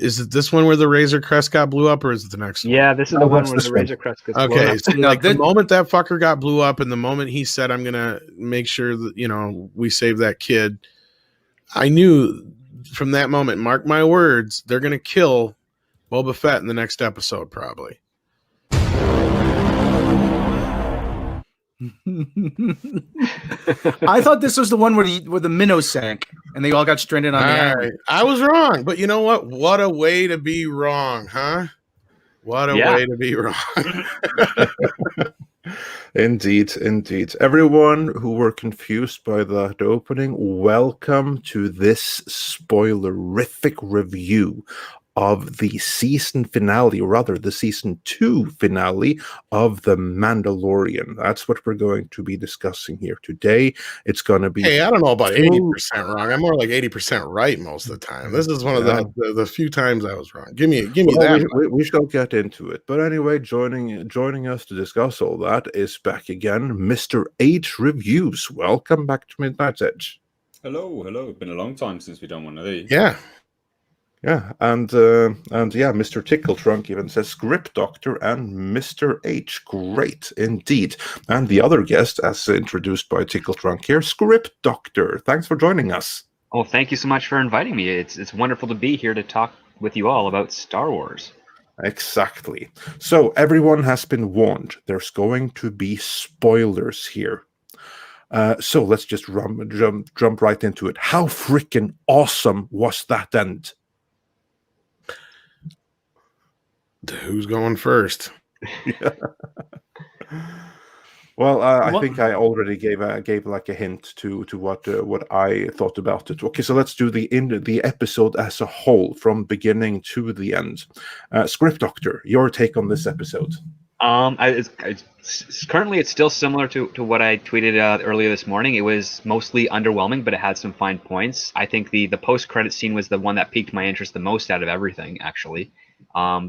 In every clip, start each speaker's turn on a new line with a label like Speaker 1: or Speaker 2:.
Speaker 1: is it this one where the Razor Crest got blew up, or is it the next one?
Speaker 2: Yeah, this is the one where the Razor Crest gets blown up.
Speaker 1: So like the moment that fucker got blew up, and the moment he said, "I'm gonna make sure that we save that kid," I knew from that moment. Mark my words, they're gonna kill Boba Fett in the next episode, probably.
Speaker 3: I thought this was the one where the minnow sank and they all got stranded on the island.
Speaker 1: I was wrong, but you know what? What a way to be wrong, huh? What a way to be wrong.
Speaker 4: Indeed. Everyone who were confused by that opening, welcome to this spoilerific review of the season finale, or rather the season 2 finale of The Mandalorian. That's what we're going to be discussing here today. It's going to be...
Speaker 1: Hey, I don't know about 80% wrong. I'm more like 80% right most of the time. This is one of the few times I was wrong. Give me that.
Speaker 4: We shall get into it. But anyway, joining us to discuss all that is back again, Mr. H Reviews. Welcome back to Midnight's Edge.
Speaker 5: Hello. It's been a long time since we've done one of these.
Speaker 4: Yeah, and Mr. Tickle Trunk even says Script Doctor and Mr. H. Great indeed. And the other guest, as introduced by Tickle Trunk here, Script Doctor. Thanks for joining us.
Speaker 2: Oh, thank you so much for inviting me. It's wonderful to be here to talk with you all about Star Wars.
Speaker 4: Exactly. So everyone has been warned. There's going to be spoilers here. So let's just jump right into it. How freaking awesome was that end?
Speaker 1: Who's going first?
Speaker 4: Well, I think I already gave like a hint to what I thought about it. Okay, so let's do the episode as a whole, from beginning to the end. Script Doctor, your take on this episode?
Speaker 2: Currently, it's still similar to what I tweeted earlier this morning. It was mostly underwhelming, but it had some fine points. I think the post-credit scene was the one that piqued my interest the most out of everything, actually.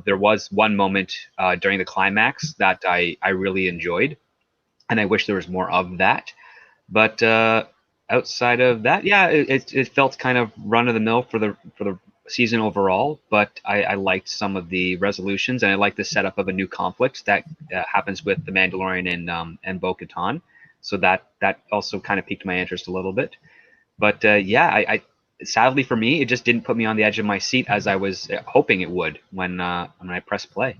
Speaker 2: There was one moment during the climax that I really enjoyed, and I wish there was more of that. But outside of that, it felt kind of run-of-the-mill for the season overall. But I liked some of the resolutions, and I liked the setup of a new conflict that happens with the Mandalorian and Bo-Katan. So that also kind of piqued my interest a little bit. But I sadly for me, it just didn't put me on the edge of my seat as I was hoping it would when I pressed play.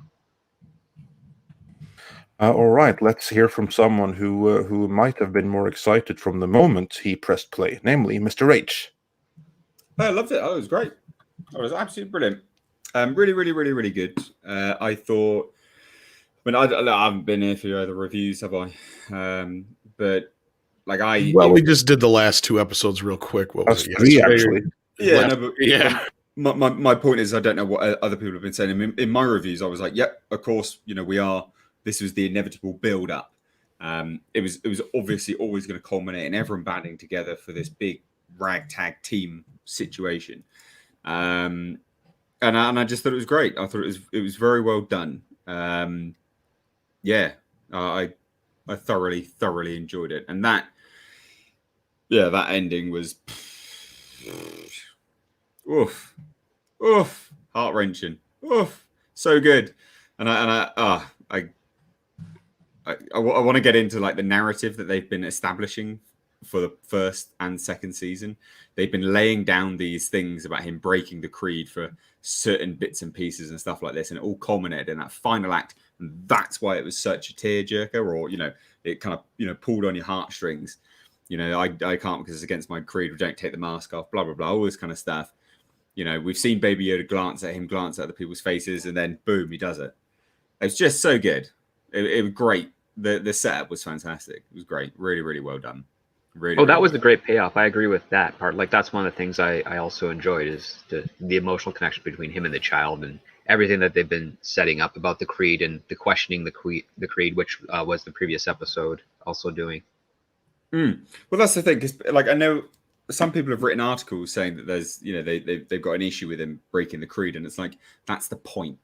Speaker 4: All right, let's hear from someone who might have been more excited from the moment he pressed play, namely Mr. H.
Speaker 5: I loved it. Oh, it was great. It was absolutely brilliant. Really good. I thought. I mean, I haven't been here for the reviews, have I? But we
Speaker 1: just did the last 2 episodes real quick. What was it?
Speaker 4: 3 actually.
Speaker 5: My point is, I don't know what other people have been saying. In my reviews, I was like, yep, of course, we are. This was the inevitable build up. It was obviously always going to culminate in everyone banding together for this big ragtag team situation. And I just thought it was great. I thought it was very well done. I thoroughly enjoyed it, and that ending was heart wrenching, so good. And I want to get into like the narrative that they've been establishing for the first and second season. They've been laying down these things about him breaking the creed for certain bits and pieces and stuff like this, and it all culminated in that final act. And that's why it was such a tearjerker, or it kind of pulled on your heartstrings. I can't because it's against my creed. We don't take the mask off. Blah blah blah. All this kind of stuff. We've seen Baby Yoda glance at other people's faces, and then boom, he does it. It's just so good. It was great. The setup was fantastic. It was great. Really well done.
Speaker 2: That was a great payoff. I agree with that part. Like, that's one of the things I also enjoyed, is the emotional connection between him and the child, and everything that they've been setting up about the creed and the questioning the creed, which was the previous episode also doing.
Speaker 5: Well, that's the thing, because I know some people have written articles saying that there's they've got an issue with him breaking the creed, and it's like, that's the point.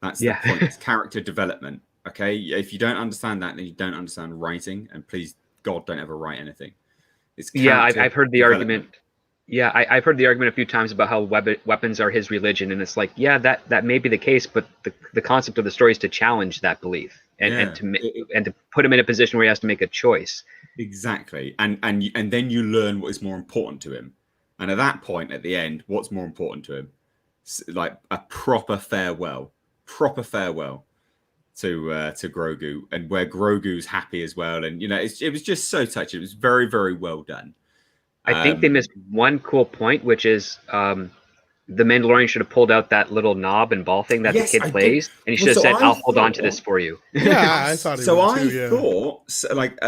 Speaker 5: That's the point. It's character development. Okay, if you don't understand that, then you don't understand writing. And please, God, don't ever write anything.
Speaker 2: I've heard the argument. Yeah, I've heard the argument a few times about how weapons are his religion, and it's like, yeah, that may be the case, but the concept of the story is to challenge that belief and to put him in a position where he has to make a choice.
Speaker 5: Exactly, and then you learn what is more important to him, and at that point, at the end, what's more important to him? Like a proper farewell to Grogu, and where Grogu's happy as well, and it was just so touching. It was very, very well done.
Speaker 2: I think they missed one cool point, which is the Mandalorian should have pulled out that little knob and ball thing that the kid plays, and he should have said, "I'll hold on to this for you."
Speaker 1: Yeah, I thought.
Speaker 5: I thought like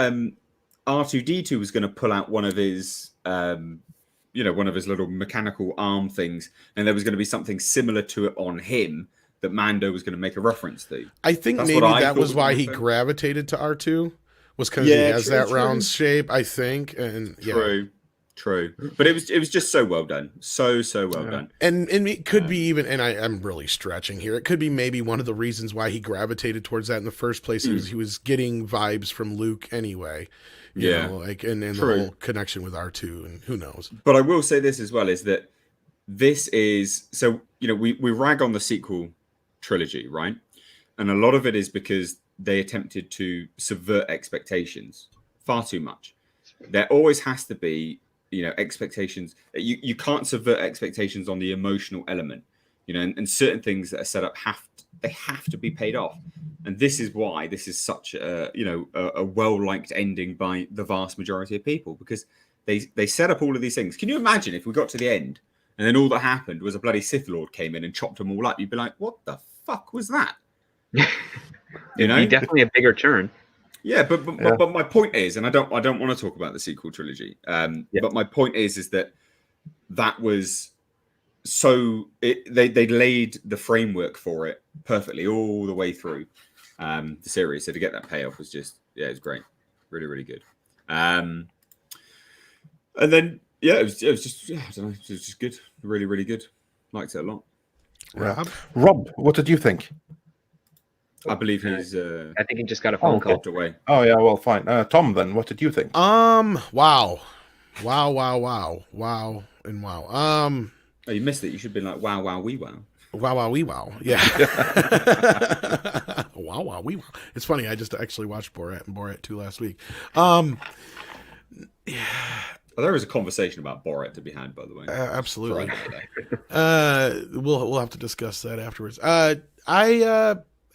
Speaker 5: R2D2 was going to pull out one of his one of his little mechanical arm things, and there was going to be something similar to it on him that Mando was going to make a reference to.
Speaker 1: I think maybe that was why he gravitated to R2, was because he has that round shape, I think. And
Speaker 5: True. But it was just so well done. So well done.
Speaker 1: And it could be even, and I'm really stretching here, it could be maybe one of the reasons why he gravitated towards that in the first place. He was getting vibes from Luke anyway. You know, like and the whole connection with R2, and who knows.
Speaker 5: But I will say this as well, is that this is so, we rag on the sequel trilogy, right? And a lot of it is because they attempted to subvert expectations far too much. There always has to be expectations. You can't subvert expectations on the emotional element, and certain things that are set up have to be paid off. And this is why this is such a well-liked ending by the vast majority of people, because they set up all of these things. Can you imagine if we got to the end and then all that happened was a bloody Sith Lord came in and chopped them all up? You'd be like, what the fuck was that?
Speaker 2: It'd be definitely a bigger turn.
Speaker 5: Yeah, but my point is, and I don't want to talk about the sequel trilogy. But my point is that was so they laid the framework for it perfectly all the way through the series. So to get that payoff was just it was great, really, really good. And then it was just I don't know, it was just good, really, really good. Liked it a lot.
Speaker 4: Rob, what did you think?
Speaker 5: I believe he's.
Speaker 2: I think he just got a phone call.
Speaker 5: Away.
Speaker 4: Oh yeah, well, fine. Tom, then, what did you think?
Speaker 1: Wow, and wow.
Speaker 5: Oh, you missed it. You should have been like, wow, wee wow.
Speaker 1: Wow, wee wow. Yeah. Wow, wee wow. It's funny. I just actually watched Borat and Borat 2 last week.
Speaker 5: Well, there is a conversation about Borat to be had, by the way.
Speaker 1: Absolutely. We'll have to discuss that afterwards.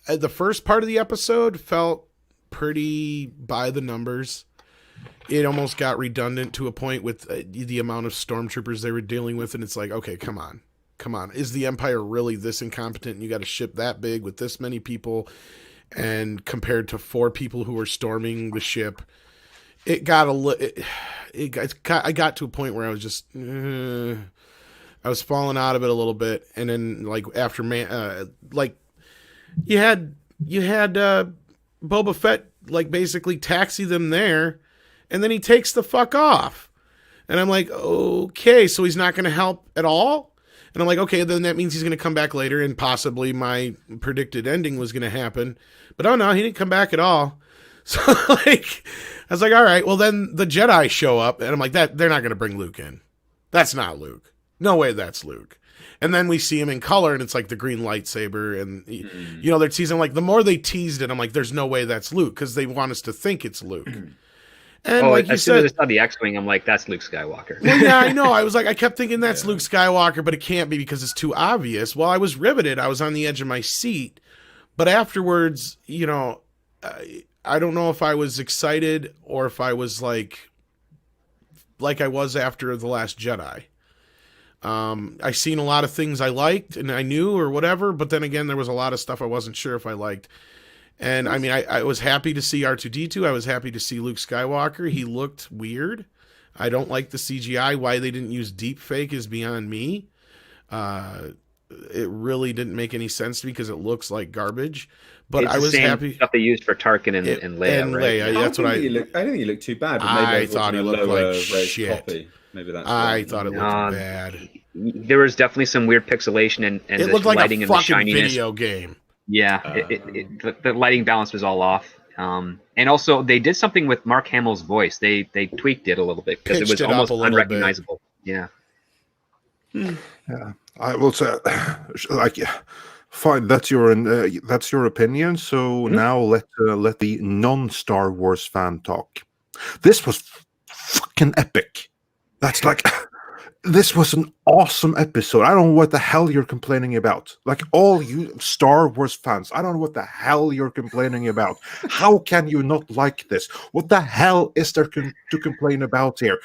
Speaker 1: The first part of the episode felt pretty by the numbers. It almost got redundant to a point with the amount of stormtroopers they were dealing with, and it's like, okay, come on. Is the Empire really this incompetent? And you got a ship that big with this many people, and compared to 4 people who were storming the ship, I got to a point where I was just, I was falling out of it a little bit, and then like after you had Boba Fett like basically taxi them there, and then he takes the fuck off. And I'm like, okay, so he's not going to help at all? And I'm like, okay, then that means he's going to come back later, and possibly my predicted ending was going to happen. But oh no, he didn't come back at all. So like, I was like, all right, well then the Jedi show up, and I'm like, they're not going to bring Luke in. That's not Luke. No way that's Luke. And then we see him in color, and it's like the green lightsaber, and they're teasing. Like, the more they teased it, I'm like, there's no way that's Luke, because they want us to think it's Luke. And like you
Speaker 2: as soon as I saw the X-wing, I'm like, that's Luke Skywalker.
Speaker 1: Well, yeah, I know. I was like, I kept thinking that's Luke Skywalker, but it can't be because it's too obvious. Well, I was riveted. I was on the edge of my seat, but afterwards, I don't know if I was excited or if I was like I was after The Last Jedi. I seen a lot of things I liked and I knew or whatever, but then again, there was a lot of stuff I wasn't sure if I liked. And I mean, I was happy to see R2-D2. I was happy to see Luke Skywalker. He looked weird. I don't like the CGI. Why they didn't use deep fake is beyond me. It really didn't make any sense to me because it looks like garbage. But
Speaker 2: it's
Speaker 1: I was
Speaker 2: the same
Speaker 1: happy.
Speaker 2: Stuff they used for Tarkin and Leia.
Speaker 1: And
Speaker 2: right?
Speaker 1: Leia, that's what I
Speaker 5: didn't think he looked too bad. But maybe
Speaker 1: I thought he looked like shit.
Speaker 5: Copy. Maybe that's
Speaker 1: I thought it looked bad.
Speaker 2: There was definitely some weird pixelation and
Speaker 1: it looked like
Speaker 2: lighting
Speaker 1: a
Speaker 2: and the
Speaker 1: fucking
Speaker 2: shininess.
Speaker 1: video game.
Speaker 2: Yeah, the lighting balance was all off. And also, they did something with Mark Hamill's voice. They tweaked it a little bit because it was almost unrecognizable. Yeah.
Speaker 4: Yeah, I will say, like, fine. That's your opinion. So now let the non-Star Wars fan talk. This was fucking epic. That's like. This was an awesome episode. I don't know what the hell you're complaining about. Like, all you Star Wars fans, I don't know what the hell you're complaining about. How can you not like this? What the hell is there to complain about here?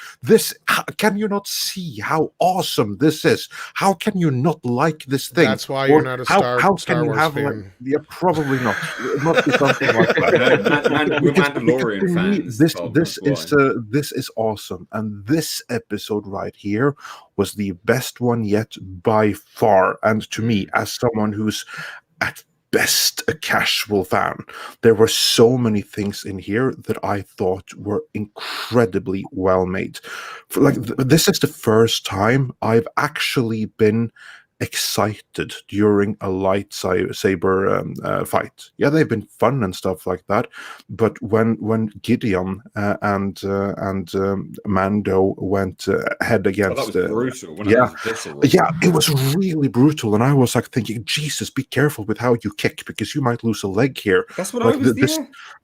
Speaker 4: Can you not see how awesome this is? How can you not like this thing?
Speaker 1: That's why you're not a Star Wars fan.
Speaker 4: Yeah, probably not. It must be something like that.
Speaker 5: We're Mandalorian fans.
Speaker 4: This is awesome, and this episode right here was the best one yet by far. And to me, as someone who's at best a casual fan, there were so many things in here that I thought were incredibly well made. This is the first time I've actually been excited during a lightsaber fight. Yeah, they've been fun and stuff like that, but when Gideon and Mando went head against,
Speaker 5: that was brutal.
Speaker 4: It was really brutal, and I was like thinking, Jesus, be careful with how you kick, because you might lose a leg here.
Speaker 5: That's what I was.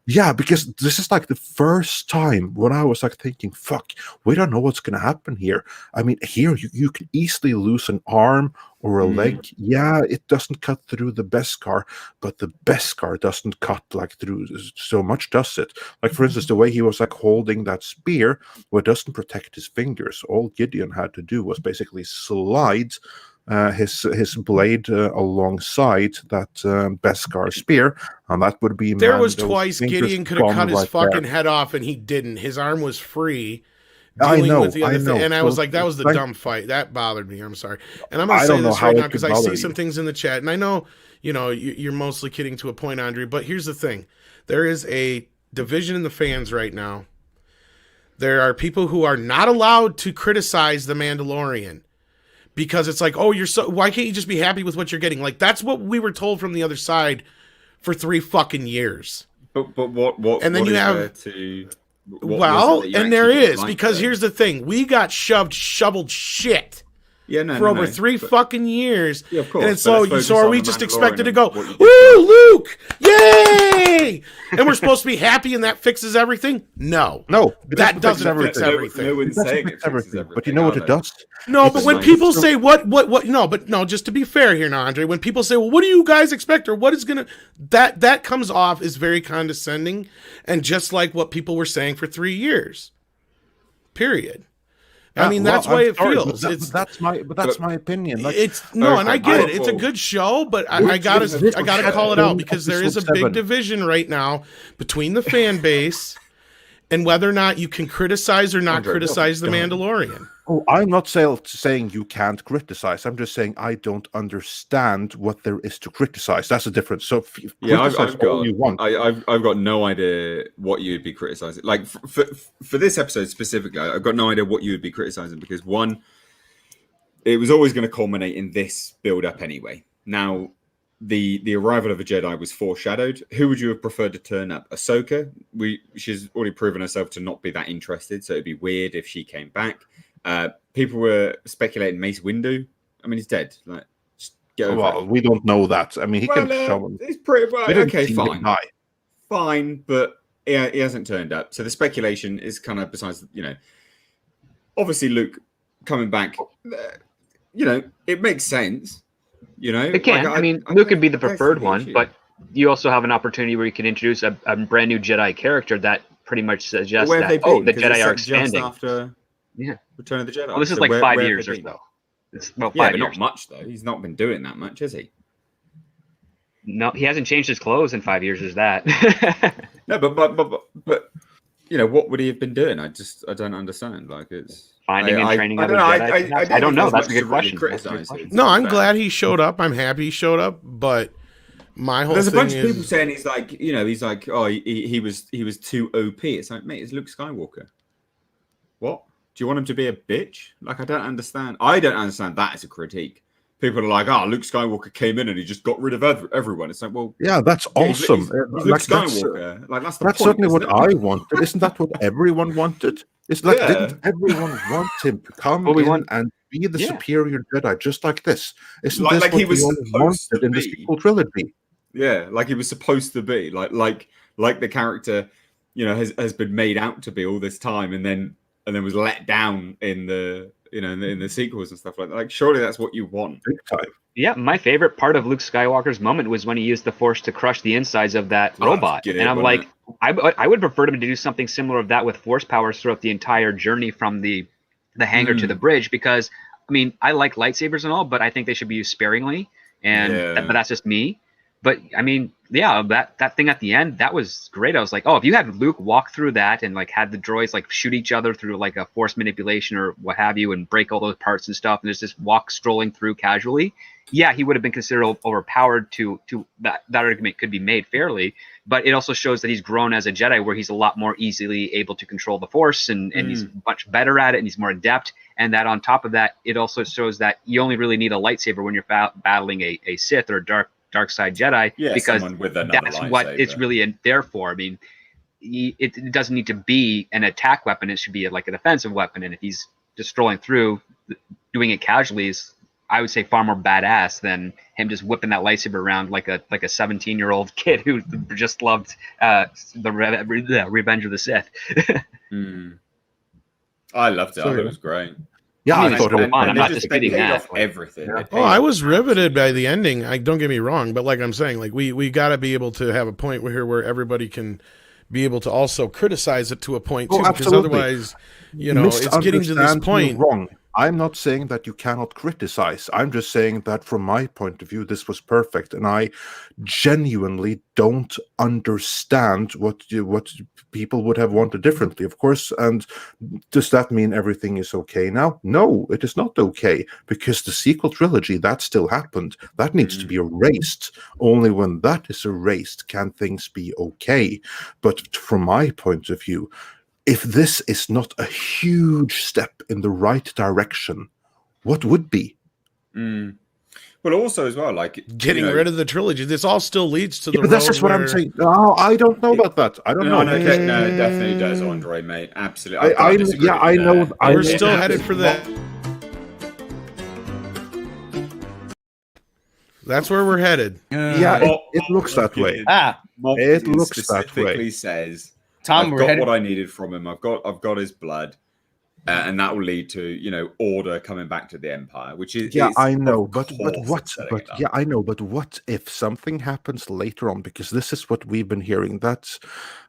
Speaker 4: Yeah, because this is like the first time when I was like thinking, fuck, we don't know what's going to happen here. I mean, here you can easily lose an arm or a leg. Yeah, it doesn't cut through the Beskar, but the Beskar doesn't cut like through so much, does it? Like, for instance, the way he was like holding that spear, well, it doesn't protect his fingers. All Gideon had to do was basically slide his blade alongside that Beskar spear, and that would be.
Speaker 1: There was twice Gideon could have cut his fucking head off, and he didn't. His arm was free.
Speaker 4: I know,
Speaker 1: and I was like, that was the dumb fight. That bothered me. I'm sorry, and I'm gonna say this right now because I see some things in the chat, and I know you're mostly kidding to a point, Andre. But here's the thing: there is a division in the fans right now. There are people who are not allowed to criticize the Mandalorian. Because it's like, oh, why can't you just be happy with what you're getting? Like, that's what we were told from the other side for 3 fucking years.
Speaker 5: But what? And then
Speaker 1: you have there is, because here's the thing: we got shoveled shit. For over 3 fucking years.
Speaker 5: Yeah, of course.
Speaker 1: And so are we just expected to go, "Ooh, Luke, yay!" And we're supposed to be happy, and that fixes everything? No, that doesn't fix everything.
Speaker 5: No one's saying it fixes everything.
Speaker 4: But you know what it does?
Speaker 1: No, but when people say what, no, just to be fair here now, Andre, when people say, well, what do you guys expect, or what is gonna, that comes off as very condescending, and just like what people were saying for 3 years. Period. I mean, that's why it feels.
Speaker 4: That's my opinion. Like,
Speaker 1: and I get it. It's a good show, but I gotta call it out, because there is a big division right now between the fan base and whether or not you can criticize or not criticize the Mandalorian.
Speaker 4: Oh, I'm not saying you can't criticize. I'm just saying I don't understand what there is to criticize. That's the difference. So
Speaker 5: I've got no idea what you'd be criticizing. Like for this episode specifically, I've got no idea what you would be criticizing, because one, it was always going to culminate in this build up anyway. Now, the arrival of a Jedi was foreshadowed. Who would you have preferred to turn up? Ahsoka? She's already proven herself to not be that interested, so it'd be weird if she came back. People were speculating Mace Windu. I mean, he's dead. Like, just get over it.
Speaker 4: We don't know that. I mean, he can show him.
Speaker 5: He's pretty well. Okay, fine, but he hasn't turned up. So the speculation is kind of besides. Obviously Luke coming back. It makes sense.
Speaker 2: It can. Luke could be the preferred one, but you also have an opportunity where you can introduce a brand new Jedi character that pretty much suggests that the Jedi are expanding.
Speaker 5: After Return of the Jedi.
Speaker 2: Well, this is like 5 years or so. It's about 5 years.
Speaker 5: Not much though. He's not been doing that much, has he?
Speaker 2: No, he hasn't changed his clothes in 5 years. Is that?
Speaker 5: No, but what would he have been doing? I don't understand. Like, it's
Speaker 2: finding and training other Jedi. I don't know. That's a good question.
Speaker 1: No, I'm glad he showed up. I'm happy he showed up, but my whole
Speaker 5: there's a bunch of people saying he's like, oh, he was too OP. It's like, mate, it's Luke Skywalker. What? Do you want him to be a bitch? Like, I don't understand. I don't understand that as a critique. People are like, Luke Skywalker came in and he just got rid of everyone. It's like, well,
Speaker 4: yeah, that's awesome.
Speaker 5: He's Luke Skywalker. That's the point.
Speaker 4: That's certainly what I wanted. Isn't that what everyone wanted? It's like, didn't everyone want him to come and be the
Speaker 2: Yeah.
Speaker 4: superior Jedi, just like this. Isn't
Speaker 5: Like-
Speaker 4: this
Speaker 5: like
Speaker 4: what
Speaker 5: he was
Speaker 4: we all
Speaker 5: supposed
Speaker 4: wanted
Speaker 5: to
Speaker 4: in the
Speaker 5: be.
Speaker 4: sequel trilogy?
Speaker 5: Yeah, like he was supposed to be, like the character, has been made out to be all this time, and then was let down in the in the sequels and stuff like that. Like, surely that's what you want.
Speaker 4: Big time.
Speaker 2: Yeah, my favorite part of Luke Skywalker's moment was when he used the Force to crush the insides of that
Speaker 5: Oh, that's
Speaker 2: robot.
Speaker 5: good,
Speaker 2: And I'm
Speaker 5: wasn't
Speaker 2: like, I would prefer him to do something similar of that with Force powers throughout the entire journey from the hangar to the bridge. Because I mean, I like lightsabers and all, but I think they should be used sparingly. But that's just me. But I mean, yeah, that thing at the end, that was great. I was like, oh, if you had Luke walk through that and like had the droids like shoot each other through like a Force manipulation or what have you, and break all those parts and stuff, and just walk strolling through casually, yeah, he would have been considered overpowered. To that argument could be made fairly, but it also shows that he's grown as a Jedi, where he's a lot more easily able to control the Force, and he's much better at it, and he's more adept. And that on top of that, it also shows that you only really need a lightsaber when you're battling a Sith or a dark side Jedi, because
Speaker 5: someone with another
Speaker 2: that's what it's
Speaker 5: lightsaber.
Speaker 2: really there for. I mean, it doesn't need to be an attack weapon; it should be like a defensive weapon. And if he's just strolling through, doing it casually is, I would say, far more badass than him just whipping that lightsaber around like a 17-year-old kid who just loved the Revenge of the Sith.
Speaker 5: I loved it. I thought it was great.
Speaker 4: Yeah,
Speaker 2: I mean,
Speaker 4: I thought
Speaker 2: it's
Speaker 4: it
Speaker 2: fun.
Speaker 4: was
Speaker 2: I'm not disputing
Speaker 5: paid
Speaker 2: that.
Speaker 5: off everything. They
Speaker 1: Oh,
Speaker 5: paid
Speaker 1: I
Speaker 5: off
Speaker 1: was riveted by
Speaker 5: absolutely
Speaker 1: the ending. Don't get me wrong, but like I'm saying, like we got to be able to have a point where everybody can be able to also criticize it to a point too, because
Speaker 4: absolutely.
Speaker 1: otherwise, it's getting to this
Speaker 4: Misunderstand me
Speaker 1: point.
Speaker 4: wrong. I'm not saying that you cannot criticize. I'm just saying that from my point of view, this was perfect, and I genuinely don't understand what people would have wanted differently, of course. And does that mean everything is okay now? No, it is not okay, because the sequel trilogy, that still happened. That needs to be erased. Only when that is erased can things be okay. But from my point of view, if this is not a huge step in the right direction, what would be?
Speaker 5: Well, also as well, like
Speaker 1: Getting rid of the trilogy. This all still leads to the
Speaker 4: But that's
Speaker 1: road
Speaker 4: just what I'm
Speaker 1: where-
Speaker 4: saying. Oh, I don't know about that. I don't know.
Speaker 5: No, it definitely does, Andre, mate. Absolutely.
Speaker 4: I know.
Speaker 1: We're still headed for that. That's where we're headed.
Speaker 4: Yeah, it looks that way. It looks that way.
Speaker 5: Specifically says,
Speaker 3: Tom,
Speaker 5: I've
Speaker 3: we're
Speaker 5: got
Speaker 3: headed.
Speaker 5: what I needed from him. I've got his blood, and that will lead to order coming back to the Empire, which is
Speaker 4: I know,
Speaker 5: of
Speaker 4: but
Speaker 5: course
Speaker 4: what?
Speaker 5: it's setting
Speaker 4: But
Speaker 5: it up.
Speaker 4: yeah, I know, but what if something happens later on? Because this is what we've been hearing, that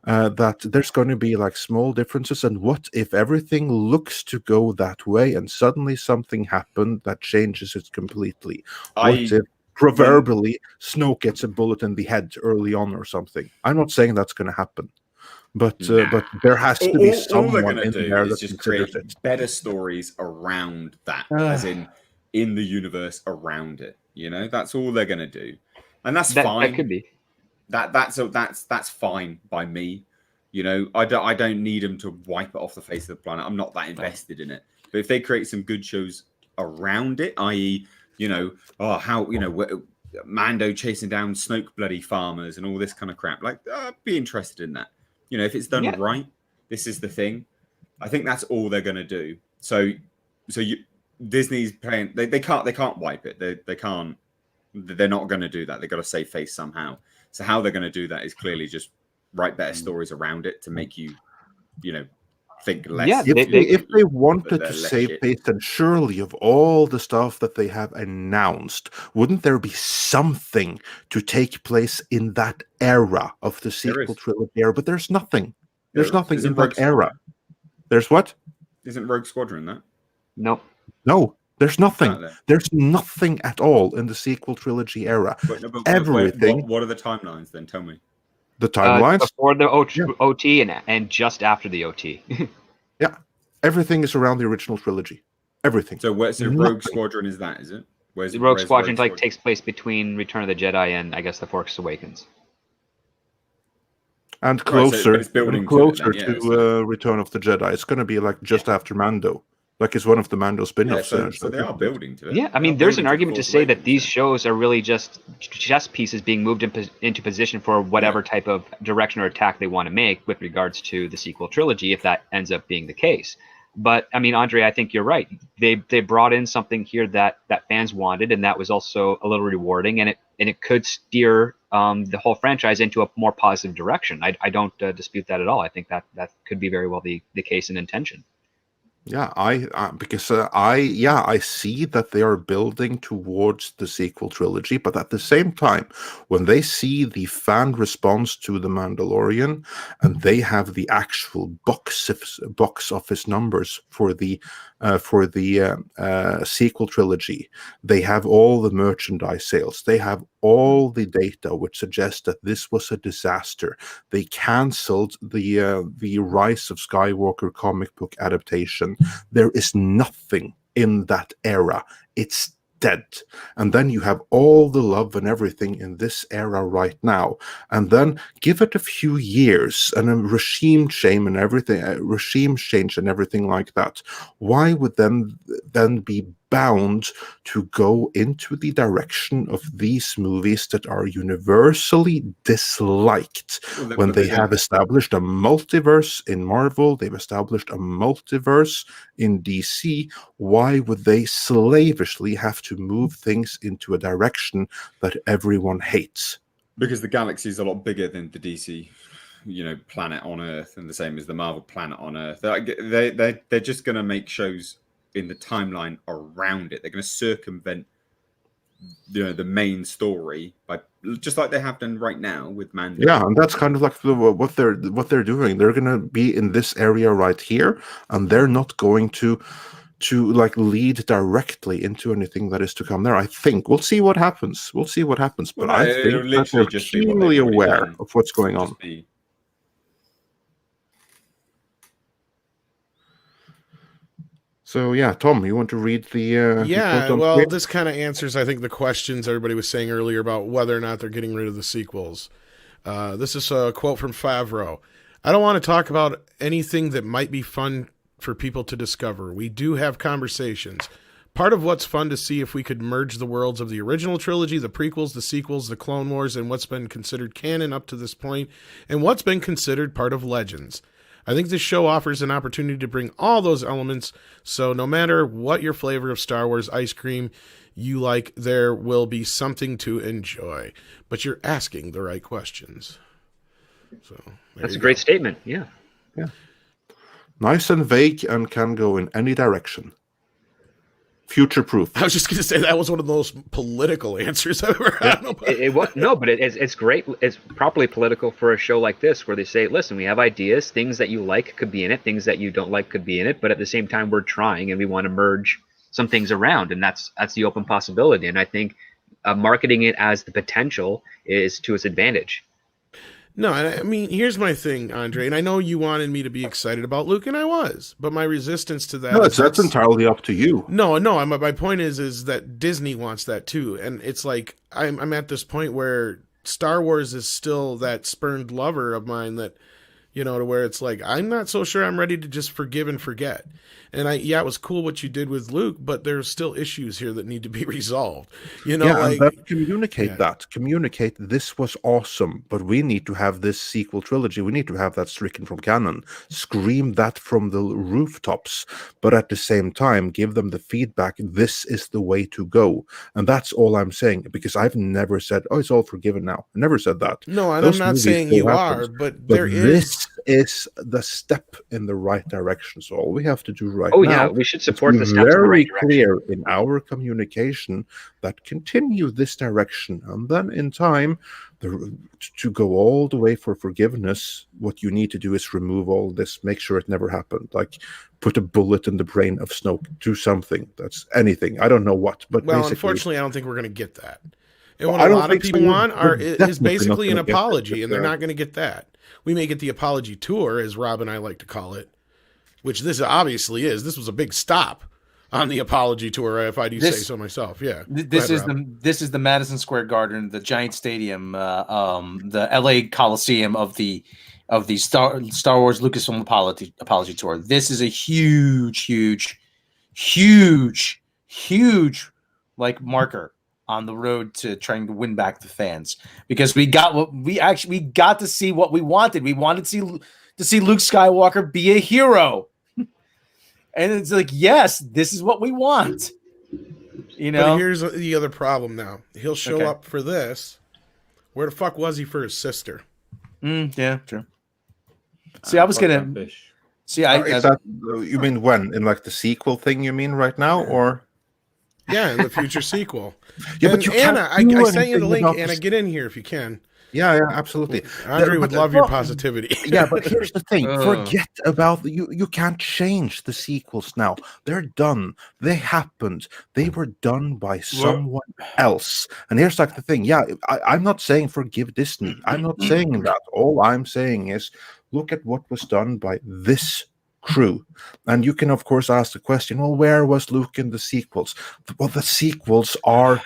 Speaker 4: there's going to be like small differences, and what if everything looks to go that way, and suddenly something happened that changes it completely? What if, proverbially, Snoke gets a bullet in the head early on or something? I'm not saying that's going to happen. But there has to be someone in there that
Speaker 5: just
Speaker 4: considers
Speaker 5: create
Speaker 4: it.
Speaker 5: better stories around that, as in the universe around it. That's all they're going to do, and that's fine.
Speaker 2: That could be.
Speaker 5: That's fine by me. I don't need them to wipe it off the face of the planet. I'm not that invested in it. But if they create some good shows around it, i.e., Mando chasing down Snoke bloody farmers and all this kind of crap, like I'd be interested in that. If it's done right, this is the thing. I think that's all they're going to do. So Disney's playing. They can't wipe it. They can't. They're not going to do that. They've got to save face somehow. So how they're going to do that is clearly just write better stories around it to make you, think less.
Speaker 2: Yeah,
Speaker 4: If they wanted
Speaker 5: they're
Speaker 4: to
Speaker 5: less
Speaker 4: save
Speaker 5: shit.
Speaker 4: face, then surely of all the stuff that they have announced, wouldn't there be something to take place in that era of the sequel trilogy era? But there's nothing. There's nothing in that era. There's what?
Speaker 5: Isn't Rogue Squadron that?
Speaker 2: Nope.
Speaker 4: No, there's nothing.
Speaker 5: Exactly.
Speaker 4: There's nothing at all in the sequel trilogy era.
Speaker 5: But
Speaker 4: Everything.
Speaker 5: What are the timelines then? Tell me.
Speaker 4: The timelines?
Speaker 2: Before the OT and just after the OT.
Speaker 4: Yeah. Everything is around the original trilogy. Everything.
Speaker 5: So Rogue
Speaker 4: Nothing.
Speaker 5: Squadron is that? Is it?
Speaker 2: The Rogue Squadron takes place between Return of the Jedi and I guess the Force Awakens.
Speaker 4: And
Speaker 5: Right, so
Speaker 4: closer,
Speaker 5: it's building
Speaker 4: and
Speaker 5: to it
Speaker 4: closer
Speaker 5: then,
Speaker 4: to
Speaker 5: so-
Speaker 4: Return of the Jedi. It's going to be like just after Mando. Like it's one of the Mando
Speaker 5: Yeah,
Speaker 4: spin-offs.
Speaker 5: so they are building to it.
Speaker 2: Yeah, I
Speaker 5: They
Speaker 2: mean,
Speaker 5: are
Speaker 2: there's an
Speaker 5: building
Speaker 2: argument to
Speaker 5: Force
Speaker 2: say that
Speaker 5: Awakens,
Speaker 2: these
Speaker 5: yeah.
Speaker 2: shows are really just chess pieces being moved into position for whatever type of direction or attack they want to make with regards to the sequel trilogy, if that ends up being the case. But I mean, Andre, I think you're right. They brought in something here that fans wanted, and that was also a little rewarding, and it could steer the whole franchise into a more positive direction. I don't dispute that at all. I think that could be very well the case and intention.
Speaker 4: Yeah, I see that they are building towards the sequel trilogy, but at the same time, when they see the fan response to The Mandalorian, and they have the actual box office numbers for the sequel trilogy, they have all the merchandise sales, they have all the data which suggests that this was a disaster. They canceled the Rise of Skywalker comic book adaptation. There is nothing in that era. It's dead. And then you have all the love and everything in this era right now. And then give it a few years and a regime change and everything like that. Why would them then be bound to go into the direction of these movies that are universally disliked when they have established a multiverse in Marvel, they've established a multiverse in DC? Why would they slavishly have to move things into a direction that everyone hates?
Speaker 5: Because the galaxy is a lot bigger than the DC, planet on Earth, and the same as the Marvel planet on Earth. They're just going to make shows in the timeline around it. They're going to circumvent the main story by just like they have done right now with Mando.
Speaker 4: Yeah, and that's kind of like what they're doing. They're going to be in this area right here, and they're not going to like lead directly into anything that is to come there. I think we'll see what happens. But I think that they're keenly aware of what's going on. So yeah, Tom, you want to read the
Speaker 1: this kind of answers, I think, the questions everybody was saying earlier about whether or not they're getting rid of the sequels. This is a quote from Favreau. I don't want to talk about anything that might be fun for people to discover. We do have conversations. Part of what's fun to see if we could merge the worlds of the original trilogy, the prequels, the sequels, the Clone Wars, and what's been considered canon up to this point, and what's been considered part of Legends. I think this show offers an opportunity to bring all those elements, so no matter what your flavor of Star Wars ice cream you like, there will be something to enjoy. But you're asking the right questions. So
Speaker 2: that's a great statement. Yeah.
Speaker 4: Nice and vague and can go in any direction. Future-proof.
Speaker 1: I was just going to say that was one of the most political answers I've ever had.
Speaker 2: It's great. It's properly political for a show like this, where they say, "Listen, we have ideas. Things that you like could be in it. Things that you don't like could be in it. But at the same time, we're trying, and we want to merge some things around, and that's the open possibility." And I think marketing it as the potential is to its advantage.
Speaker 1: No, I mean, here's my thing, Andre, and I know you wanted me to be excited about Luke, and I was, but my resistance to that...
Speaker 4: No, that's entirely up to you.
Speaker 1: No, my point is that Disney wants that too, and it's like, I'm at this point where Star Wars is still that spurned lover of mine that, to where it's like, I'm not so sure I'm ready to just forgive and forget. And it was cool what you did with Luke, but there's still issues here that need to be resolved.
Speaker 4: Communicate this was awesome, but we need to have this sequel trilogy. We need to have that stricken from canon. Scream that from the rooftops, but at the same time, give them the feedback. This is the way to go. And that's all I'm saying, because I've never said, oh, it's all forgiven now. I never said that.
Speaker 1: No, and I'm not saying you are, but
Speaker 4: this is the step in the right direction. So all we have to do now.
Speaker 2: Yeah, we should support the steps
Speaker 4: very
Speaker 2: in the right
Speaker 4: clear in our communication that continue this direction, and then in time to go all the way for forgiveness. What you need to do is remove all this, make sure it never happened, like put a bullet in the brain of Snoke, do something. That's anything, I don't know what, but
Speaker 1: unfortunately I don't think we're going to get that. And what a lot of people want is basically an apology, and they're not going to get that. We may get the apology tour, as Rob and I like to call it, which this obviously is. This was a big stop on the apology tour, if I do say so myself. Yeah.
Speaker 3: This is the Madison Square Garden, the Giant Stadium, the LA Coliseum of the Star Wars Lucasfilm apology tour. This is a huge like marker on the road to trying to win back the fans, because we got to see what we wanted. We wanted to see Luke Skywalker be a hero. And it's like, yes, this is what we want. You know.
Speaker 1: But here's the other problem now. He'll show up for this. Where the fuck was he for his sister?
Speaker 3: Yeah, true. See, I was gonna.
Speaker 5: Fish.
Speaker 3: See,
Speaker 4: Is that, you mean when? In like the sequel thing you mean right now? Or
Speaker 1: Yeah, in the future sequel.
Speaker 4: Yeah,
Speaker 1: and
Speaker 4: but you
Speaker 1: Anna,
Speaker 4: can't do
Speaker 1: I sent you the
Speaker 4: anything
Speaker 1: link.
Speaker 4: without
Speaker 1: Anna,
Speaker 4: this-
Speaker 1: get in here if you can.
Speaker 4: Yeah, absolutely.
Speaker 1: Andre would
Speaker 4: But-
Speaker 1: love your positivity.
Speaker 4: Yeah, but here's the thing.
Speaker 3: Ugh.
Speaker 4: Forget about you can't change the sequels now. They're done. They happened. They were done by someone else. And here's like the thing. Yeah, I'm not saying forgive Disney. I'm not saying that. All I'm saying is look at what was done by this crew. And you can of course ask the question, well, where was Luke in the sequels? Well, the sequels are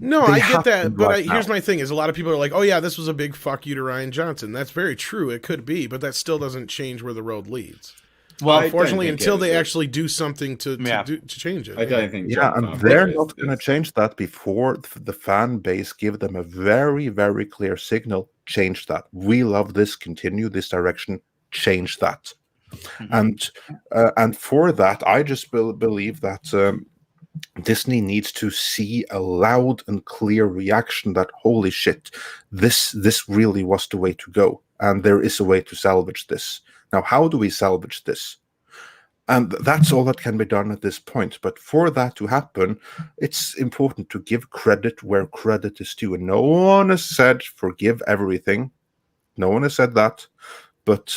Speaker 1: No,
Speaker 4: they
Speaker 1: I get that,
Speaker 4: happen
Speaker 1: but
Speaker 4: right
Speaker 1: here's
Speaker 4: now.
Speaker 1: my thing: is a lot of people are like, "Oh yeah, this was a big fuck you to Ryan Johnson." That's very true. It could be, but that still doesn't change where the road leads.
Speaker 3: Well,
Speaker 1: Unfortunately,
Speaker 5: think
Speaker 1: until
Speaker 5: it
Speaker 1: they
Speaker 5: is.
Speaker 1: actually do something to change it.
Speaker 5: I don't think.
Speaker 4: Yeah,
Speaker 5: Jon
Speaker 4: and
Speaker 5: Favreau
Speaker 4: they're
Speaker 5: is-
Speaker 4: not going to
Speaker 5: is-
Speaker 4: change that before the fan base give them a very, very clear signal. Change that. We love this. Continue this direction. Change that. And for that, I just believe that Disney needs to see a loud and clear reaction that holy shit, this really was the way to go, and there is a way to salvage this. Now, how do we salvage this? And that's all that can be done at this point. But for that to happen, it's important to give credit where credit is due. And no one has said forgive everything. No one has said that. But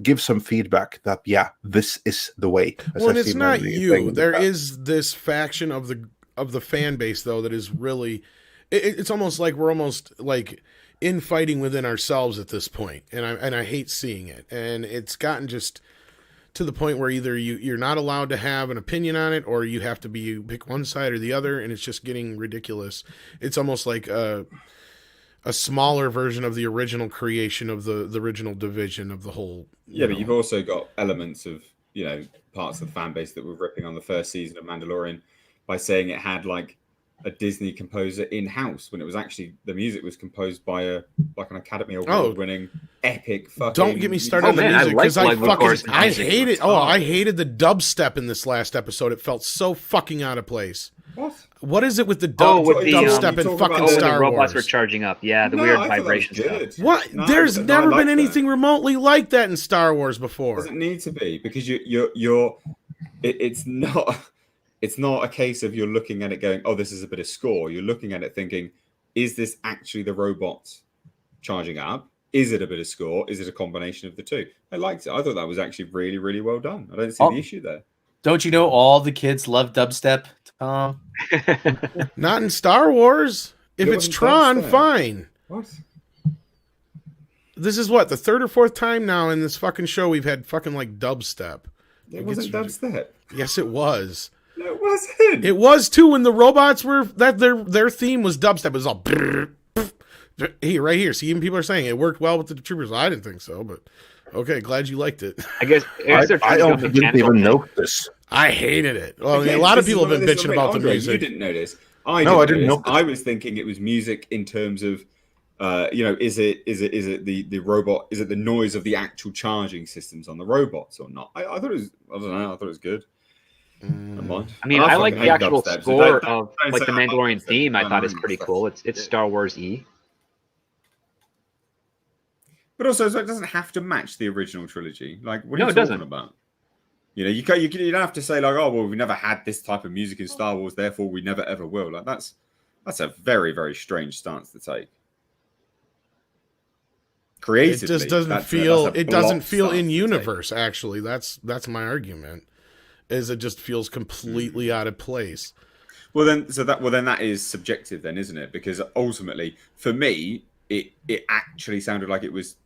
Speaker 4: give some feedback that this is the way.
Speaker 1: Well, and
Speaker 4: I
Speaker 1: it's
Speaker 4: see
Speaker 1: not
Speaker 4: many
Speaker 1: you.
Speaker 4: saying
Speaker 1: There
Speaker 4: that.
Speaker 1: is this faction of the fan base though that is really. It's almost like we're almost like infighting within ourselves at this point, and I hate seeing it. And it's gotten just to the point where either you're not allowed to have an opinion on it, or you have to pick one side or the other, and it's just getting ridiculous. It's almost like a smaller version of the original creation of the original division of the whole.
Speaker 5: Yeah, but you've also got elements of, parts of the fan base that were ripping on the first season of Mandalorian by saying it had like a Disney composer in house when it was actually the music was composed by an Academy Award winning epic fucking.
Speaker 1: Don't get me started on the
Speaker 2: man, I
Speaker 1: music
Speaker 2: like
Speaker 1: because I
Speaker 2: Blood Wars
Speaker 1: fucking
Speaker 2: and
Speaker 1: I
Speaker 2: music.
Speaker 1: hate it. Oh, I hated the dubstep in this last episode. It felt so fucking out of place.
Speaker 5: What?
Speaker 1: What is it with the
Speaker 2: with the,
Speaker 1: dubstep
Speaker 5: you
Speaker 1: in
Speaker 5: talk
Speaker 1: fucking
Speaker 5: about
Speaker 2: the
Speaker 1: Star
Speaker 2: robots
Speaker 1: Wars?
Speaker 2: were charging up. Yeah, the
Speaker 5: No,
Speaker 2: weird
Speaker 5: I thought that was
Speaker 2: vibration stuff.
Speaker 5: good.
Speaker 1: What?
Speaker 5: No,
Speaker 1: There's
Speaker 5: I
Speaker 1: never
Speaker 5: like
Speaker 1: been
Speaker 5: that.
Speaker 1: anything remotely like that in Star Wars
Speaker 5: It
Speaker 1: before.
Speaker 5: doesn't need to be because it's not a case of you're looking at it going, oh, this is a bit of score. You're looking at it thinking, is this actually the robot charging up? Is it a bit of score? Is it a combination of the two? I liked it. I thought that was actually really, really well done. I don't see the issue there.
Speaker 3: Don't you know all the kids love dubstep, Tom?
Speaker 1: Not in Star Wars. If
Speaker 5: It
Speaker 1: it's
Speaker 5: wasn't
Speaker 1: Tron,
Speaker 5: dubstep.
Speaker 1: fine.
Speaker 5: What?
Speaker 1: This is what, the third or fourth time now in this fucking show we've had fucking like dubstep.
Speaker 5: It wasn't dubstep.
Speaker 1: Yes, it was.
Speaker 5: No, it wasn't.
Speaker 1: It was too when the robots were that their theme was dubstep. It was all hey, right here. See, even people are saying it worked well with the troopers. I didn't think so, but okay, glad you liked it.
Speaker 2: I guess they're trying
Speaker 4: I
Speaker 2: to go
Speaker 4: don't
Speaker 2: the
Speaker 4: didn't
Speaker 2: mechanical
Speaker 4: even
Speaker 2: thing.
Speaker 4: notice.
Speaker 1: I hated it. Well, I mean,
Speaker 5: Again,
Speaker 1: a lot of
Speaker 5: this is
Speaker 1: people have been
Speaker 5: what- this is
Speaker 1: bitching
Speaker 5: what
Speaker 1: about the
Speaker 5: Andre,
Speaker 1: music.
Speaker 5: You didn't notice.
Speaker 4: No, I didn't notice.
Speaker 5: I was thinking it was music in terms of, is it the robot? Is it the noise of the actual charging systems on the robots or not? I thought it was. I don't know. I thought it was good. Never mind.
Speaker 2: I mean,
Speaker 5: I
Speaker 2: I like
Speaker 5: fucking
Speaker 2: the
Speaker 5: hate
Speaker 2: actual
Speaker 5: dubstep, so
Speaker 2: score
Speaker 5: don't
Speaker 2: of
Speaker 5: say
Speaker 2: like the
Speaker 5: I like
Speaker 2: Mandalorian
Speaker 5: dubstep.
Speaker 2: theme. I
Speaker 5: No,
Speaker 2: thought
Speaker 5: no,
Speaker 2: is pretty
Speaker 5: stuff.
Speaker 2: cool. It's
Speaker 5: Yeah.
Speaker 2: Star Wars E.
Speaker 5: But also, so it doesn't have to match the original trilogy. Like, what are
Speaker 2: No,
Speaker 5: you
Speaker 2: it
Speaker 5: talking
Speaker 2: doesn't.
Speaker 5: about? You don't have to say like, oh well, we never had this type of music in Star Wars, therefore we never ever will. Like that's a very very strange stance to take. Creatively,
Speaker 1: It just doesn't
Speaker 5: that's
Speaker 1: feel.
Speaker 5: a
Speaker 1: It doesn't
Speaker 5: block
Speaker 1: feel
Speaker 5: stance
Speaker 1: in
Speaker 5: to
Speaker 1: universe. Actually, that's my argument. Is it just feels completely out of place.
Speaker 5: take. Well then that is subjective then, isn't it? Because ultimately, for me, it actually sounded like it was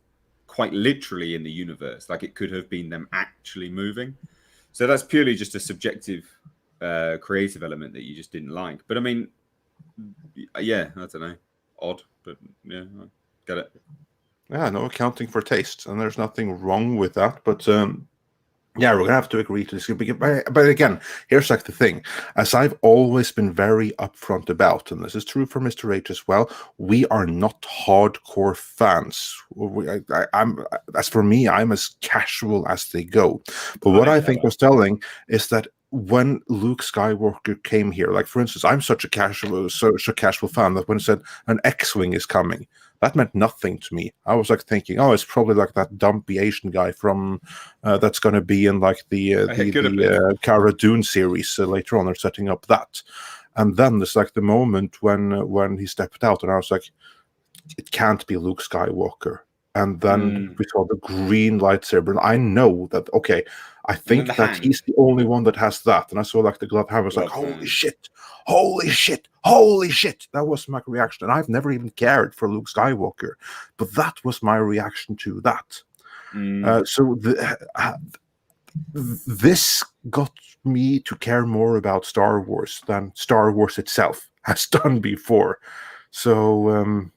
Speaker 5: quite literally in the universe, like it could have been them actually moving. So that's purely just a subjective creative element that you just didn't like. But I mean, yeah, I don't know, odd, but yeah, I get it.
Speaker 4: Yeah, no accounting for taste, and there's nothing wrong with that. But Yeah, we're gonna have to agree to this. But again, here's like the thing: as I've always been very upfront about, and this is true for Mr. H as well, we are not hardcore fans. I'm as for me, I'm as casual as they go. But what I think was telling is that when Luke Skywalker came here, like for instance, I'm such a casual fan that when it said an X-wing is coming, that meant nothing to me. I was like thinking, oh, it's probably like that dumpy Asian guy from that's going to be in like the Cara Dune series later on. They're setting up that, and then there's like the moment when he stepped out, and I was like, it can't be Luke Skywalker. And then we saw the green lightsaber, and I know that okay, I think that hand. He's the only one that has that. And I saw like the glove hand, I was like, holy shit, holy shit, holy shit. That was my reaction. And I've never even cared for Luke Skywalker, but that was my reaction to that. This got me to care more about Star Wars than Star Wars itself has done before. So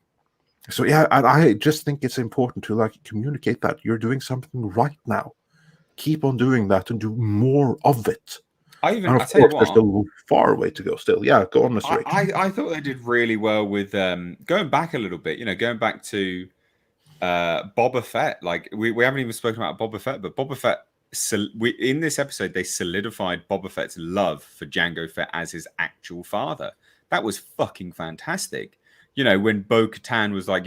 Speaker 4: yeah, and I just think it's important to like communicate that you're doing something right now. Keep on doing that and do more of it. And of course, there's still far way to go still. Yeah, go on, Mr. H.
Speaker 5: I thought they did really well with going back a little bit, going back to Boba Fett. Like we haven't even spoken about Boba Fett, but Boba Fett, in this episode, they solidified Boba Fett's love for Jango Fett as his actual father. That was fucking fantastic. When Bo-Katan was like,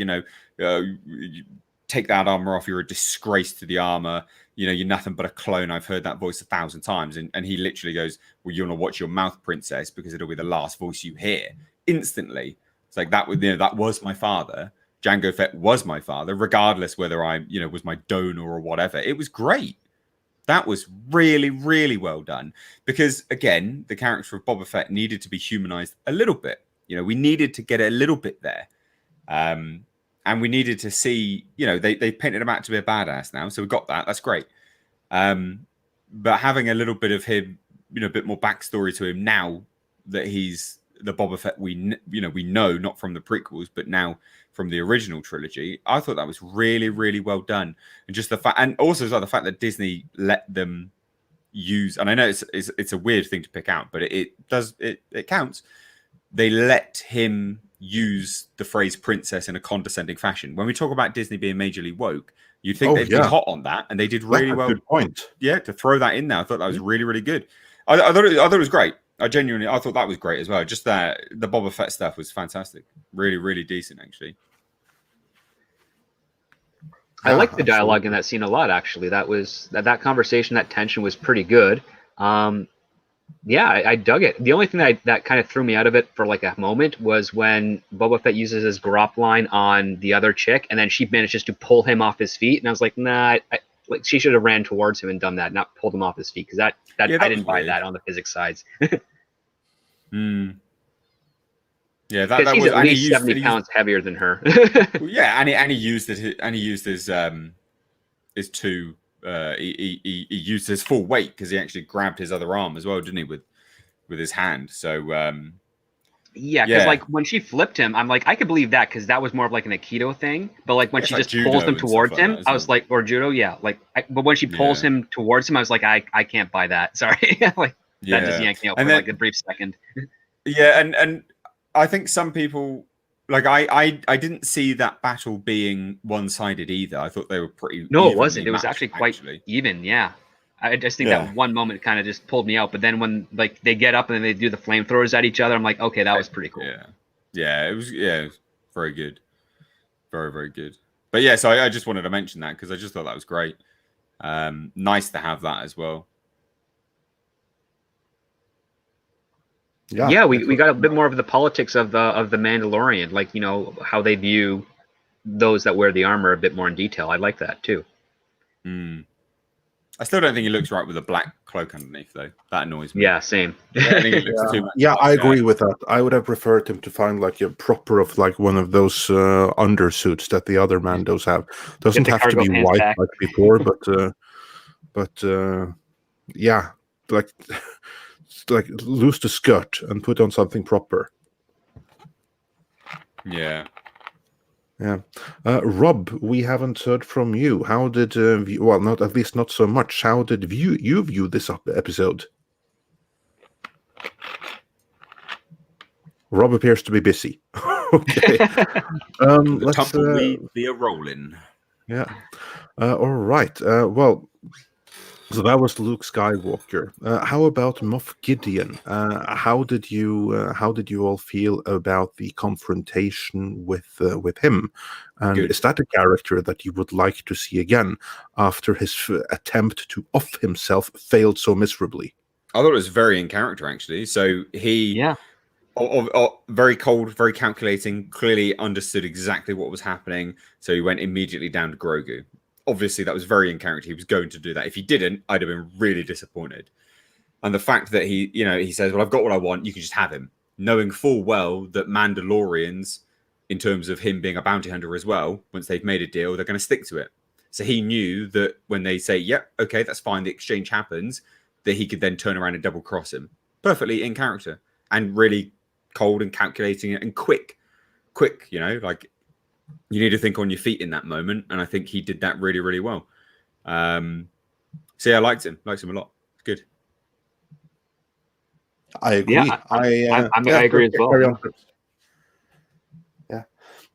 Speaker 5: take that armor off, you're a disgrace to the armor. You're nothing but a clone. I've heard that voice 1,000 times. And he literally goes, well, you want to watch your mouth, princess, because it'll be the last voice you hear. Instantly. It's like that was my father. Jango Fett was my father, regardless whether I, was my donor or whatever. It was great. That was really, really well done. Because, again, the character of Boba Fett needed to be humanized a little bit. We needed to get a little bit there. And we needed to see, they painted him out to be a badass now. So we got that. That's great. But having a little bit of him, a bit more backstory to him now that he's the Boba Fett we know, not from the prequels, but now from the original trilogy, I thought that was really, really well done. And just the fact, and also the fact that Disney let them use, and I know it's a weird thing to pick out, but it counts. They let him use the phrase princess in a condescending fashion. When we talk about Disney being majorly woke, you'd think they'd be hot on that, and they did really well.
Speaker 4: Good point.
Speaker 5: Yeah, to throw that in there, I thought that was really, really good. I thought it was great. I thought that was great as well. Just that the Boba Fett stuff was fantastic. Really, really decent, actually.
Speaker 2: I liked the dialogue in that scene a lot, actually. That conversation, that tension was pretty good. Yeah, I dug it. The only thing that kind of threw me out of it for like a moment was when Boba Fett uses his grop line on the other chick, and then she manages to pull him off his feet. And I was like, nah, like she should have ran towards him and done that, not pulled him off his feet, because that I didn't buy that on the physics sides.
Speaker 5: Yeah, that
Speaker 2: he's
Speaker 5: was
Speaker 2: at least 70 pounds heavier than her.
Speaker 5: Yeah, and he used it, and he used his two. He used his full weight because he actually grabbed his other arm as well, didn't he, with his hand? So
Speaker 2: yeah, because like when she flipped him, I'm like, I could believe that because that was more of like an Aikido thing. But like when she just pulls him towards him, I was like, or judo, yeah. Like, but when she pulls him towards him, I was like, I can't buy that. Sorry, like that just yanked me out for like a brief second.
Speaker 5: Yeah, and I think some people. Like I didn't see that battle being one-sided either. I thought they were pretty.
Speaker 2: No, it wasn't. It was actually quite even. Yeah, I just think that one moment kind of just pulled me out. But then when like they get up and then they do the flamethrowers at each other, I'm like, okay, that was pretty cool.
Speaker 5: Yeah, it was very good, very, very good. But yeah, so I just wanted to mention that because I just thought that was great. Nice to have that as well.
Speaker 2: Yeah, we got a bit more of the politics of the Mandalorian, like how they view those that wear the armor a bit more in detail. I like that too.
Speaker 5: I still don't think he looks right with a black cloak underneath, though. That annoys me.
Speaker 2: Yeah, same.
Speaker 5: I think it looks too much.
Speaker 4: Yeah, I agree with that. I would have preferred him to find like a proper of like one of those undersuits that the other Mandos have. Doesn't have to be white back like before, but yeah, like lose the skirt and put on something proper.
Speaker 5: Yeah.
Speaker 4: Yeah. Rob, we haven't heard from you. How did well, not at least not so much. How did you view this episode? Rob appears to be busy. Okay.
Speaker 5: The
Speaker 4: Let's
Speaker 5: tumbleweed be a rolling.
Speaker 4: yeah. All right. Well, so that was Luke Skywalker. How about Moff Gideon? How did you all feel about the confrontation with him? And
Speaker 5: Good.
Speaker 4: is that a character that you would like to see again after his attempt to off himself failed so miserably?
Speaker 5: I thought it was very in character, actually. So he,
Speaker 2: Yeah.
Speaker 5: very cold, very calculating, clearly understood exactly what was happening. So he went immediately down to Grogu. Obviously, that was very in character. He was going to do that. If he didn't, I'd have been really disappointed. And the fact that he says, well, I've got what I want. You can just have him. Knowing full well that Mandalorians, in terms of him being a bounty hunter as well, once they've made a deal, they're going to stick to it. So he knew that when they say, yep, okay, that's fine, the exchange happens, that he could then turn around and double cross him. Perfectly in character and really cold and calculating it and quick, like you need to think on your feet in that moment. And I think he did that really, really well. So yeah, I liked him a lot. Good.
Speaker 4: I agree.
Speaker 2: Yeah, I agree as well.
Speaker 4: Carry on. Yeah.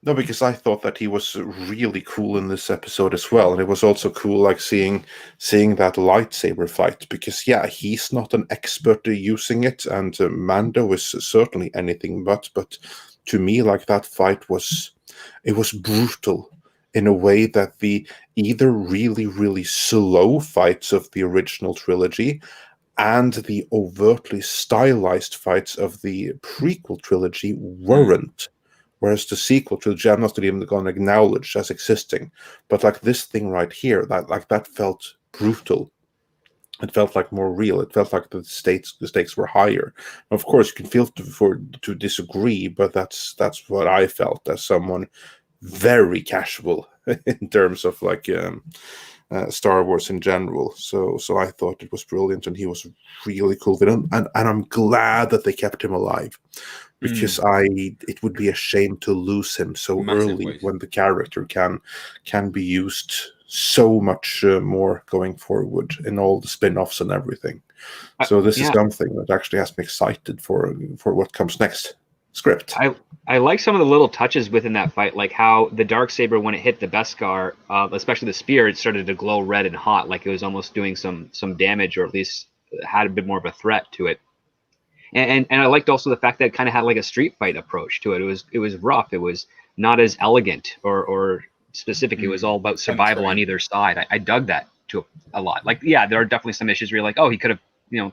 Speaker 4: No, because I thought that he was really cool in this episode as well. And it was also cool like seeing that lightsaber fight, because yeah, he's not an expert at using it, and Mando is certainly anything but to me, like, that fight was brutal in a way that the either really, really slow fights of the original trilogy and the overtly stylized fights of the prequel trilogy weren't. Whereas the sequel trilogy, I'm not even going to acknowledge as existing, but like this thing right here, that felt brutal. It felt like more real. It felt like the stakes were higher. Of course, you can feel to disagree, but that's what I felt as someone very casual in terms of like Star Wars in general. So I thought it was brilliant, and he was really cool villain, and I'm glad that they kept him alive, because it would be a shame to lose him so early when the character can be used so much more going forward in all the spin-offs and everything. So this is something that actually has me excited for what comes next. Script.
Speaker 2: I like some of the little touches within that fight, like how the Darksaber, when it hit the Beskar, especially the spear, it started to glow red and hot, like it was almost doing some damage, or at least had a bit more of a threat to it. And I liked also the fact that it kind of had like a street fight approach to it. It was rough. It was not as elegant or specific. It was all about survival on either side. I dug that to a lot. Like, yeah, there are definitely some issues where you're like, oh, he could have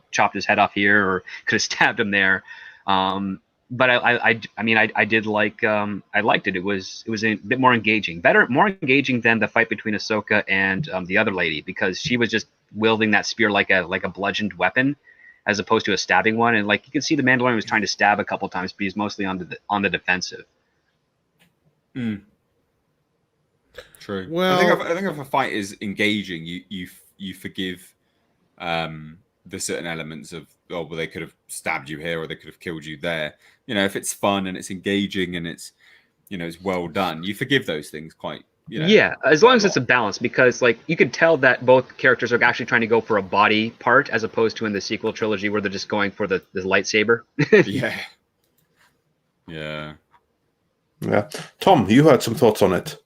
Speaker 2: chopped his head off here, or could have stabbed him there. But I did like, I liked it. It was a bit more engaging, more engaging than the fight between Ahsoka and the other lady, because she was just wielding that spear like a bludgeoned weapon, as opposed to a stabbing one. And like, you can see the Mandalorian was trying to stab a couple times, but he's mostly on the defensive.
Speaker 5: True.
Speaker 1: Well,
Speaker 5: I think if a fight is engaging, you forgive the certain elements of, oh, well, they could have stabbed you here, or they could have killed you there. If it's fun and it's engaging and it's it's well done, you forgive those things quite.
Speaker 2: Yeah, as long as it's a balance, because like you could tell that both characters are actually trying to go for a body part, as opposed to in the sequel trilogy where they're just going for the lightsaber.
Speaker 4: Yeah. Tom, you had some thoughts on it.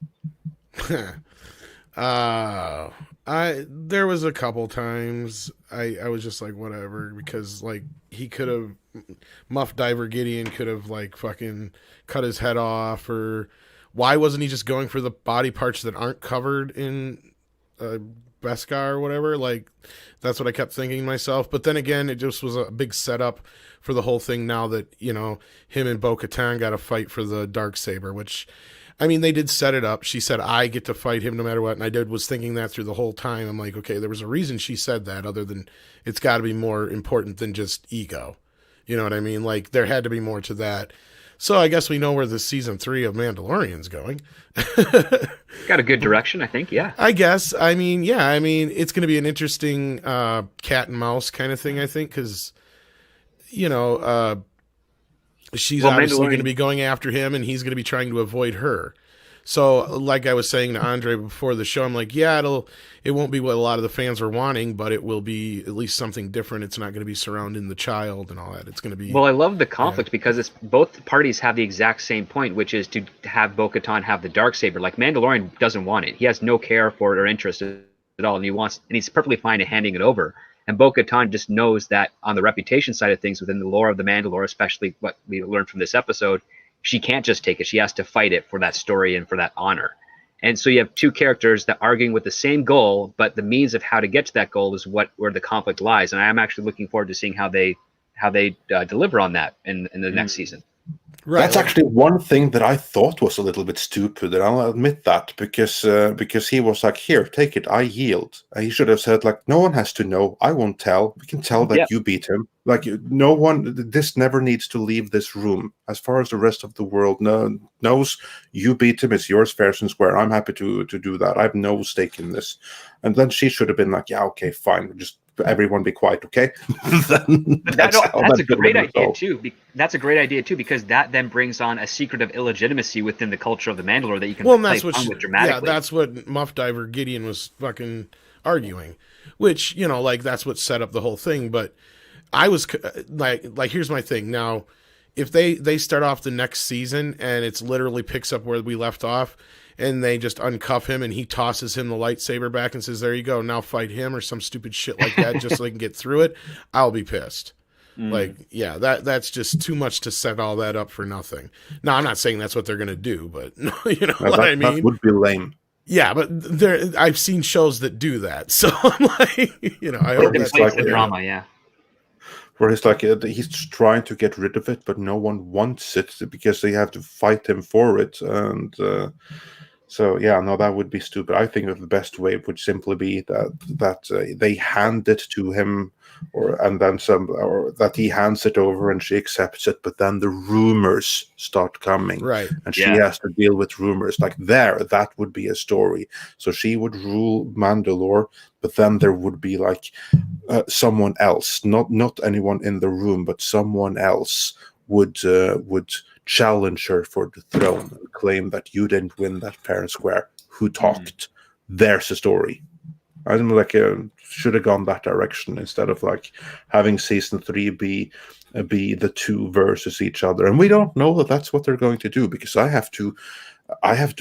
Speaker 1: There was a couple times I was just like, whatever, because like Moff Diver Gideon could have like fucking cut his head off, or why wasn't he just going for the body parts that aren't covered in Beskar or whatever? Like, that's what I kept thinking to myself. But then again, it just was a big setup for the whole thing, now that, him and Bo-Katan got to fight for the Darksaber, which, I mean, they did set it up. She said, I get to fight him no matter what. And I was thinking that through the whole time. I'm like, okay, there was a reason she said that, other than it's got to be more important than just ego. You know what I mean? Like, there had to be more to that. So I guess we know where the season 3 of Mandalorian's going.
Speaker 2: Got a good direction, I think. Yeah.
Speaker 1: I guess. I mean, it's going to be an interesting cat and mouse kind of thing, I think, because, she's obviously going to be going after him, and he's going to be trying to avoid her. So, like I was saying to Andre before the show, I'm like, yeah, it won't be what a lot of the fans are wanting, but it will be at least something different. It's not going to be surrounding the child and all that. It's going to be.
Speaker 2: Well, I love the conflict because it's both parties have the exact same point, which is to have Bo-Katan have the Darksaber. Like Mandalorian doesn't want it; he has no care for it or interest at all, and he's perfectly fine in handing it over. And Bo-Katan just knows that on the reputation side of things within the lore of the Mandalore, especially what we learned from this episode, she can't just take it. She has to fight it for that story and for that honor. And so you have two characters that arguing with the same goal, but the means of how to get to that goal is where the conflict lies. And I'm actually looking forward to seeing how they deliver on that in the next season.
Speaker 4: Right. That's actually one thing that I thought was a little bit stupid, and I'll admit that because he was like, "Here, take it. I yield." He should have said like, "No one has to know. I won't tell. We can tell that you beat him. Like no one. This never needs to leave this room. As far as the rest of the world knows, you beat him. It's yours, fair and square. I'm happy to do that. I have no stake in this." And then she should have been like, "Yeah, okay, fine. Just everyone be quiet, okay?"
Speaker 2: that's a great idea too. That's a great idea too, because that then brings on a secret of illegitimacy within the culture of the Mandalore that you can play fun with dramatically.
Speaker 1: Yeah, that's what Muff Diver Gideon was fucking arguing, which, you know, like that's what set up the whole thing. But I was like here's my thing. Now, if they start off the next season and it's literally picks up where we left off, and they just uncuff him and he tosses him the lightsaber back and says, "There you go, now fight him," or some stupid shit like that, just so they can get through it, I'll be pissed. Like, yeah, that's just too much to set all that up for nothing. Now, I'm not saying that's what they're going to do, but you know what I mean?
Speaker 4: That would be lame.
Speaker 1: Yeah, but I've seen shows that do that. So I'm like, you know, I hope that's
Speaker 2: like the drama, yeah.
Speaker 4: Where he's like, he's trying to get rid of it, but no one wants it because they have to fight him for it. And so, yeah, no, that would be stupid. I think that the best way would simply be that they hand it to him, or that he hands it over and she accepts it. But then the rumors start coming,
Speaker 1: right?
Speaker 4: And she has to deal with rumors. Like that would be a story. So she would rule Mandalore, but then there would be like someone else, not anyone in the room, but someone else would challenge her for the throne and claim that you didn't win that fair and square. Who talked? There's a story. I don't know, like should have gone that direction instead of like having season 3 be the two versus each other. And we don't know that that's what they're going to do, because I have to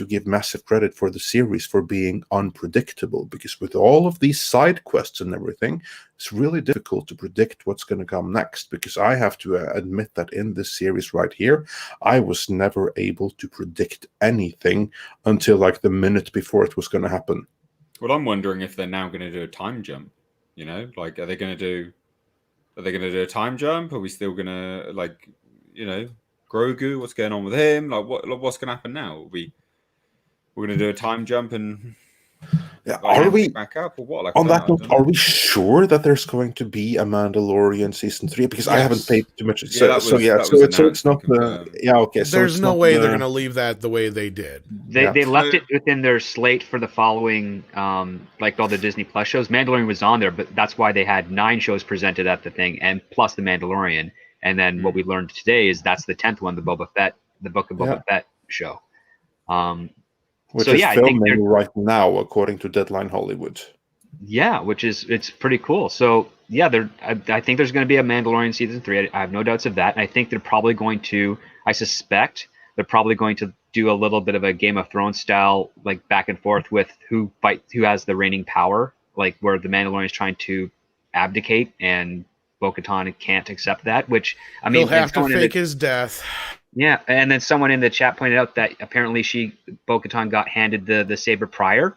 Speaker 4: give massive credit for the series for being unpredictable, because with all of these side quests and everything, it's really difficult to predict what's going to come next, because I have to admit that in this series right here, I was never able to predict anything until like the minute before it was going to happen.
Speaker 5: Well, I'm wondering if they're now going to do a time jump. You know, like, are they going to do a time jump? Are we still going to, like, you know, Grogu? What's going on with him? Like, what's going to happen now? We're going to do a time jump and
Speaker 4: are we
Speaker 5: back up or what? Like,
Speaker 4: on that note, are we sure that there's going to be a Mandalorian season 3? Because I haven't paid too much. So it's not okay. So
Speaker 1: there's no way they're going to leave that the way they did.
Speaker 2: They left it within their slate for the following, like all the Disney Plus shows. Mandalorian was on there, but that's why they had 9 shows presented at the thing, and plus the Mandalorian. And then what we learned today is that's the 10th one, the Book of Boba Fett show.
Speaker 4: Which is filming right now, according to Deadline Hollywood.
Speaker 2: Yeah, it's pretty cool. So yeah, I think there's going to be a Mandalorian season 3. I have no doubts of that. And I think they're probably going to. I suspect they're probably going to do a little bit of a Game of Thrones style, like back and forth with who has the reigning power, like where the Mandalorian is trying to abdicate and Bo-Katan can't accept that. Which I mean,
Speaker 1: he'll have to fake his death.
Speaker 2: Yeah, and then someone in the chat pointed out that apparently Bo-Katan got handed the saber prior.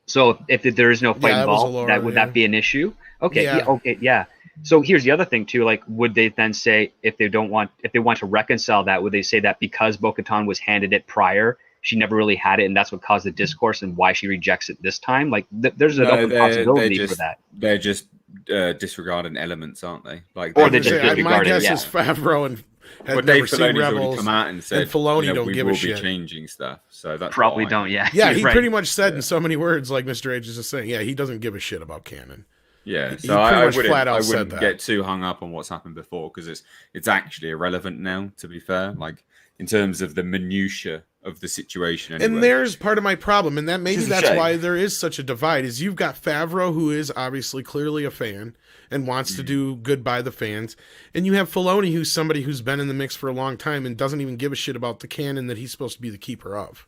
Speaker 2: So if there is no fight involved, would that be an issue? Okay, yeah. So here's the other thing too. Like, would they then say if they want to reconcile that, would they say that because Bo-Katan was handed it prior, she never really had it, and that's what caused the discourse and why she rejects it this time? Like, there's an open possibility for that.
Speaker 5: They're just disregarding elements, aren't they? Like,
Speaker 2: or they just disregarding.
Speaker 1: My guess is Favreau and.
Speaker 5: But Dave Filoni's already come out and said,
Speaker 1: and Filoni don't give a shit.
Speaker 5: We will be changing stuff, so that's
Speaker 2: probably don't. Yeah,
Speaker 1: yeah. He pretty much said in so many words, like Mr. H is just saying, yeah, he doesn't give a shit about canon.
Speaker 5: Yeah, so I wouldn't get too hung up on what's happened before, because it's actually irrelevant now. To be fair, like in terms of the minutiae of the situation. Anyway.
Speaker 1: And there's part of my problem, and that maybe
Speaker 5: Which is a
Speaker 1: that's
Speaker 5: shame.
Speaker 1: why there is such a divide. Is you've got Favreau, who is obviously clearly a fan and wants to do good by the fans, and you have Filoni, who's somebody who's been in the mix for a long time and doesn't even give a shit about the canon that he's supposed to be the keeper of.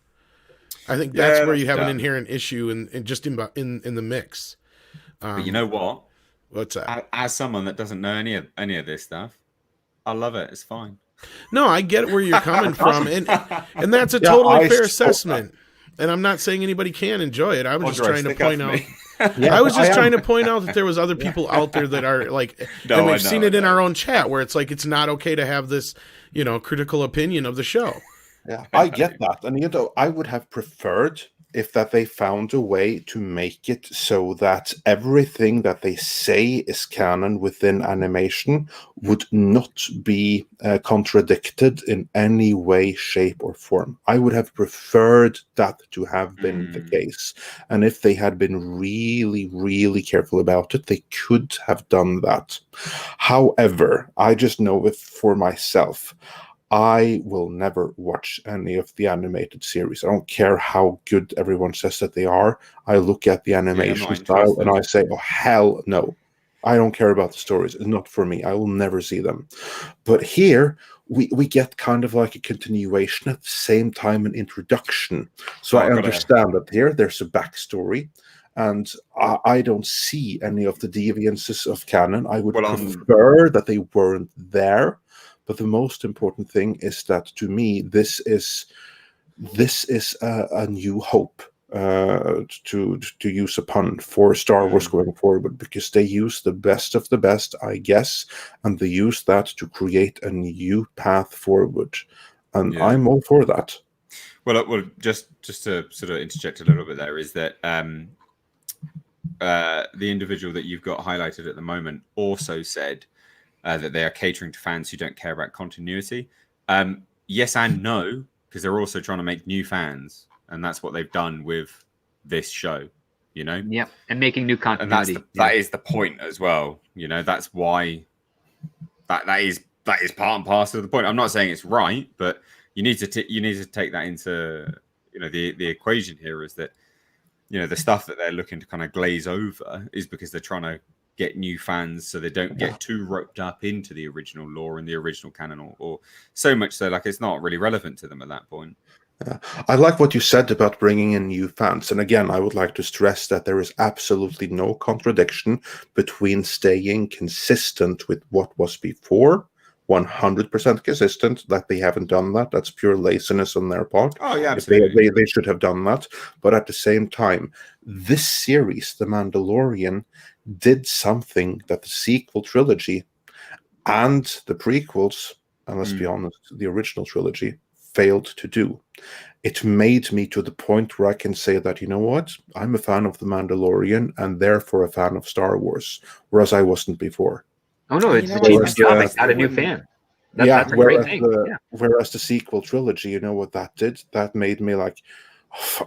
Speaker 1: I think that's where you have an inherent issue in just in the mix.
Speaker 5: But you know what?
Speaker 1: What's that?
Speaker 5: As someone that doesn't know any of this stuff, I love it. It's fine.
Speaker 1: No, I get where you're coming from, and that's a totally fair assessment. And I'm not saying anybody can enjoy it. I was just trying to point out. I was just trying to point out that there was other people out there that are like, and we've seen it in our own chat where it's like it's not okay to have this, critical opinion of the show.
Speaker 4: Yeah, I get that, and I would have preferred if that they found a way to make it so that everything that they say is canon within animation would not be contradicted in any way, shape, or form. I would have preferred that to have been the case. And if they had been really, really careful about it, they could have done that. However, I just know it for myself. I will never watch any of the animated series. I don't care how good everyone says that they are. I look at the animation style and I say, oh, hell no. I don't care about the stories. It's not for me. I will never see them. But here, we get kind of like a continuation at the same time, an introduction. So I understand that here there's a backstory. And I don't see any of the deviances of canon. I would prefer that they weren't there. But the most important thing is that, to me, this is a new hope, to use a pun, for Star Wars going forward, because they use the best of the best, I guess, and they use that to create a new path forward. And I'm all for that.
Speaker 5: Well, just to sort of interject a little bit there is that the individual that you've got highlighted at the moment also said that they are catering to fans who don't care about continuity. Yes and no, because they're also trying to make new fans, and that's what they've done with this show.
Speaker 2: Yep, and making new continuity.
Speaker 5: And that is the point as well. That's why that is part and parcel of the point. I'm not saying it's right, but you need to take that into the equation here. Is that the stuff that they're looking to kind of glaze over is because they're trying to get new fans so they don't get too roped up into the original lore and the original canon, or so much so like it's not really relevant to them at that point.
Speaker 4: I like what you said about bringing in new fans. And again, I would like to stress that there is absolutely no contradiction between staying consistent with what was before, 100% consistent. That they haven't done that. That's pure laziness on their part.
Speaker 5: Oh, yeah, absolutely.
Speaker 4: They should have done that. But at the same time, this series, The Mandalorian, did something that the sequel trilogy and the prequels, and let's be honest, the original trilogy failed to do. It made me to the point where I can say that, you know what, I'm a fan of The Mandalorian and therefore a fan of Star Wars, whereas I wasn't before.
Speaker 2: Oh no, it's a job. I got a new fan. That's a great thing.
Speaker 4: Whereas the sequel trilogy, you know what that did? That made me like,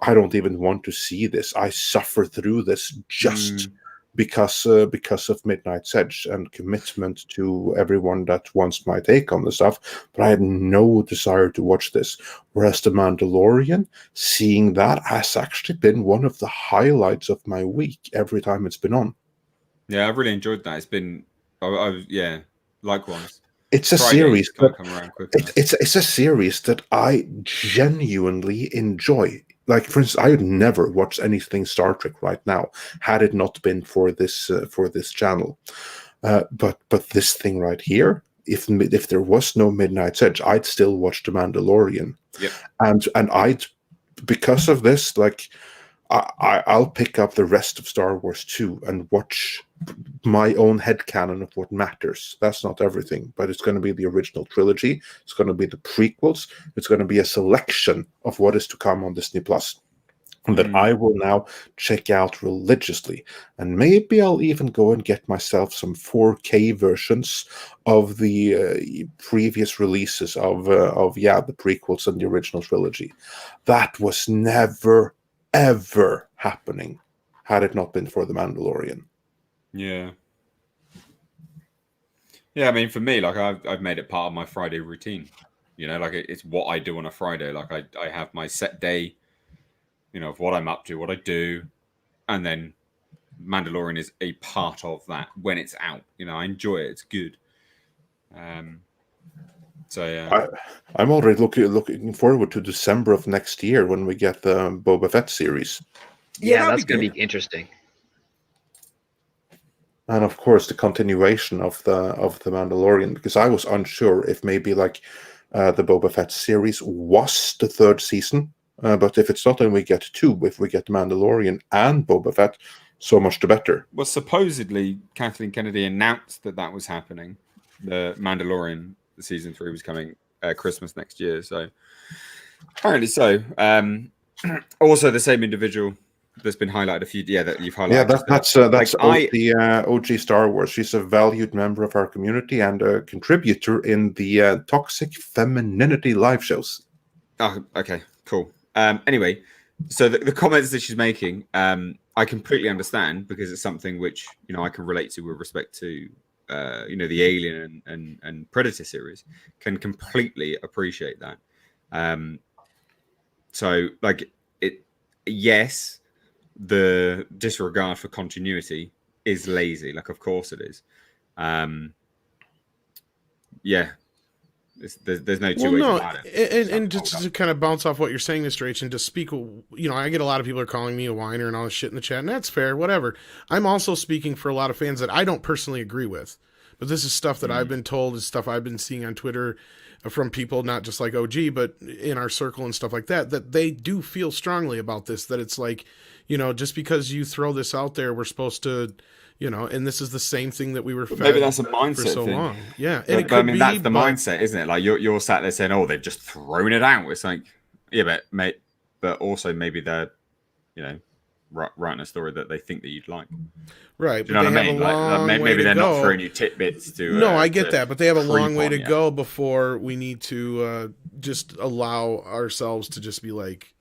Speaker 4: I don't even want to see this. I suffer through this just because of Midnight's Edge and commitment to everyone that wants my take on the stuff. But I had no desire to watch this. Whereas The Mandalorian, seeing that has actually been one of the highlights of my week every time it's been on.
Speaker 5: Yeah, I've really enjoyed that. It's been, likewise.
Speaker 4: It's a series. It's a series that I genuinely enjoy. Like, for instance, I would never watch anything Star Trek right now had it not been for this channel. But this thing right here, if there was no Midnight's Edge, I'd still watch The Mandalorian.
Speaker 5: Yep.
Speaker 4: And I'd, because of this, like, I'll pick up the rest of Star Wars too and watch my own headcanon of what matters. That's not everything, but it's going to be the original trilogy. It's going to be the prequels. It's going to be a selection of what is to come on Disney Plus, and that I will now check out religiously. And maybe I'll even go and get myself some 4K versions of the previous releases of the prequels and the original trilogy. That was never ever happening had it not been for The Mandalorian.
Speaker 5: Yeah, I mean, for me, like I've made it part of my Friday routine. You know, like it's what I do on a Friday. Like I have my set day, you know, of what I'm up to, what I do, and then Mandalorian is a part of that when it's out. You know, I enjoy it. It's good. So yeah,
Speaker 4: I'm already looking forward to December of next year when we get the Boba Fett series.
Speaker 2: Yeah,
Speaker 5: that'd
Speaker 2: that's
Speaker 5: be
Speaker 2: going to
Speaker 5: good.
Speaker 2: be interesting.
Speaker 4: And of course, the continuation of the Mandalorian, because I was unsure if maybe like the Boba Fett series was the third season, but if it's not, then we get two. If we get Mandalorian and Boba Fett, so much the better.
Speaker 5: Well, supposedly Kathleen Kennedy announced that was happening. The Mandalorian season 3 was coming Christmas next year. So apparently so. Also, the same individual that's been highlighted that you've highlighted.
Speaker 4: Yeah, that's the OG Star Wars. She's a valued member of our community and a contributor in the Toxic Femininity live shows.
Speaker 5: Oh, okay, cool. Anyway, so the comments that she's making, I completely understand because it's something which, you know, I can relate to with respect to, you know, the Alien and Predator series. Can completely appreciate that. So, like, yes, the disregard for continuity is lazy. Like, of course it is. Yeah. There's no two ways about it.
Speaker 1: And just to kind of bounce off what you're saying, Mr. H, and to speak, you know, I get a lot of people are calling me a whiner and all this shit in the chat, and that's fair, whatever. I'm also speaking for a lot of fans that I don't personally agree with, but this is stuff that I've been told, is stuff I've been seeing on Twitter from people, not just like OG, but in our circle and stuff like that, that they do feel strongly about this, that it's like, you know, just because you throw this out there, we're supposed to, you know, and this is the same thing that we were fed
Speaker 5: maybe that's a mindset
Speaker 1: for so
Speaker 5: thing.
Speaker 1: long. Yeah.
Speaker 5: And but I mean, that's the mindset, isn't it? Like you're sat there saying, oh, they've just thrown it out. It's like, yeah, but also maybe they're, you know, writing a story that they think that you'd like.
Speaker 1: Right.
Speaker 5: Do you know what I mean? Like, maybe they're not throwing you tidbits to.
Speaker 1: No, I get that, but they have a long way to go before we need to just allow ourselves to just be like,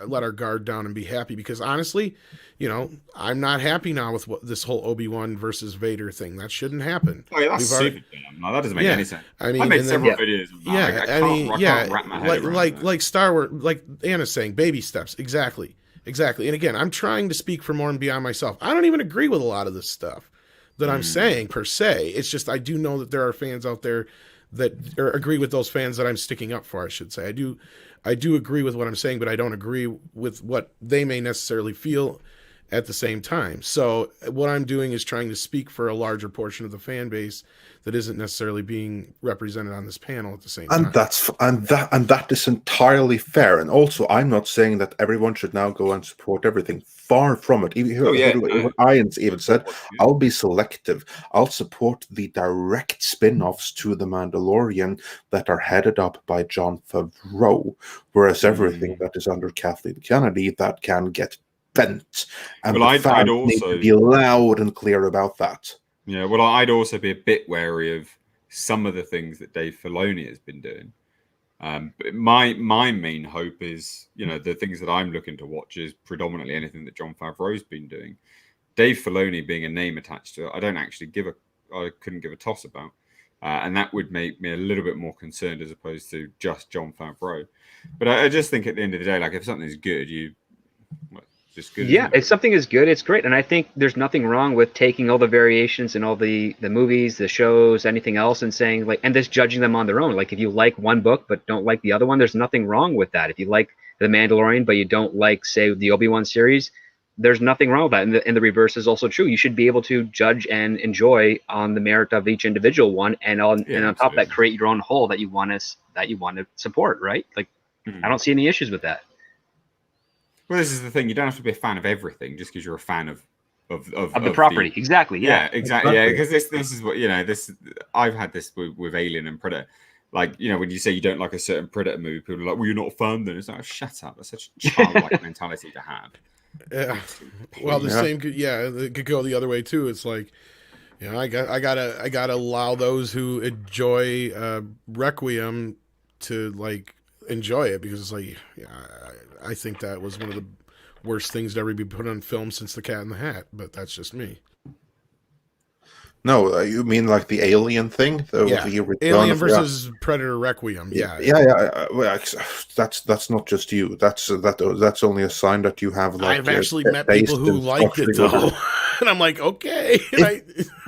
Speaker 1: let our guard down and be happy. Because honestly, you know, I'm not happy now with this whole Obi-Wan versus Vader thing. That shouldn't happen.
Speaker 5: Oh, yeah, that's stupid. No, that doesn't make any sense.
Speaker 1: I mean,
Speaker 5: I made several videos. I can't wrap my head around that.
Speaker 1: Like Star Wars, like Anna's saying, baby steps. Exactly. And again, I'm trying to speak for more and beyond myself. I don't even agree with a lot of this stuff that I'm saying per se. It's just I do know that there are fans out there that agree with those fans that I'm sticking up for, I should say. I do agree with what I'm saying, but I don't agree with what they may necessarily feel at the same time. So what I'm doing is trying to speak for a larger portion of the fan base that isn't necessarily being represented on this panel at the same time.
Speaker 4: And that is entirely fair. And also, I'm not saying that everyone should now go and support everything. Far from it. Ian's even said, I'll be selective. I'll support the direct spin-offs to The Mandalorian that are headed up by Jon Favreau, whereas everything that is under Kathleen Kennedy, that can get bent. And I'd also need to be loud and clear about that.
Speaker 5: Yeah, well, I'd also be a bit wary of some of the things that Dave Filoni has been doing. But my main hope is, you know, the things that I'm looking to watch is predominantly anything that Jon Favreau's been doing. Dave Filoni being a name attached to it, I couldn't give a toss about. And that would make me a little bit more concerned as opposed to just Jon Favreau. But I just think at the end of the day, like if something's good, just good.
Speaker 2: Yeah, if something is good, it's great. And I think there's nothing wrong with taking all the variations and all the movies, the shows, anything else, and saying like, and just judging them on their own. Like if you like one book but don't like the other one, there's nothing wrong with that. If you like The Mandalorian but you don't like, say, the Obi-Wan series, there's nothing wrong with that. And the reverse is also true. You should be able to judge and enjoy on the merit of each individual one, and on top of that, create your own whole that you want to support, right? Like, I don't see any issues with that.
Speaker 5: Well, this is the thing. You don't have to be a fan of everything just because you're a fan of
Speaker 2: the property. Exactly. Yeah.
Speaker 5: Exactly. Yeah, because this is what, you know, I've had this with Alien and Predator. Like, you know, when you say you don't like a certain Predator movie, people are like, well, you're not a fan then. It's like, oh, shut up. That's such a childlike mentality to have.
Speaker 1: Yeah. Well, the same could, it could go the other way too. It's like, you know, I gotta allow those who enjoy Requiem to like enjoy it, because it's like, I think that was one of the worst things to ever be put on film since The Cat in the Hat, but that's just me.
Speaker 4: No, you mean like the Alien thing? The Return
Speaker 1: Alien
Speaker 4: of-
Speaker 1: versus Predator Requiem. Yeah.
Speaker 4: Well, that's not just you. That's only a sign that you have like
Speaker 1: I've actually
Speaker 4: a
Speaker 1: met people
Speaker 4: taste
Speaker 1: who
Speaker 4: in
Speaker 1: liked it
Speaker 4: squashing
Speaker 1: though,
Speaker 4: other-
Speaker 1: and I'm like, okay.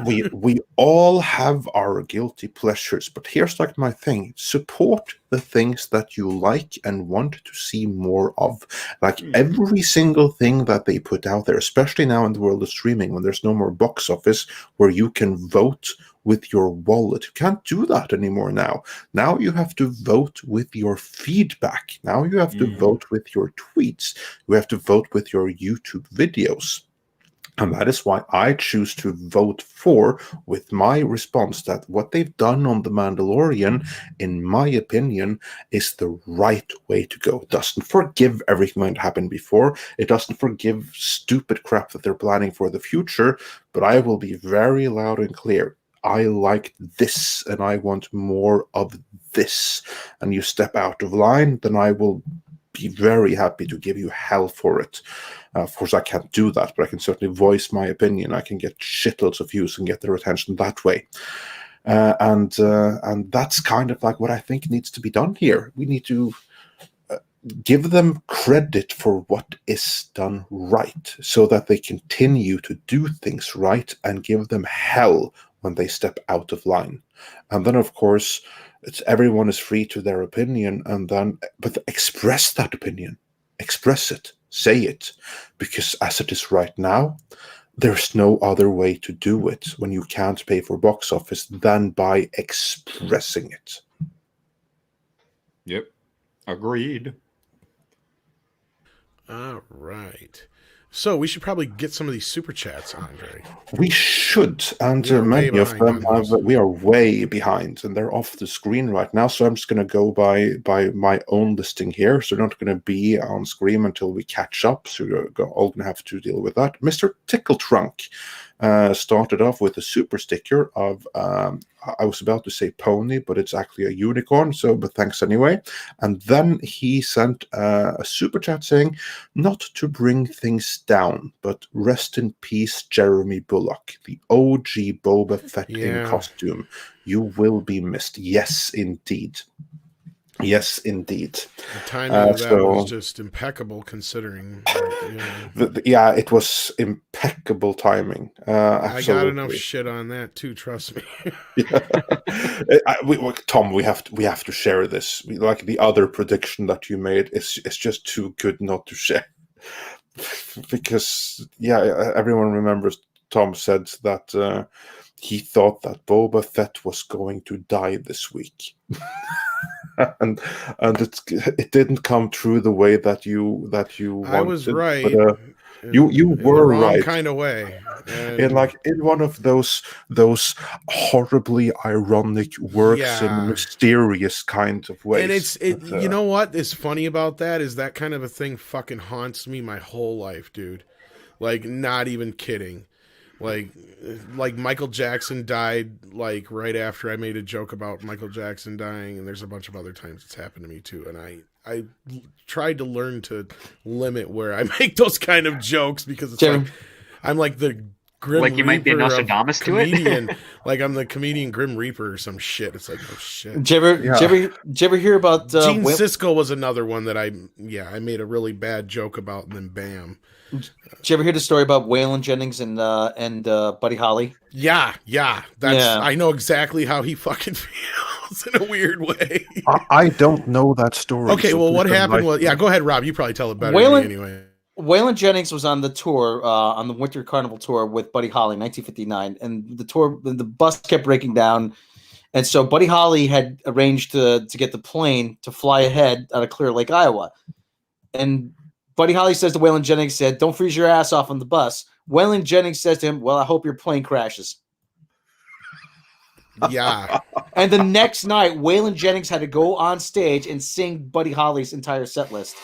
Speaker 4: we all have our guilty pleasures, but here's like my thing: support the things that you like and want to see more of. Like every single thing that they put out there, especially now in the world of streaming, when there's no more box office where you can vote with your wallet. You can't do that anymore now. Now you have to vote with your feedback. Now you have to vote with your tweets. You have to vote with your YouTube videos. And that is why I choose to vote for, with my response, that what they've done on The Mandalorian, in my opinion, is the right way to go. It doesn't forgive everything that happened before. It doesn't forgive stupid crap that they're planning for the future. But I will be very loud and clear. I like this, and I want more of this. And you step out of line, then I will be very happy to give you hell for it. Of course, I can't do that, but I can certainly voice my opinion. I can get shitloads of views and get their attention that way. And that's kind of like what I think needs to be done here. We need to give them credit for what is done right, so that they continue to do things right, and give them hell when they step out of line. And then, of course, everyone is free to their opinion, but express that opinion. Express it. Say it. Because as it is right now, there's no other way to do it when you can't pay for box office than by expressing it.
Speaker 5: Yep. Agreed.
Speaker 1: All right. So we should probably get some of these super chats, Andre.
Speaker 4: We should, and many of them we are way behind, and they're off the screen right now. So I'm just going to go by my own listing here. So they're not going to be on screen until we catch up. So you're all going to have to deal with that. Mr. Tickle Trunk started off with a super sticker of I was about to say pony, but it's actually a unicorn. But thanks anyway. And then he sent a super chat saying, "Not to bring things down, but rest in peace, Jeremy Bullock, the OG Boba Fett in costume. You will be missed." Yes, indeed. Yes, indeed.
Speaker 1: The timing of that was just impeccable, considering.
Speaker 4: It was impeccable timing.
Speaker 1: I got enough shit on that too. Trust me.
Speaker 4: Tom, we have to share this. Like the other prediction that you made, it's just too good not to share. Because everyone remembers Tom said that he thought that Boba Fett was going to die this week. and it didn't come true the way that you wanted.
Speaker 1: I was right.
Speaker 4: But, you were right,
Speaker 1: kind of way.
Speaker 4: In one of those horribly ironic, works in mysterious kind of ways.
Speaker 1: And you know what is funny about that is that kind of a thing fucking haunts me my whole life, dude. Like, not even kidding. Like Michael Jackson died like right after I made a joke about Michael Jackson dying, and there's a bunch of other times it's happened to me too. And I tried to learn to limit where I make those kind of jokes, because it's like I'm like the Grim Reaper,
Speaker 2: you might be a Nostradamus to
Speaker 1: it. Like I'm the comedian Grim Reaper or some shit. It's like, oh shit.
Speaker 3: Did you ever hear about
Speaker 1: Gene Siskel was another one that I made a really bad joke about, and then bam.
Speaker 3: Did you ever hear the story about Waylon Jennings and Buddy Holly?
Speaker 1: Yeah. I know exactly how he fucking feels in a weird way.
Speaker 4: I don't know that story.
Speaker 1: Okay, well, what happened was... Yeah, go ahead, Rob. You probably tell it better than me anyway.
Speaker 3: Waylon Jennings was on the tour, on the Winter Carnival tour with Buddy Holly in 1959, and the bus kept breaking down, and so Buddy Holly had arranged to get the plane to fly ahead out of Clear Lake, Iowa, and Buddy Holly says to Waylon Jennings, said, "Don't freeze your ass off on the bus." Waylon Jennings says to him, "Well, I hope your plane crashes."
Speaker 1: Yeah.
Speaker 3: And the next night, Waylon Jennings had to go on stage and sing Buddy Holly's entire set list.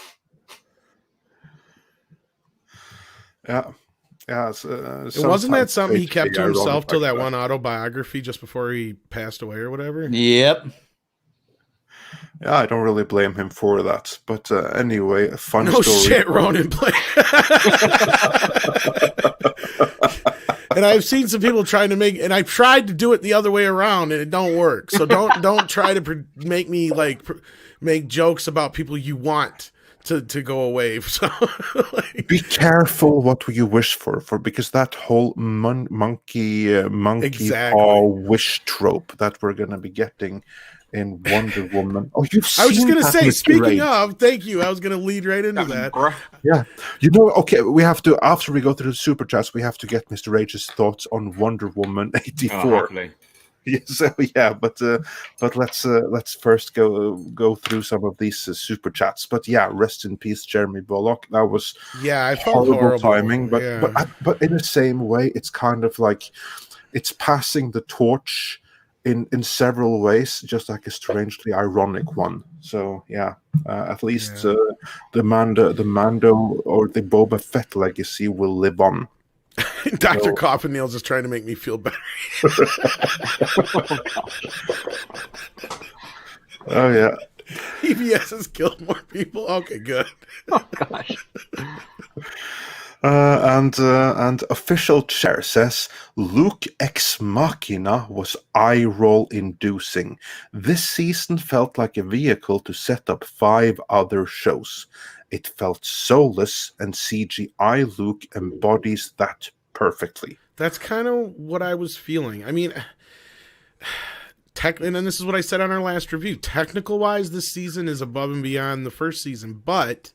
Speaker 4: Yeah.
Speaker 1: Wasn't that something he kept to himself till that one autobiography just before he passed away or whatever?
Speaker 3: Yep.
Speaker 4: Yeah, I don't really blame him for that. But anyway, a fun story.
Speaker 1: No shit, Ronan. And I've seen some people trying to and I've tried to do it the other way around, and it don't work. So don't try to make me make jokes about people you want to go away. So
Speaker 4: be careful what you wish for because that whole monkey paw wish trope that we're going to be getting in Wonder Woman. Oh, you've seen
Speaker 1: I was just going to say,
Speaker 4: Mr.
Speaker 1: speaking
Speaker 4: Rage.
Speaker 1: of, thank you. I was going to lead right into that.
Speaker 4: Yeah. Okay, we have to, after we go through the super chats, we have to get Mr. Rage's thoughts on Wonder Woman 84. Yeah, so yeah, but let's first go through some of these super chats. But yeah, rest in peace, Jeremy Bullock. That was
Speaker 1: I felt horrible
Speaker 4: timing, but in the same way, it's kind of like it's passing the torch in several ways, just like a strangely ironic one. So yeah, at least the Mando or the Boba Fett legacy will live on.
Speaker 1: Dr. Coffin Nails is trying to make me feel better.
Speaker 4: Oh yeah.
Speaker 1: EBS has killed more people. Okay, good.
Speaker 2: Oh gosh.
Speaker 4: And official chair says Luke Ex Machina was eye roll inducing. This season felt like a vehicle to set up 5 other shows. It felt soulless, and CGI Luke embodies that perfectly.
Speaker 1: That's kind of what I was feeling. I mean, and this is what I said on our last review. Technical wise, this season is above and beyond the first season, but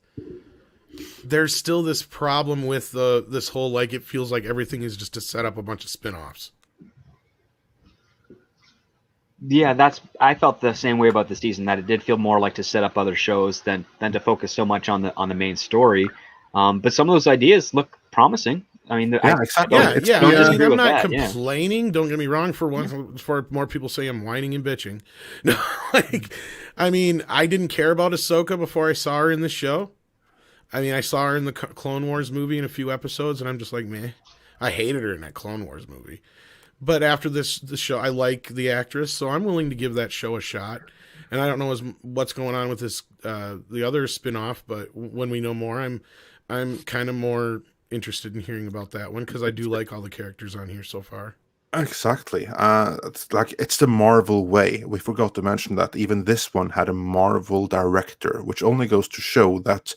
Speaker 1: there's still this problem with this whole, it feels like everything is just to set up a bunch of spin-offs.
Speaker 2: Yeah, I felt the same way about the season, that it did feel more like to set up other shows than to focus so much on the main story. But some of those ideas look promising. I mean,
Speaker 4: exactly.
Speaker 1: I'm not complaining. Don't get me wrong. For more people say I'm whining and bitching. No, I mean, I didn't care about Ahsoka before I saw her in the show. I mean, I saw her in the Clone Wars movie in a few episodes, and I'm just like, meh. I hated her in that Clone Wars movie. But after this show, I like the actress, so I'm willing to give that show a shot. And I don't know what's going on with this the other spinoff, but when we know more, I'm kind of more interested in hearing about that one because I do like all the characters on here so far.
Speaker 4: Exactly. It's the Marvel way. We forgot to mention that even this one had a Marvel director, which only goes to show that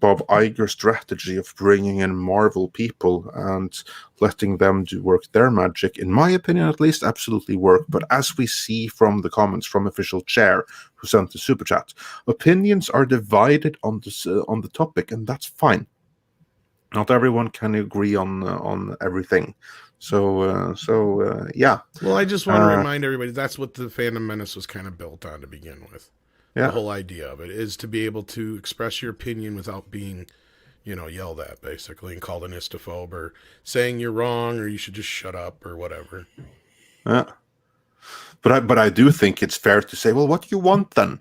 Speaker 4: Bob Iger's strategy of bringing in Marvel people and letting them work their magic, in my opinion at least, absolutely work. But as we see from the comments from Official Chair, who sent the super chat, opinions are divided on the topic, and that's fine. Not everyone can agree on everything. So yeah.
Speaker 1: Well, I just want to remind everybody that's what the Phantom Menace was kind of built on to begin with. Yeah. The whole idea of it is to be able to express your opinion without being, yelled at, basically, and called an istophobe or saying you're wrong or you should just shut up or whatever.
Speaker 4: Yeah. But I do think it's fair to say, well, what do you want then?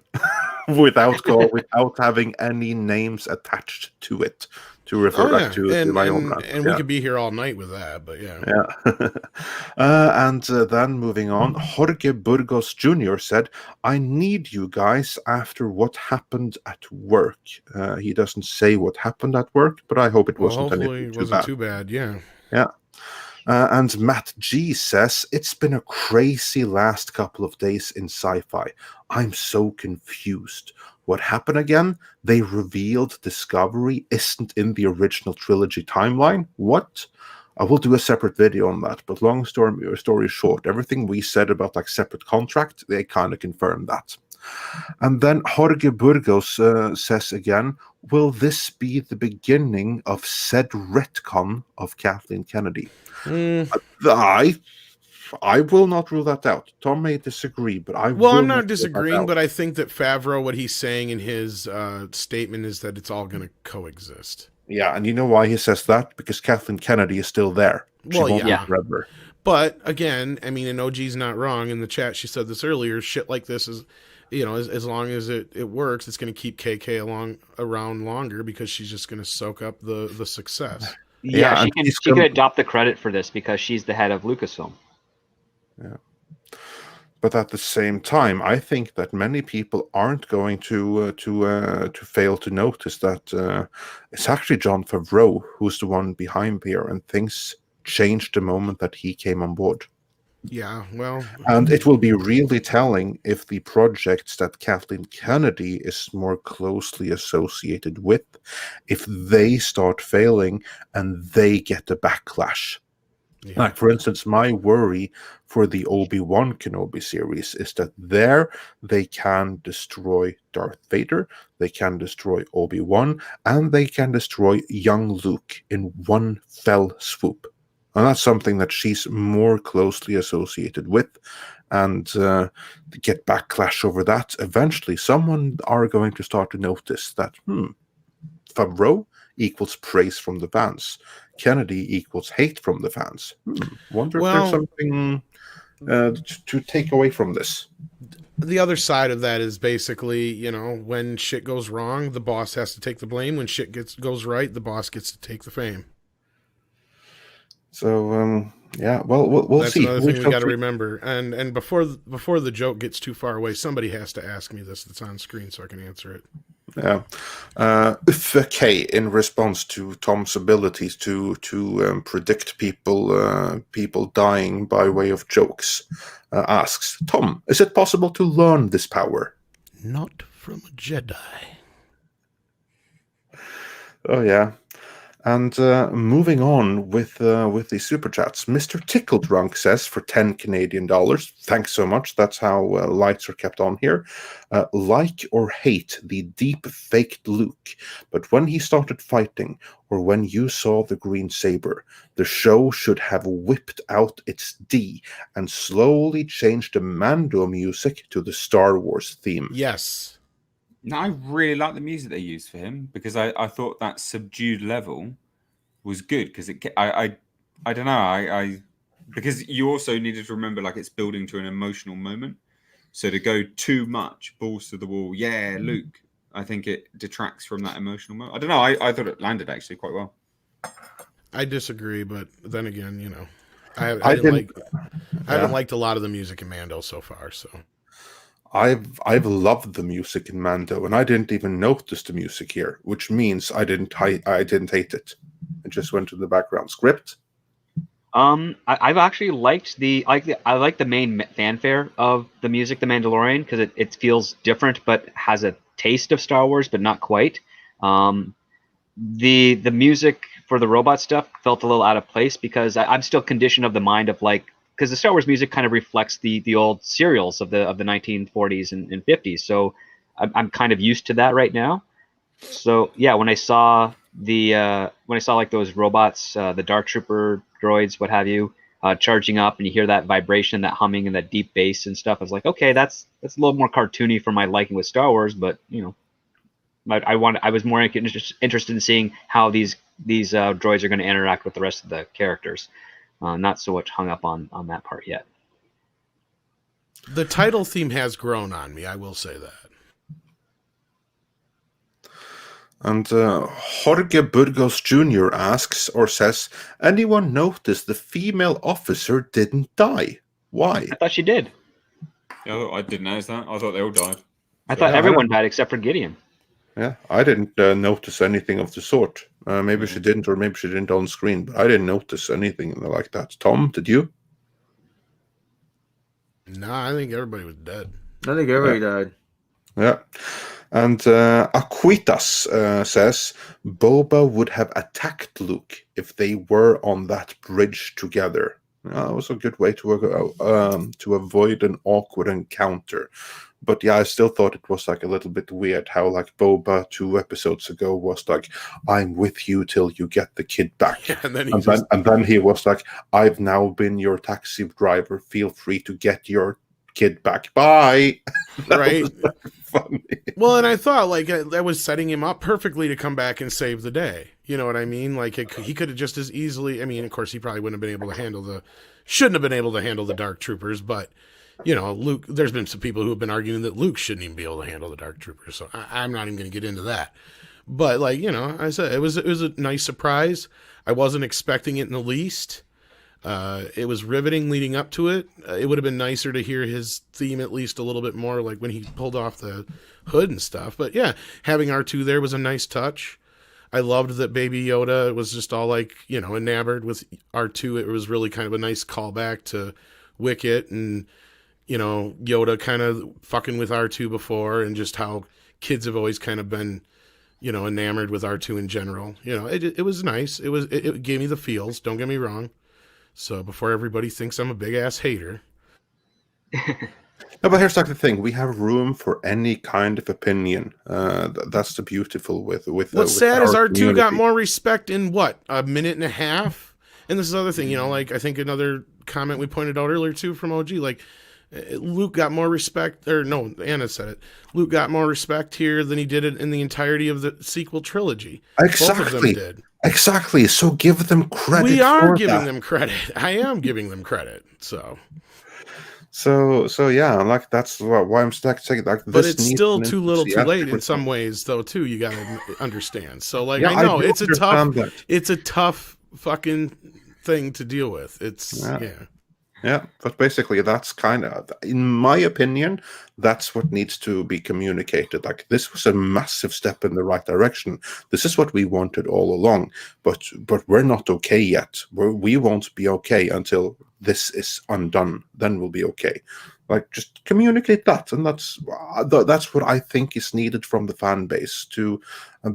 Speaker 4: without having any names attached to it to refer back to my own rant.
Speaker 1: And we could be here all night with that, but yeah.
Speaker 4: And then moving on, Jorge Burgos Jr. said, I need you guys after what happened at work. He doesn't say what happened at work, but I hope it wasn't
Speaker 1: too bad. Yeah.
Speaker 4: Yeah. And Matt G says, it's been a crazy last couple of days in sci-fi. I'm so confused. What happened again? They revealed Discovery isn't in the original trilogy timeline? What? I will do a separate video on that, but long story short, everything we said about separate contract, they kind of confirmed that. And then Jorge Burgos says again, will this be the beginning of said retcon of Kathleen Kennedy? I will not rule that out. Tom may disagree, but I'm
Speaker 1: not disagreeing, but I think that Favreau, what he's saying in his statement is that it's all going to coexist.
Speaker 4: Yeah, and you know why he says that? Because Kathleen Kennedy is still there. Forever.
Speaker 1: But again, I mean, and OG's not wrong. In the chat, she said this earlier. Shit like this is, as long as it works, it's going to keep KK around longer because she's just going to soak up the success.
Speaker 2: Yeah, she could adopt the credit for this because she's the head of Lucasfilm.
Speaker 4: Yeah. But at the same time, I think that many people aren't going to fail to notice that it's actually Jon Favreau who's the one behind here, and things changed the moment that he came on board.
Speaker 1: Yeah, well,
Speaker 4: And it will be really telling if the projects that Kathleen Kennedy is more closely associated with, if they start failing and they get a backlash.
Speaker 1: yeah.
Speaker 4: Like, for instance, my worry for the Obi-Wan Kenobi series is that there they can destroy Darth Vader, they can destroy Obi-Wan, and they can destroy young Luke in one fell swoop. And that's something that she's more closely associated with. And to get backlash over that, eventually someone are going to start to notice that, Favreau equals praise from the fans. Kennedy equals hate from the fans. Wonder if there's
Speaker 1: Well-
Speaker 4: something to take away from this.
Speaker 1: The other side of that is basically, when shit goes wrong, the boss has to take the blame. When shit goes right, the boss gets to take the fame.
Speaker 4: So yeah, well, we'll
Speaker 1: That's
Speaker 4: see.
Speaker 1: another thing we got to remember. And before the joke gets too far away, somebody has to ask me this that's on screen so I can answer it.
Speaker 4: Yeah. Uffe K, in response to Tom's abilities to predict people dying by way of jokes, asks, Tom, is it possible to learn this power?
Speaker 1: Not from a Jedi.
Speaker 4: Oh yeah. And moving on with the super chats, Mr. Tickle Drunk says for 10 Canadian dollars, thanks so much. That's how lights are kept on here. Like or hate the deep faked Luke, but when he started fighting, or when you saw the green saber, the show should have whipped out its D and slowly changed the Mando music to the Star Wars theme.
Speaker 1: Yes.
Speaker 5: No, I really like the music they used for him because I thought that subdued level was good because I don't know I because you also needed to remember like it's building to an emotional moment, so to go too much balls to the wall, yeah, Luke, I think it detracts from that emotional moment. I don't know, I thought it landed actually quite well.
Speaker 1: I disagree, but then again, I haven't liked a lot of the music in Mando so far, so.
Speaker 4: I've loved the music in Mando, and I didn't even notice the music here, which means I didn't hate it. It just went to the background script.
Speaker 2: I've actually liked I like the main fanfare of the music, The Mandalorian, because it feels different but has a taste of Star Wars, but not quite. The music for the robot stuff felt a little out of place because I'm still conditioned of the mind of because the Star Wars music kind of reflects the old serials of the 1940s and 50s, so I'm kind of used to that right now. So yeah, when I saw like those robots, the Dark Trooper droids, what have you, charging up, and you hear that vibration, that humming, and that deep bass and stuff, I was like, okay, that's a little more cartoony for my liking with Star Wars, but I was more interested in seeing how these droids are going to interact with the rest of the characters. Not so much hung up on that part yet.
Speaker 1: The title theme has grown on me, I will say that.
Speaker 4: And Jorge Burgos Jr. asks or says, anyone notice the female officer didn't die? Why?
Speaker 2: I thought she did.
Speaker 5: Yeah, I didn't notice that. I thought they all died.
Speaker 2: I thought everyone died except for Gideon.
Speaker 4: Yeah, I didn't notice anything of the sort. Maybe she didn't, or maybe she didn't on screen, but I didn't notice anything like that. Tom, did you?
Speaker 1: No, I think everybody was dead.
Speaker 3: I think everybody died.
Speaker 4: Yeah. And Aquitas says Boba would have attacked Luke if they were on that bridge together. That was a good way to avoid an awkward encounter. But yeah, I still thought it was like a little bit weird how like Boba 2 episodes ago was like, I'm with you till you get the kid back.
Speaker 1: Yeah, and
Speaker 4: then he was like, I've now been your taxi driver. Feel free to get your kid back. Bye.
Speaker 1: Right.
Speaker 4: Funny.
Speaker 1: Well, and I thought like that was setting him up perfectly to come back and save the day. You know what I mean? Like he could have just as easily. I mean, of course, he probably wouldn't have been able to shouldn't have been able to handle the Dark Troopers. But Luke. There's been some people who have been arguing that Luke shouldn't even be able to handle the Dark Troopers. So I'm not even going to get into that. But I said it was a nice surprise. I wasn't expecting it in the least. It was riveting leading up to it. It would have been nicer to hear his theme at least a little bit more, like when he pulled off the hood and stuff. But yeah, having R2 there was a nice touch. I loved that Baby Yoda was just all like, enamored with R2. It was really kind of a nice callback to Wicket and, Yoda kind of fucking with R2 before, and just how kids have always kind of been, enamored with R2 in general. It was nice. It gave me the feels. Don't get me wrong. So before everybody thinks I'm a big ass hater.
Speaker 4: No, but here's like the thing: we have room for any kind of opinion. That's the beautiful with.
Speaker 1: What's sad is R2
Speaker 4: community.
Speaker 1: got more respect in what, a minute and a half. And this is the other thing, like I think another comment we pointed out earlier too from OG, like Luke got more respect, or no, Anna said it. Luke got more respect here than he did it in the entirety of the sequel trilogy.
Speaker 4: Exactly.
Speaker 1: Both of them did.
Speaker 4: Exactly. So give them credit.
Speaker 1: We are
Speaker 4: for
Speaker 1: giving
Speaker 4: that.
Speaker 1: them credit. I am giving them credit. So
Speaker 4: yeah, like that's why I'm saying like.
Speaker 1: But
Speaker 4: this
Speaker 1: it's
Speaker 4: needs
Speaker 1: still
Speaker 4: an
Speaker 1: too little, too late in
Speaker 4: enthusiastic
Speaker 1: some ways, though. Too, you got to understand. So, like,
Speaker 4: Yeah,
Speaker 1: I know
Speaker 4: do understand that.
Speaker 1: it's a tough fucking thing to deal with. It's
Speaker 4: Yeah, but basically that's kind of, in my opinion, that's what needs to be communicated. Like, this was a massive step in the right direction. This is what we wanted all along, but we're not okay yet. We won't be okay until this is undone. Then we'll be okay. Like, just communicate that, and that's what I think is needed from the fan base too,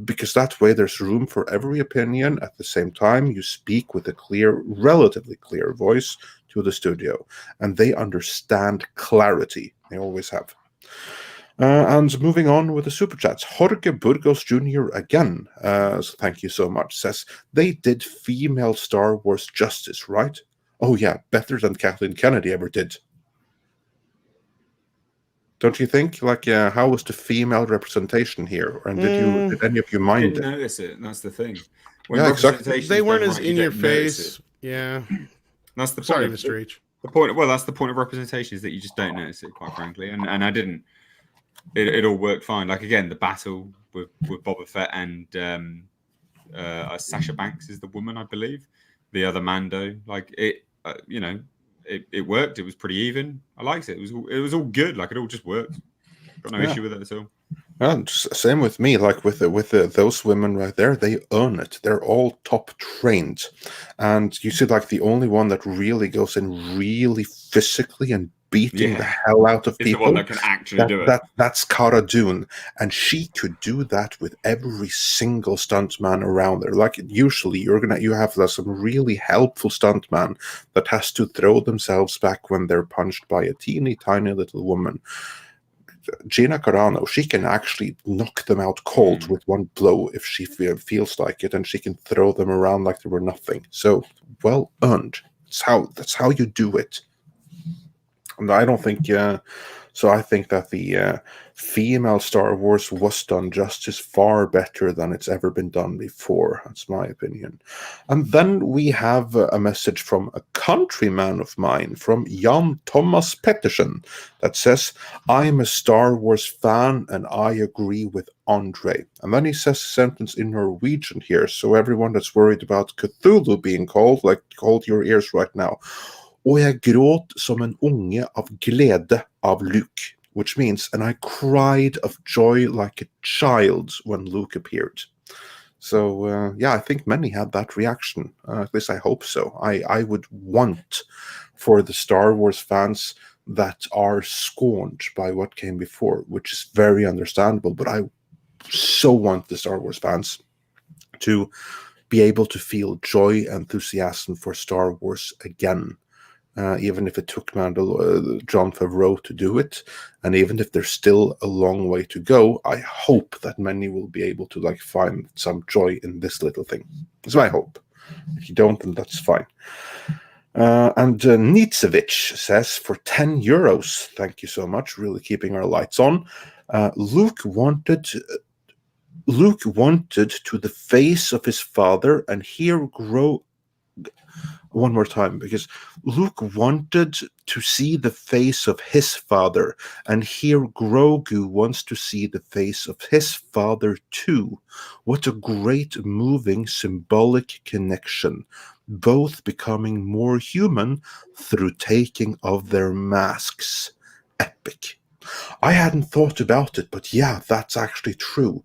Speaker 4: because that way there's room for every opinion. At the same time, you speak with a relatively clear voice to the studio, and they understand clarity. They always have. And moving on with the super chats, Jorge Burgos Jr. again, so thank you so much, says, they did female Star Wars justice, right? Oh yeah, better than Kathleen Kennedy ever did. Don't you think? Like, how was the female representation here? And did any of you mind
Speaker 5: Didn't
Speaker 4: it?
Speaker 5: notice it. That's the thing. When
Speaker 4: Yeah, exactly.
Speaker 5: representation's
Speaker 1: they weren't
Speaker 5: done
Speaker 1: as
Speaker 5: right, you
Speaker 1: in your
Speaker 5: don't notice
Speaker 1: face.
Speaker 5: it.
Speaker 1: Yeah.
Speaker 5: That's the point.
Speaker 1: Sorry, Mr. H.
Speaker 5: That's the point of representation, is that you just don't notice it, quite frankly. And I didn't. It all worked fine. Like, again, the battle with Boba Fett and Sasha Banks is the woman, I believe. The other Mando, like it, it worked. It was pretty even. I liked it. It was all good. Like, it all just worked. Got no issue with it at all.
Speaker 4: And same with me. Like with those women right there, they earn it. They're all top trained, and you see, like, the only one that really goes in really physically and beating the hell out of
Speaker 5: It's
Speaker 4: people.
Speaker 5: the one that can actually do it.
Speaker 4: That's Cara Dune, and she could do that with every single stuntman around her. Like, usually you have some really helpful stuntman that has to throw themselves back when they're punched by a teeny tiny little woman. Gina Carano, she can actually knock them out cold with one blow if she feels like it, and she can throw them around like they were nothing. So, well earned. That's how you do it. And I don't think, so I think that the female Star Wars was done justice far better than it's ever been done before. That's my opinion. And then we have a message from a countryman of mine, from Jan Thomas Pettersen, that says, I'm a Star Wars fan and I agree with Andre. And then he says a sentence in Norwegian here, so everyone that's worried about Cthulhu being called, like, hold your ears right now. Og jeg gråt som en unge av glede av Luke, which means, and I cried of joy like a child when Luke appeared. So, yeah, I think many had that reaction. At least I hope so. I would want for the Star Wars fans that are scorned by what came before, which is very understandable, but I so want the Star Wars fans to be able to feel joy and enthusiasm for Star Wars again. Even if it took Jon Favreau to do it, and even if there's still a long way to go, I hope that many will be able to, like, find some joy in this little thing. It's my hope. If you don't, then that's fine. And Nitsevich says, for 10 euros, thank you so much, really keeping our lights on. Luke wanted to the face of his father, and here one more time, because Luke wanted to see the face of his father, and here Grogu wants to see the face of his father too. What a great, moving, symbolic connection. Both becoming more human through taking off their masks. Epic. I hadn't thought about it, but yeah, that's actually true.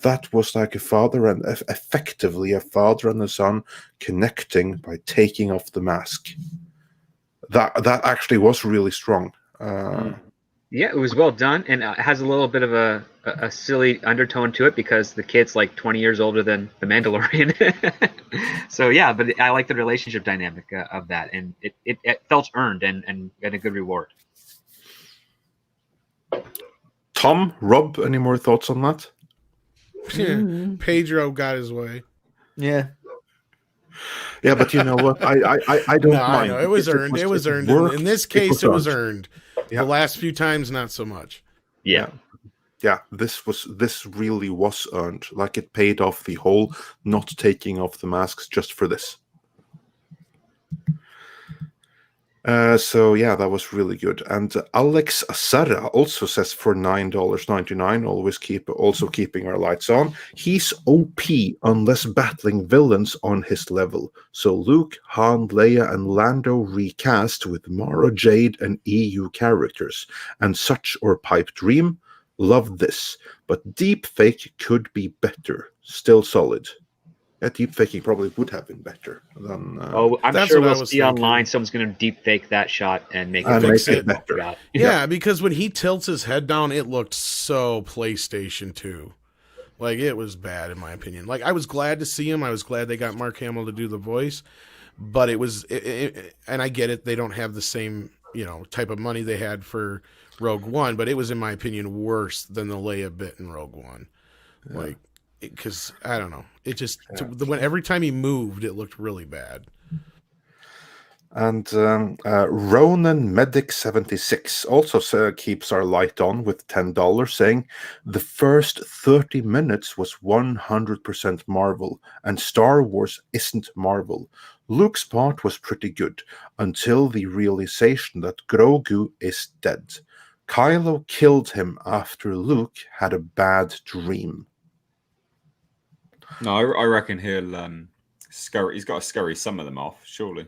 Speaker 4: That was like a father and effectively a father and a son connecting by taking off the mask. That actually was really strong.
Speaker 2: Yeah, it was well done, and it has a little bit of a silly undertone to it because the kid's like 20 years older than the Mandalorian. So yeah, but I like the relationship dynamic of that, and it felt earned and got a good reward.
Speaker 4: Tom, Rob, any more thoughts on that?
Speaker 1: Pedro got his way.
Speaker 3: Yeah.
Speaker 4: Yeah, but you know what? I don't
Speaker 1: No,
Speaker 4: mind.
Speaker 1: I know it was earned. It was earned. In this case, it was earned.
Speaker 4: Yeah.
Speaker 1: The last few times, not so much.
Speaker 2: Yeah.
Speaker 4: This really was earned. Like, it paid off the whole not taking off the masks just for this. So yeah, that was really good. And Alex Sarra also says for $9.99, also keeping our lights on. He's OP unless battling villains on his level. So Luke, Han, Leia, and Lando recast with Mara Jade and EU characters. And such or pipe dream. Love this. But deepfake could be better. Still solid. Yeah, deepfaking probably would have been better than.
Speaker 2: I'm
Speaker 1: That's
Speaker 2: sure
Speaker 1: what I
Speaker 2: we'll
Speaker 1: was
Speaker 2: see
Speaker 1: thinking.
Speaker 2: online. Someone's going to deep fake that shot and make
Speaker 4: And
Speaker 2: it,
Speaker 1: make it
Speaker 4: better.
Speaker 2: Yeah.
Speaker 1: Yeah, because when he tilts his head down, it looked so PlayStation 2. Like, it was bad, in my opinion. Like, I was glad to see him. I was glad they got Mark Hamill to do the voice. But it was... and I get it. They don't have the same, type of money they had for Rogue One. But it was, in my opinion, worse than the Leia bit in Rogue One. Yeah. Like... Because I don't know, it just when every time he moved, it looked really bad.
Speaker 4: And Ronan Medic 76 also keeps our light on with $10, saying the first 30 minutes was 100% Marvel, and Star Wars isn't Marvel. Luke's part was pretty good until the realization that Grogu is dead. Kylo killed him after Luke had a bad dream.
Speaker 5: No, I reckon he'll scurry. He's got to scurry some of them off, surely.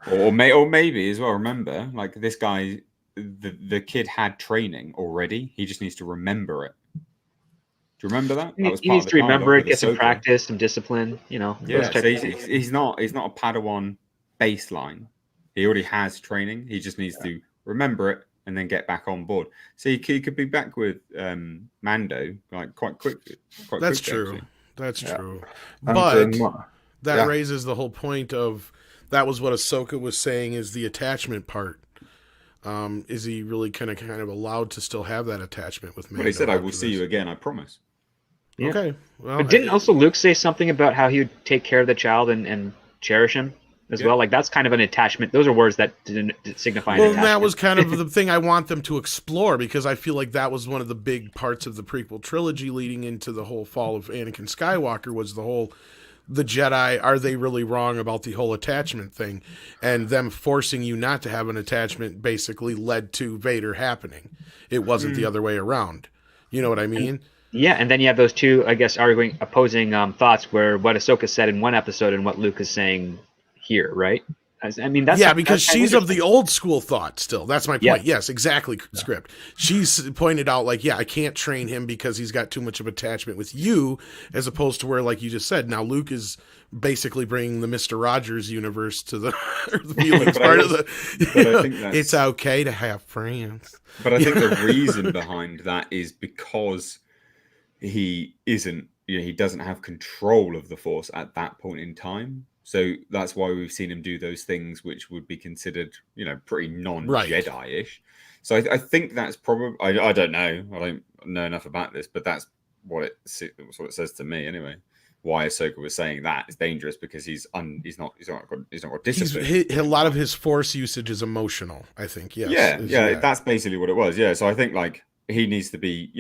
Speaker 5: Or maybe as well. Remember, like, this guy, the kid had training already. He just needs to remember it. Do you remember that? That was
Speaker 2: He needs to remember it, get some practice, some discipline.
Speaker 5: Yeah, so he's not a Padawan baseline. He already has training. He just needs to remember it and then get back on board. So he could be back with Mando like quite quickly.
Speaker 1: That's true. Actually. That's true. But that raises the whole point of that was what Ahsoka was saying is the attachment part. Is he really kind of allowed to still have that attachment with Mando?
Speaker 5: Well, he said, "I will see you again. I promise."
Speaker 2: Yeah.
Speaker 1: Okay. Well,
Speaker 2: but didn't also Luke say something about how he would take care of the child and cherish him as well? Like, that's kind of an attachment. Those are words that didn't signify an attachment.
Speaker 1: That was kind of the thing I want them to explore, because I feel like that was one of the big parts of the prequel trilogy leading into the whole fall of Anakin Skywalker was the Jedi, are they really wrong about the whole attachment thing? And them forcing you not to have an attachment basically led to Vader happening. It wasn't the other way around. You know what I mean?
Speaker 2: Yeah, and then you have those two, I guess, opposing thoughts where what Ahsoka said in one episode and what Luke is saying here, right? I mean,
Speaker 1: because she's of the old school thought still. That's my point. Yeah. Yes, exactly. Yeah. Script. She's pointed out, like, I can't train him because he's got too much of attachment with you, as opposed to where, like you just said, now Luke is basically bringing the Mr. Rogers universe to the feelings part of the. I think it's okay to have friends.
Speaker 5: But I think the reason behind that is because he isn't. He doesn't have control of the Force at that point in time. So that's why we've seen him do those things which would be considered, pretty non-Jedi-ish. So I think that's probably... I don't know. I don't know enough about this, but that's what it says to me anyway. Why Ahsoka was saying that is dangerous, because he's not got discipline.
Speaker 1: A lot of his Force usage is emotional, I think. Yes.
Speaker 5: Yeah. That's basically what it was. Yeah. So I think, like, he needs to be,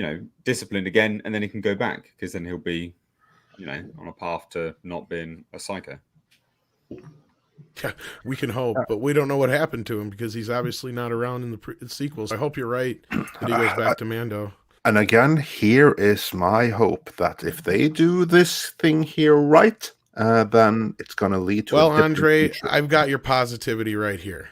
Speaker 5: disciplined again, and then he can go back, because then he'll be, on a path to not being a psycho.
Speaker 1: Yeah, we can hope, but we don't know what happened to him because he's obviously not around in the sequels. I hope you're right that he goes back to Mando.
Speaker 4: And again, here is my hope that if they do this thing here right, then it's going to lead to.
Speaker 1: Well, Andre, I've got your positivity right here.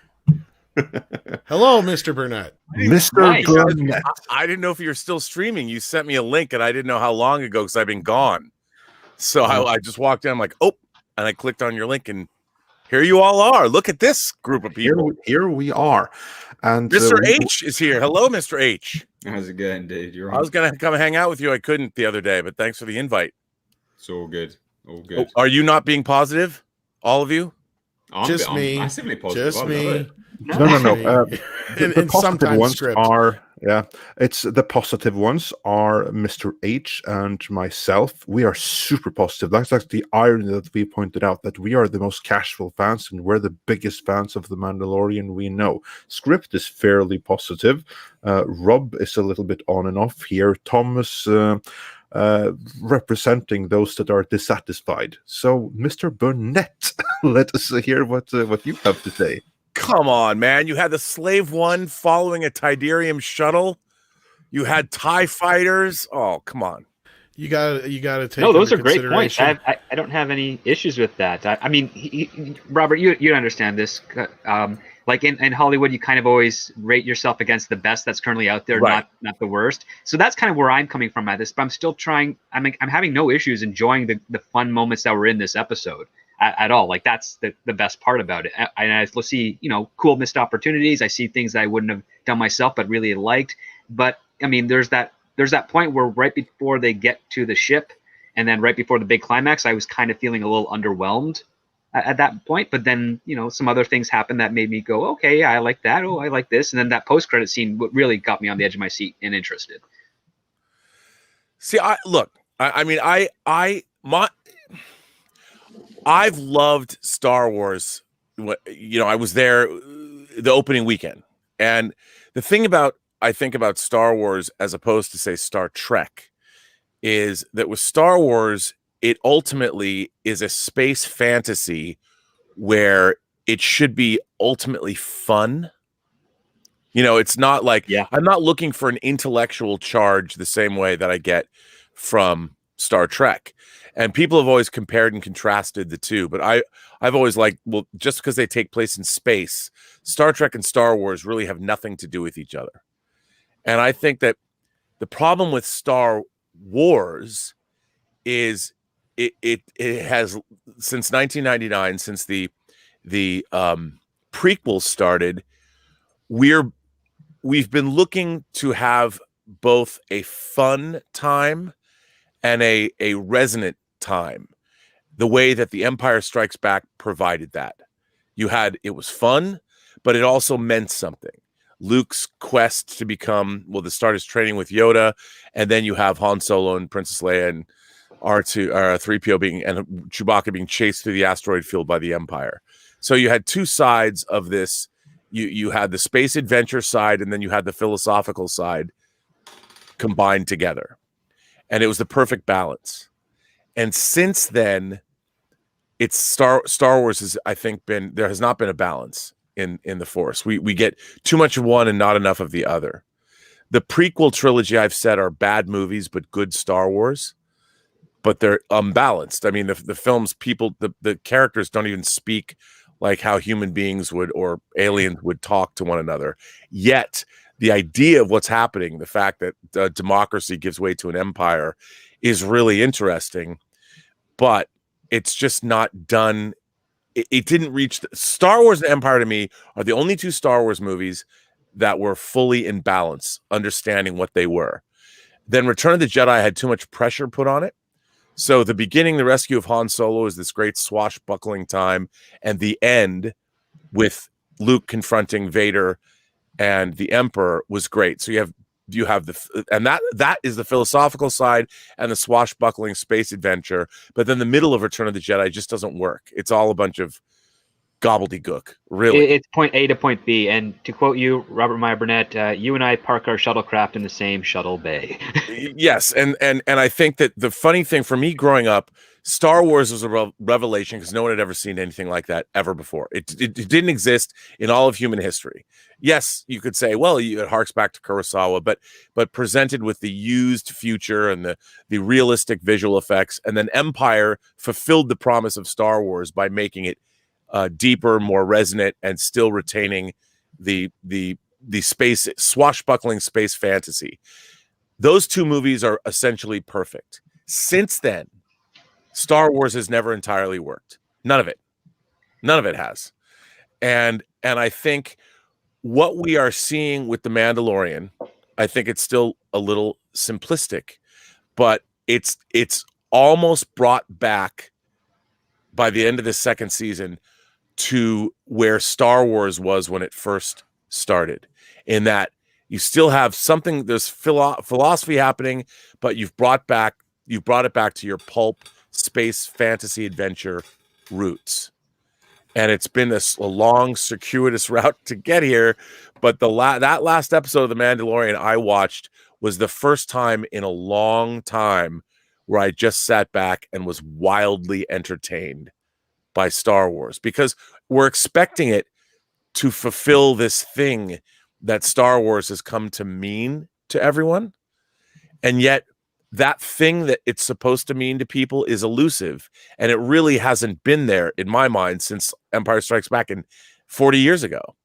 Speaker 1: Hello, Mr. Burnett.
Speaker 4: Mr.
Speaker 2: Nice.
Speaker 4: Burnett.
Speaker 6: I didn't know if you were still streaming. You sent me a link, and I didn't know how long ago because I've been gone. So I just walked in. I'm like, oh, and I clicked on your link, and here you all are. Look at this group of people.
Speaker 4: Here we are. And
Speaker 6: Mr. H is here. Hello, Mr. H.
Speaker 5: How's it going, dude? You're on.
Speaker 6: I was going to come hang out with you. I couldn't the other day, but thanks for the invite.
Speaker 5: It's all good. All good.
Speaker 6: Are you not being positive? All of you?
Speaker 1: Just me.
Speaker 5: Massively positive.
Speaker 1: Just
Speaker 5: I
Speaker 1: me.
Speaker 5: love it.
Speaker 4: No. The
Speaker 1: and
Speaker 4: positive
Speaker 1: sometimes
Speaker 4: ones
Speaker 1: script.
Speaker 4: are, it's the positive ones are Mr. H and myself. We are super positive. That's the irony that we pointed out, that we are the most casual fans and we're the biggest fans of The Mandalorian we know. Script is fairly positive. Rob is a little bit on and off here. Thomas representing those that are dissatisfied. So, Mr. Burnett, let us hear what you have to say.
Speaker 6: Come on, man. You had the Slave One following a Tidarium shuttle. You had TIE fighters. Oh, come on.
Speaker 1: You gotta take.
Speaker 2: No, those are great points.
Speaker 1: consideration-
Speaker 2: I don't have any issues with that. I mean, Robert, you understand this. Like in Hollywood, you kind of always rate yourself against the best that's currently out there,
Speaker 6: Right.
Speaker 2: not the worst. So that's kind of where I'm coming from at this. But I'm still trying. I'm having no issues enjoying the fun moments that were in this episode at all. Like that's the best part about it. And I see cool missed opportunities. I see things that I wouldn't have done myself, but really liked. But I mean, there's that point where right before they get to the ship, and then right before the big climax, I was kind of feeling a little underwhelmed at that point. But then some other things happened that made me go, okay, yeah, I like that. Oh, I like this. And then that post-credit scene really got me on the edge of my seat and interested.
Speaker 6: See, I've loved Star Wars. I was there the opening weekend, and the thing I think about Star Wars as opposed to say Star Trek is that with Star Wars, it ultimately is a space fantasy where it should be ultimately fun. It's not like I'm not looking for an intellectual charge the same way that I get from Star Trek. And people have always compared and contrasted the two, but I've always liked, well, just because they take place in space, Star Trek and Star Wars really have nothing to do with each other. And I think that the problem with Star Wars is it has, since 1999, since the prequels started, we've been looking to have both a fun time and a resonant time, the way that The Empire Strikes Back provided that. It was fun, but it also meant something. Luke's quest to become, to start his training with Yoda, and then you have Han Solo and Princess Leia and R3PO and Chewbacca being chased through the asteroid field by the Empire. So you had two sides of this. You had the space adventure side, and then you had the philosophical side combined together. And it was the perfect balance. And since then, it's Star Wars has, I think, there has not been a balance in the Force. We get too much of one and not enough of the other. The prequel trilogy, I've said, are bad movies, but good Star Wars. But they're unbalanced. I mean, the films, the characters don't even speak like how human beings would or aliens would talk to one another. Yet, the idea of what's happening, the fact that democracy gives way to an empire, is really interesting. But it's just not done. It didn't reach Star Wars and Empire. To me, are the only two Star Wars movies that were fully in balance, understanding what they were. Then Return of the Jedi had too much pressure put on it. So the beginning, the rescue of Han Solo, is this great swashbuckling time, and the end with Luke confronting Vader and the Emperor was great. So you have that is the philosophical side and the swashbuckling space adventure. But then the middle of Return of the Jedi just doesn't work. It's all a bunch of gobbledygook, really.
Speaker 2: It's point A to point B. And to quote you, Robert Meyer Burnett, you and I park our shuttlecraft in the same shuttle bay.
Speaker 6: Yes, and I think that the funny thing for me growing up, Star Wars was a revelation because no one had ever seen anything like that ever before. It didn't exist in all of human history. Yes, you could say, well, it harks back to Kurosawa, but presented with the used future and the realistic visual effects. And then Empire fulfilled the promise of Star Wars by making it deeper, more resonant, and still retaining the space swashbuckling space fantasy. Those two movies are essentially perfect. Since then, Star Wars has never entirely worked. None of it has. And I think what we are seeing with The Mandalorian, I think it's still a little simplistic, but it's almost brought back by the end of the second season to where Star Wars was when it first started, in that you still have something, there's philosophy happening, but you've brought it back to your pulp space fantasy adventure roots. And it's been a long, circuitous route to get here. But that last episode of The Mandalorian I watched was the first time in a long time where I just sat back and was wildly entertained by Star Wars, because we're expecting it to fulfill this thing that Star Wars has come to mean to everyone. And yet that thing that it's supposed to mean to people is elusive. And it really hasn't been there in my mind since Empire Strikes Back in 40 years ago.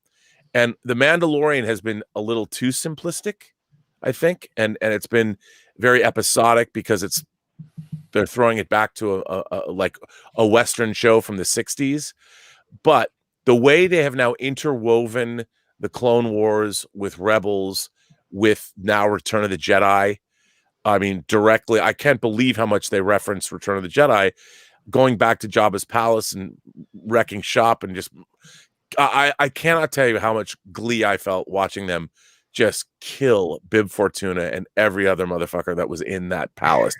Speaker 6: And The Mandalorian has been a little too simplistic, I think. And it's been very episodic because they're throwing it back to a Western show from the 60s. But the way they have now interwoven the Clone Wars with Rebels, with now Return of the Jedi, I mean, directly, I can't believe how much they reference Return of the Jedi, going back to Jabba's palace and wrecking shop, and just, I cannot tell you how much glee I felt watching them just kill Bib Fortuna and every other motherfucker that was in that palace.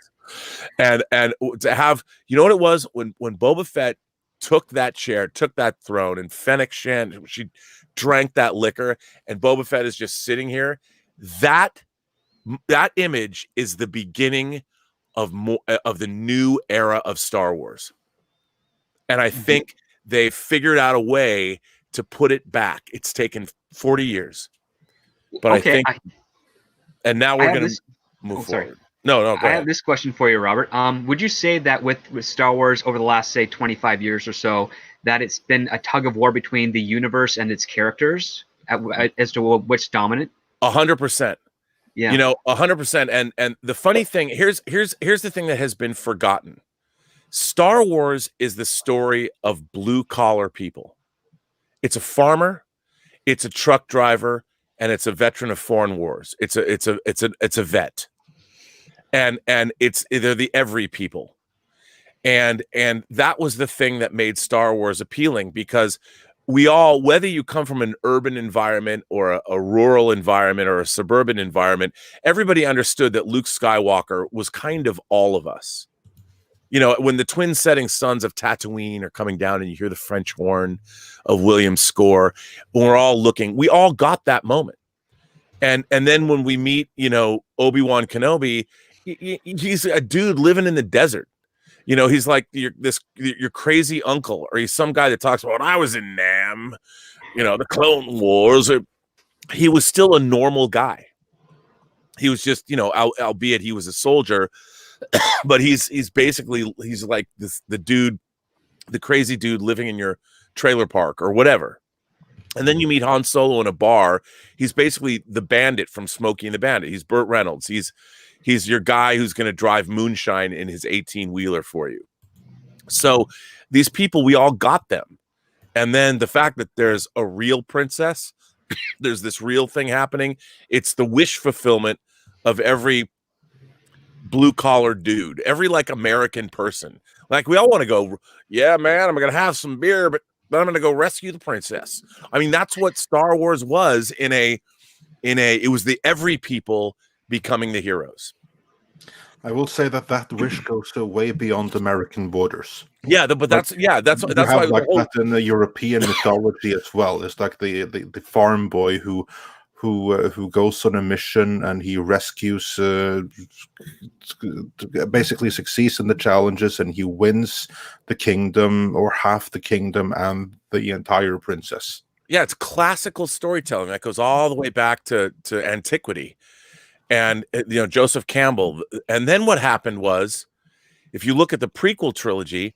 Speaker 6: And to have, you know what it was, when Boba Fett took that chair, took that throne, and Fennec Shand, she drank that liquor, and Boba Fett is just sitting here, that image is the beginning of the new era of Star Wars. And I think they figured out a way to put it back. It's taken 40 years. But okay, I think and now we're going to move forward. No,
Speaker 2: I have this question for you, Robert. Would you say that with Star Wars over the last, say, 25 years or so, that it's been a tug of war between the universe and its characters as to which dominant?
Speaker 6: 100%.
Speaker 2: Yeah.
Speaker 6: You know, 100%. And the funny thing, here's the thing that has been forgotten. Star Wars is the story of blue collar people. It's a farmer, it's a truck driver, and it's a veteran of foreign wars. It's a vet. And they're the every people. And that was the thing that made Star Wars appealing, because we all, whether you come from an urban environment or a rural environment or a suburban environment, everybody understood that Luke Skywalker was kind of all of us. You know, when the twin setting suns of Tatooine are coming down and you hear the French horn of Williams' score, we're all looking, we all got that moment. And then when we meet, you know, Obi-Wan Kenobi, he's a dude living in the desert. You know, he's like your crazy uncle, or he's some guy that talks about, I was in Nam, you know, the Clone Wars. He was still a normal guy. He was just, you know, albeit he was a soldier, but he's basically, he's like the crazy dude living in your trailer park or whatever. And then you meet Han Solo in a bar. He's basically the bandit from Smokey and the Bandit. He's Burt Reynolds. He's your guy who's going to drive moonshine in his 18-wheeler for you. So these people, we all got them. And then the fact that there's a real princess, there's this real thing happening. It's the wish fulfillment of every blue-collar dude, every like American person. Like, we all want to go, yeah, man, I'm going to have some beer, but I'm going to go rescue the princess. I mean, that's what Star Wars was it was the every people becoming the heroes.
Speaker 4: I will say that wish goes way beyond American borders.
Speaker 6: Yeah, but that's
Speaker 4: why like that in the European mythology as well. It's like the farm boy who who goes on a mission and he rescues, basically succeeds in the challenges, and he wins the kingdom or half the kingdom and the entire princess.
Speaker 6: Yeah, it's classical storytelling that goes all the way back to antiquity, and Joseph Campbell. And then what happened was, if you look at the prequel trilogy,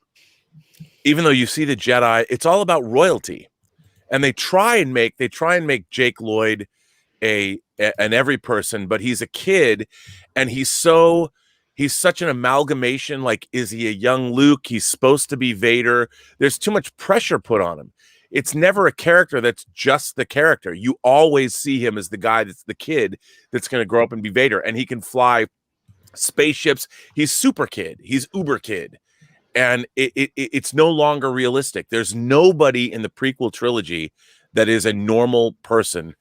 Speaker 6: even though you see the Jedi, it's all about royalty, and they try and make Jake Lloyd an every person, but he's a kid, and he's such an amalgamation. Like, is he a young Luke? He's supposed to be Vader. There's too much pressure put on him. It's never a character that's just the character. You always see him as the guy that's the kid that's going to grow up and be Vader, and he can fly spaceships. He's super kid. He's uber kid. And it's no longer realistic. There's nobody in the prequel trilogy that is a normal person.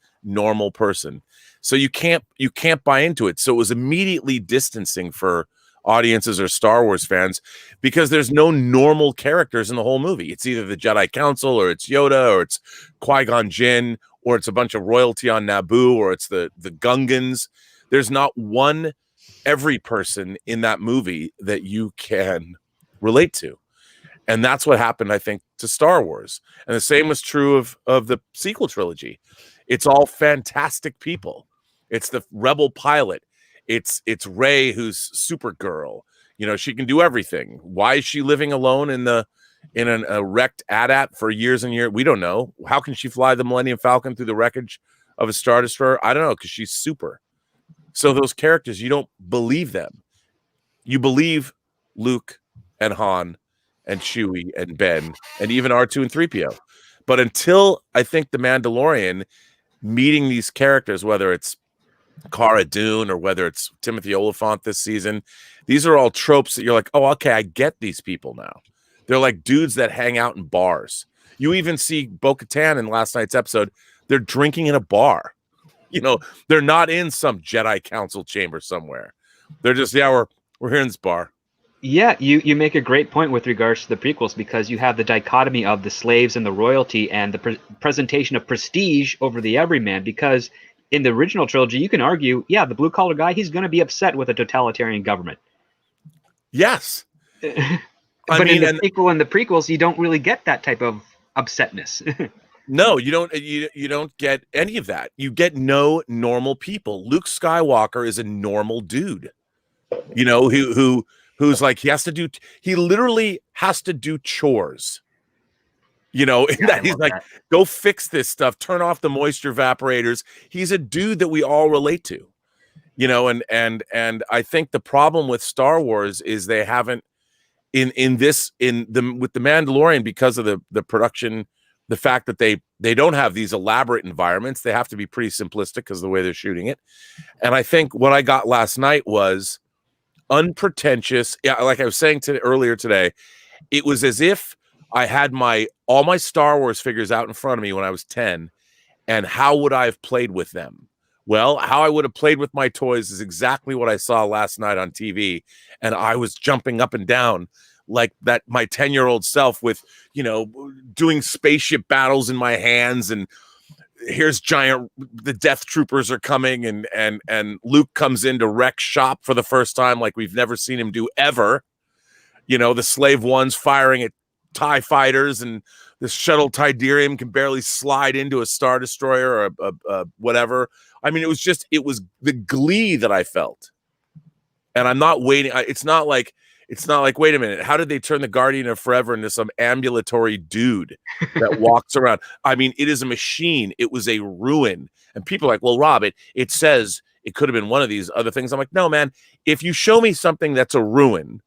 Speaker 6: So you can't buy into it. So it was immediately distancing for audiences or Star Wars fans, because there's no normal characters in the whole movie. It's either the Jedi Council, or it's Yoda, or it's Qui-Gon Jinn, or it's a bunch of royalty on Naboo, or it's the Gungans. There's not one every person in that movie that you can relate to. And that's what happened, I think, to Star Wars. And the same was true of the sequel trilogy. It's all fantastic people. It's the rebel pilot. It's Rey, who's Supergirl. She can do everything. Why is she living alone in a wrecked AT-AT for years and years? We don't know. How can she fly the Millennium Falcon through the wreckage of a Star Destroyer? I don't know, because she's super. So those characters, you don't believe them. You believe Luke and Han and Chewie and Ben and even R2 and 3PO. But until, I think, The Mandalorian, meeting these characters, whether it's Cara Dune or whether it's Timothy Oliphant this season, these are all tropes that you're like, oh, okay, I get these people now. They're like dudes that hang out in bars. You even see Bo-Katan in last night's episode. They're drinking in a bar. They're not in some Jedi Council chamber somewhere. They're just, we're here in this bar.
Speaker 2: Yeah, you make a great point with regards to the prequels, because you have the dichotomy of the slaves and the royalty, and the presentation of prestige over the everyman. Because in the original trilogy, you can argue, yeah, the blue-collar guy, he's going to be upset with a totalitarian government.
Speaker 6: Yes.
Speaker 2: But in the sequel and the prequels, you don't really get that type of upsetness.
Speaker 6: No, you don't. You don't get any of that. You get no normal people. Luke Skywalker is a normal dude, who's like, he literally has to do chores. He's like, go fix this stuff, turn off the moisture evaporators. He's a dude that we all relate to, and I think the problem with Star Wars is they haven't with the Mandalorian, because of the production, the fact that they don't have these elaborate environments. They have to be pretty simplistic because of the way they're shooting it. And I think what I got last night was unpretentious. Yeah, like I was saying earlier today, it was as if I had all my Star Wars figures out in front of me when I was 10, and how would I have played with them? Well, how I would have played with my toys is exactly what I saw last night on TV, and I was jumping up and down like that, my 10-year-old self, with doing spaceship battles in my hands, and here's the Death Troopers are coming, and Luke comes in to wreck shop for the first time like we've never seen him do ever. The Slave One's firing at TIE fighters, and the shuttle Tidarium can barely slide into a Star Destroyer or a whatever. I mean, it was the glee that I felt. And I'm not waiting. It's not like, wait a minute, how did they turn the Guardian of Forever into some ambulatory dude that walks around? I mean, it is a machine. It was a ruin. And people are like, well, Rob, it says it could have been one of these other things. I'm like, no, man, if you show me something that's a ruin,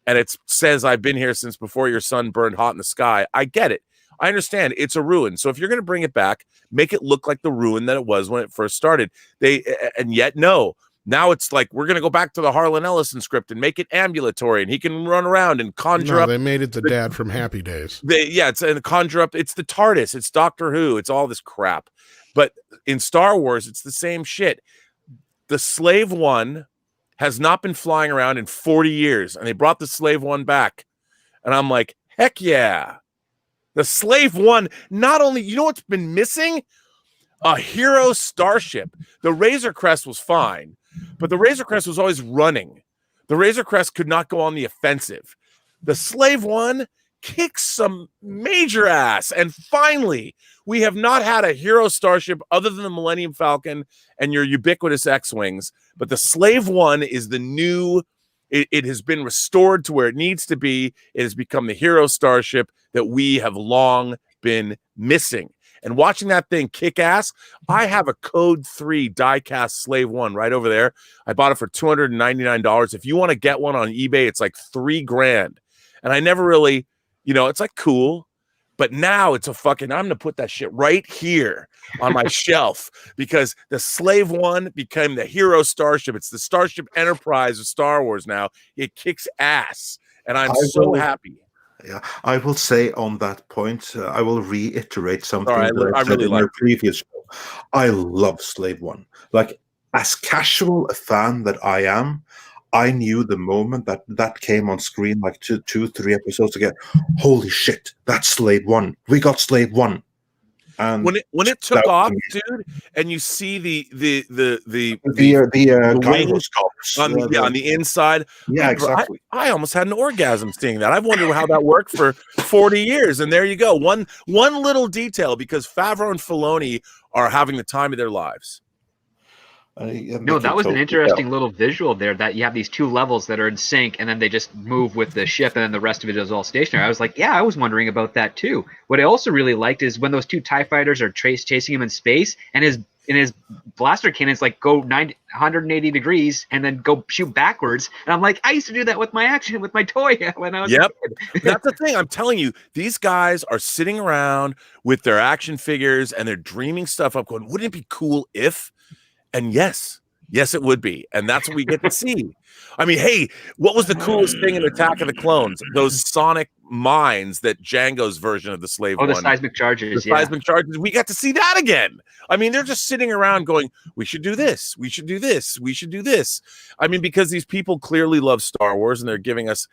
Speaker 6: and it says I've been here since before your sun burned hot in the sky, I get it. I understand it's a ruin. So if you're going to bring it back, make it look like the ruin that it was when it first started. And yet, no. Now it's like, we're going to go back to the Harlan Ellison script and make it ambulatory, and he can run around and conjure up.
Speaker 1: They made it the dad from Happy Days.
Speaker 6: It's and conjure up. It's the TARDIS. It's Doctor Who. It's all this crap. But in Star Wars, it's the same shit. The Slave One has not been flying around in 40 years, and they brought the Slave One back. And I'm like, heck yeah. The Slave One, not only, you know what's been missing? A hero starship. The Razor Crest was fine, but the Razor Crest was always running. The Razor Crest could not go on the offensive. The Slave One kicks some major ass. And finally, we have not had a hero starship other than the Millennium Falcon and your ubiquitous X-Wings. But the Slave One is the new, it has been restored to where it needs to be. It has become the hero starship that we have long been missing. And watching that thing kick ass, I have a Code 3 diecast Slave One right over there. I bought it for $299. If you want to get one on eBay, it's like $3,000. And I never really, it's like cool. But now it's a fucking, I'm going to put that shit right here on my shelf because the Slave One became the hero starship. It's the Starship Enterprise of Star Wars now. It kicks ass. And I'm so happy.
Speaker 4: Yeah, I will say on that point, I will reiterate something
Speaker 6: I
Speaker 4: said
Speaker 6: really
Speaker 4: in
Speaker 6: like
Speaker 4: our previous show. I love Slave One. Like, as casual a fan that I am, I knew the moment that came on screen, like 2-3 episodes ago, holy shit, that's Slave One. We got Slave One. And
Speaker 6: when it took off, dude, and you see the
Speaker 4: wings
Speaker 6: on the inside,
Speaker 4: yeah, exactly.
Speaker 6: I almost had an orgasm seeing that. I've wondered how that worked for 40 years, and there you go. One little detail, because Favreau and Filoni are having the time of their lives.
Speaker 2: No, that was an interesting little visual there, that you have these two levels that are in sync and then they just move with the ship and then the rest of it is all stationary. I was like, yeah, I was wondering about that too. What I also really liked is when those two TIE fighters are chasing him in space and his blaster cannons like go 180 degrees and then go shoot backwards. And I'm like, I used to do that with my toy when I was a kid.
Speaker 6: That's the thing. I'm telling you, these guys are sitting around with their action figures and they're dreaming stuff up going, wouldn't it be cool if... And yes, it would be. And that's what we get to see. I mean, hey, what was the coolest thing in Attack of the Clones? Those sonic mines that Django's version of the Slave One.
Speaker 2: The seismic charges.
Speaker 6: Seismic charges. We got to see that again. I mean, they're just sitting around going, we should do this. We should do this. We should do this. I mean, because these people clearly love Star Wars and they're giving us,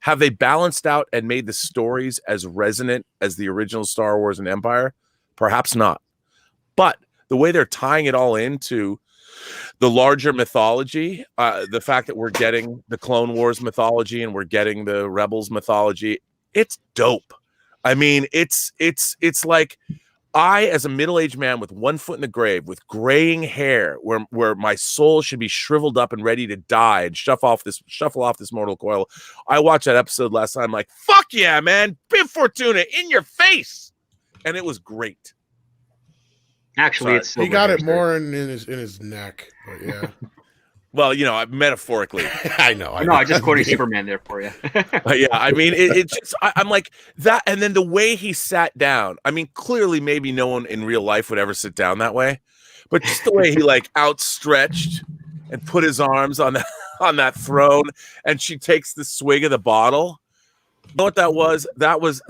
Speaker 6: have they balanced out and made the stories as resonant as the original Star Wars and Empire? Perhaps not. But the way they're tying it all into the larger mythology, the fact that we're getting the Clone Wars mythology and we're getting the Rebels mythology, it's dope. I mean, it's like I, as a middle-aged man with one foot in the grave, with graying hair, where my soul should be shriveled up and ready to die and shuffle off this mortal coil. I watched that episode last time, like, fuck yeah, man, Bib Fortuna in your face, and it was great.
Speaker 2: Actually,
Speaker 1: he got it more in his neck, but yeah.
Speaker 6: Well, metaphorically.
Speaker 1: I know.
Speaker 2: I just quoted Superman there for you.
Speaker 6: Yeah, I mean, it's just, I'm like that. And then the way he sat down, I mean, clearly maybe no one in real life would ever sit down that way, but just the way he like outstretched and put his arms on that throne, and she takes the swig of the bottle. You know what that was? That was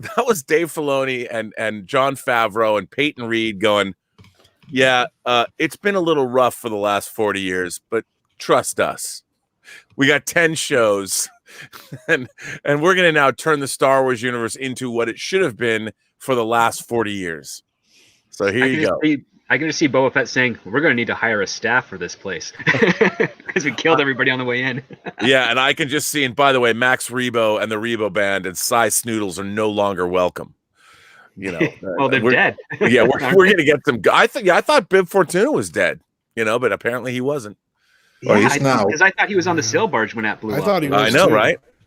Speaker 6: Dave Filoni and Jon Favreau and Peyton Reed going, yeah, it's been a little rough for the last 40 years, but trust us. We got 10 shows, and we're going to now turn the Star Wars universe into what it should have been for the last 40 years. So here you go.
Speaker 2: I can just see Boba Fett saying, we're going to need to hire a staff for this place because we killed everybody on the way in.
Speaker 6: Yeah, and I can just see, and by the way, Max Rebo and the Rebo Band and Cy Snoodles are no longer welcome.
Speaker 2: Well, they're dead.
Speaker 6: Yeah, we're gonna get some. I thought Bib Fortuna was dead, but apparently he wasn't.
Speaker 4: Well, he's now,
Speaker 2: because I thought he was on the sail barge when that blew up.
Speaker 1: I thought he was.
Speaker 6: I know, too.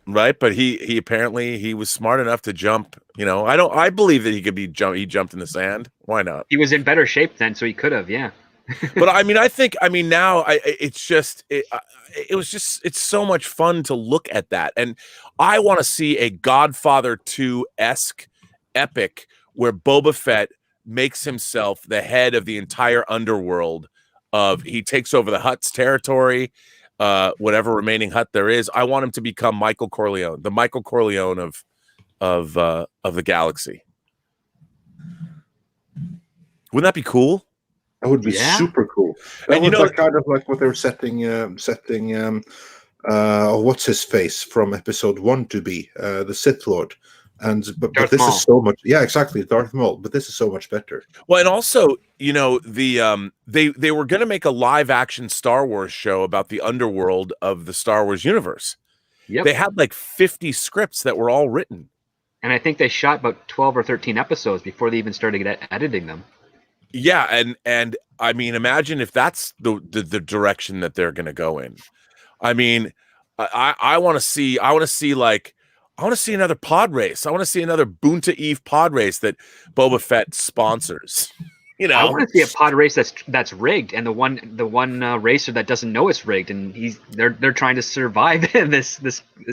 Speaker 6: Right. But he apparently he was smart enough to jump. I believe that he could be He jumped in the sand. Why not?
Speaker 2: He was in better shape then, so he could have. Yeah.
Speaker 6: But I mean, now it's so much fun to look at that, and I want to see a Godfather 2-esque epic where Boba Fett makes himself the head of the entire underworld. He takes over the Hutt's territory, whatever remaining Hutt there is. I want him to become Michael Corleone, the Michael Corleone of the galaxy. Wouldn't that be cool?
Speaker 4: That would be super cool. That was kind of like what they were setting what's his face from episode 1 to be, the Sith Lord. but
Speaker 2: Darth
Speaker 4: this
Speaker 2: Maul.
Speaker 4: is so much. Yeah, exactly, Darth Maul. But this is so much better.
Speaker 6: Well, and also, you know, they were going to make a live action Star Wars show about the underworld of the Star Wars universe.
Speaker 2: Yep.
Speaker 6: They had like 50 scripts that were all written.
Speaker 2: And I think they shot about 12 or 13 episodes before they even started editing them.
Speaker 6: Yeah, and I mean, imagine if that's the direction that they're going to go in. I mean, I want to see another pod race. I want to see another Boonta Eve pod race that Boba Fett sponsors. You know,
Speaker 2: I want to see a pod race that's rigged, and the one racer that doesn't know it's rigged, and they're trying to survive this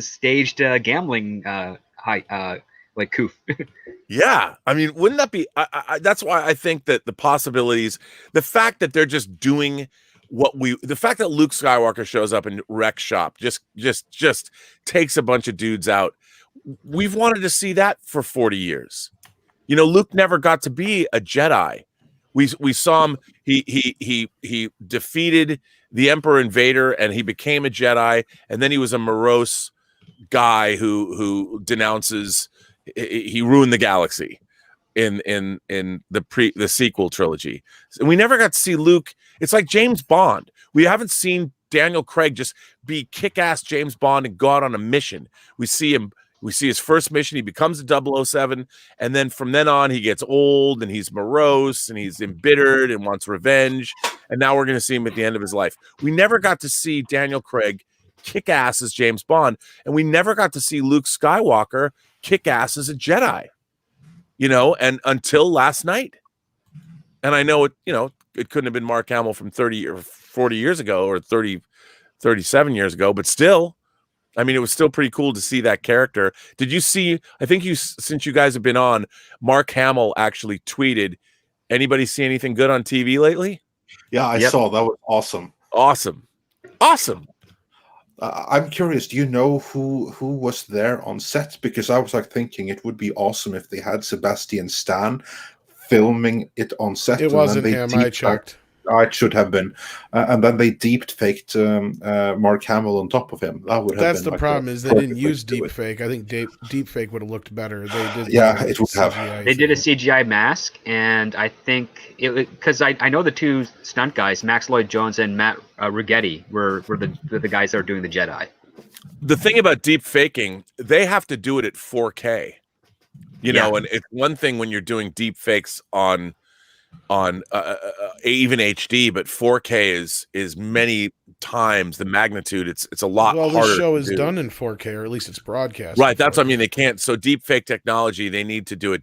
Speaker 2: staged gambling like coup.
Speaker 6: yeah. I mean, wouldn't that be? That's why I think that the possibilities, the fact that they're just doing the fact that Luke Skywalker shows up in Wreck Shop just takes a bunch of dudes out. We've wanted to see that for 40 years. You know, Luke never got to be a Jedi. We saw him. He defeated the Emperor and Vader, and he became a Jedi. And then he was a morose guy who denounces. He ruined the galaxy in the sequel trilogy. And we never got to see Luke. It's like James Bond. We haven't seen Daniel Craig just be kick-ass James Bond and go out on a mission. We see his first mission. He becomes a 007. And then from then on, he gets old and he's morose and he's embittered and wants revenge. And now we're going to see him at the end of his life. We never got to see Daniel Craig kick ass as James Bond. And we never got to see Luke Skywalker kick ass as a Jedi, you know, and until last night. And I know it couldn't have been Mark Hamill from 30 or 40 years ago or 37 years ago, but still, I mean, it was still pretty cool to see that character. Did you see, since you guys have been on, Mark Hamill actually tweeted, anybody see anything good on TV lately?
Speaker 4: Yeah, I saw. That was awesome.
Speaker 6: Awesome.
Speaker 4: I'm curious, do you know who was there on set? Because I was like thinking it would be awesome if they had Sebastian Stan filming it on set.
Speaker 1: It wasn't him. I checked.
Speaker 4: It should have been, and then they faked Mark Hamill on top of him. That would have.
Speaker 1: That's
Speaker 4: been
Speaker 1: the problem is they didn't use deep fake. I think deep fake would have looked better. They did.
Speaker 4: Yeah, it would have.
Speaker 2: They did a CGI mask, and I think because I know the two stunt guys, Max Lloyd Jones and Matt Rigetti, were the guys that were doing the Jedi.
Speaker 6: The thing about deep faking, they have to do it at 4K. You know, and it's one thing when you're doing deep fakes on even HD, but 4K is many times the magnitude. It's a lot harder.
Speaker 1: Well, the show is done in 4K, or at least it's broadcast.
Speaker 6: Right, that's what I mean. They can't. So deep fake technology, they need to do it.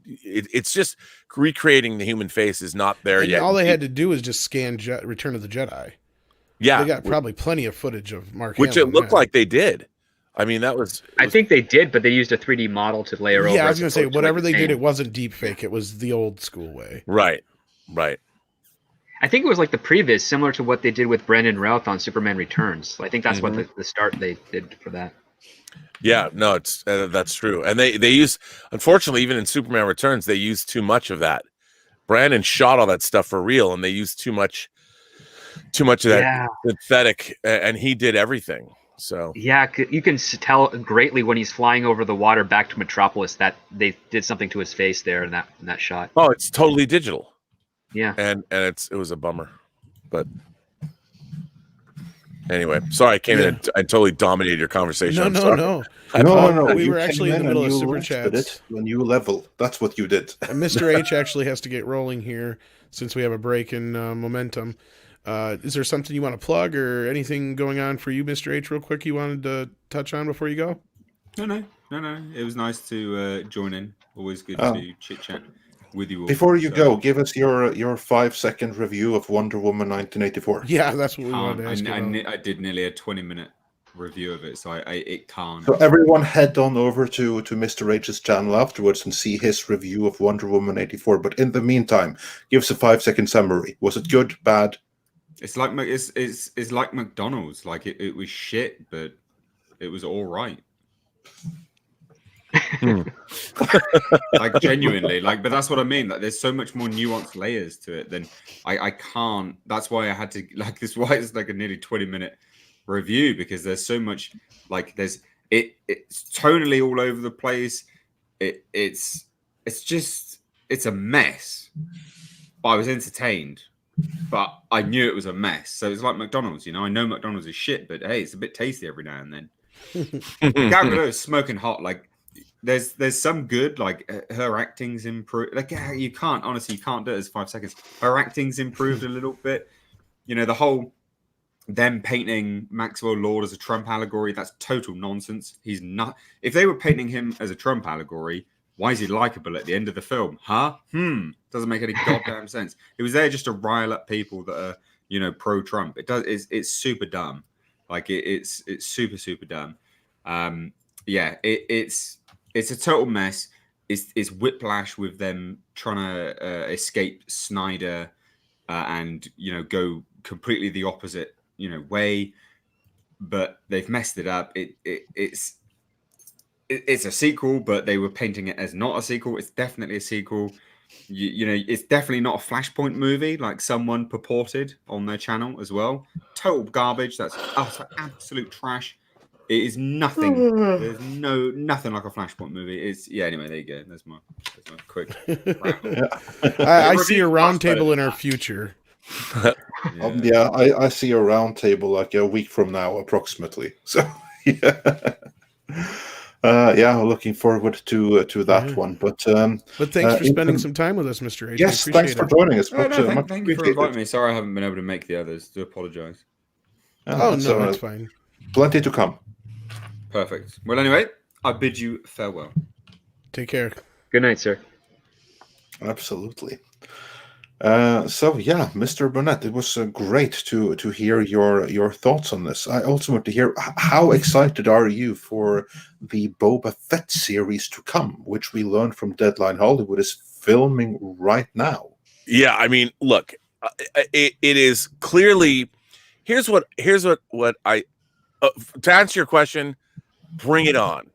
Speaker 6: It's just recreating the human face is not there yet.
Speaker 1: All they had to do is just scan Return of the Jedi.
Speaker 6: Yeah,
Speaker 1: they got probably plenty of footage of Mark
Speaker 6: which
Speaker 1: Hamill
Speaker 6: it looked like they did. I mean, I think
Speaker 2: they did, but they used a 3D model to layer over.
Speaker 1: Yeah, I was going to say, whatever they did, it wasn't deep fake. It was the old school way.
Speaker 6: Right.
Speaker 2: I think it was like the previs, similar to what they did with Brandon Routh on Superman Returns. I think that's what the start they did for that.
Speaker 6: Yeah, no, it's that's true. And they use, unfortunately, even in Superman Returns, they used too much of that. Brandon shot all that stuff for real, and they used too much of that synthetic, and he did everything. So
Speaker 2: yeah, you can tell greatly when he's flying over the water back to Metropolis that they did something to his face there in that shot.
Speaker 6: Oh, it's totally digital.
Speaker 2: Yeah,
Speaker 6: and it was a bummer, but anyway, sorry I came in. I totally dominated your conversation.
Speaker 1: No. We were actually in the middle of super chats.
Speaker 4: When you level, that's what you did.
Speaker 1: Mr. H actually has to get rolling here since we have a break in momentum. Is there something you want to plug or anything going on for you, Mr. H, real quick you wanted to touch on before you go?
Speaker 5: No. It was nice to join in. Always good to chit-chat with you all.
Speaker 4: Before you go, give us your 5-second review of Wonder Woman 1984.
Speaker 1: Yeah, that's what we wanted to ask you.
Speaker 5: I did nearly a 20-minute review of it, so it can't.
Speaker 4: So everyone head on over to Mr. H's channel afterwards and see his review of Wonder Woman 84. But in the meantime, give us a 5-second summary. Was it good, bad?
Speaker 5: It's like McDonald's. Like it was shit, but it was all right. Like genuinely, but that's what I mean. Like there's so much more nuanced layers to it than I can't. That's why I had to this. Why it's like a nearly 20-minute review, because there's so much. Like it's tonally all over the place. it's a mess. But I was entertained, but I knew it was a mess. So it's like McDonald's, I know McDonald's is shit, but hey, it's a bit tasty every now and then. Gal Gadot is smoking hot. Like there's some good, like her acting's improved. Like you can't do it as 5 seconds. Her acting's improved a little bit. The whole them painting Maxwell Lord as a Trump allegory, that's total nonsense. He's not. If they were painting him as a Trump allegory, why is he likable at the end of the film? Doesn't make any goddamn sense. It was there just to rile up people that are, pro-Trump. It's super dumb. Like it's super, super dumb. It's a total mess. It's whiplash with them trying to escape Snyder and go completely the opposite way, but they've messed it up. It's a sequel, but they were painting it as not a sequel. It's definitely a sequel. It's definitely not a Flashpoint movie like someone purported on their channel as well. Total garbage. That's absolute trash. It is nothing. There's nothing like a Flashpoint movie. Anyway, there you go. There's my quick.
Speaker 1: I see a roundtable in our future.
Speaker 4: I see a roundtable like a week from now, approximately. So looking forward to that one. But
Speaker 1: thanks for spending some time with us, Mr. H.
Speaker 4: Yes, thanks for joining us.
Speaker 5: Thank you for inviting me. Sorry I haven't been able to make the others. Do apologize.
Speaker 1: That's fine.
Speaker 4: Plenty to come.
Speaker 5: Perfect. Well, anyway, I bid you farewell.
Speaker 1: Take care.
Speaker 2: Good night, sir.
Speaker 4: Absolutely. Mr. Burnett, it was great to hear your thoughts on this. I also want to hear how excited are you for the Boba Fett series to come, which we learned from Deadline Hollywood is filming right now.
Speaker 6: Yeah, I mean, look, it is clearly. Here's what I to answer your question. Bring it on.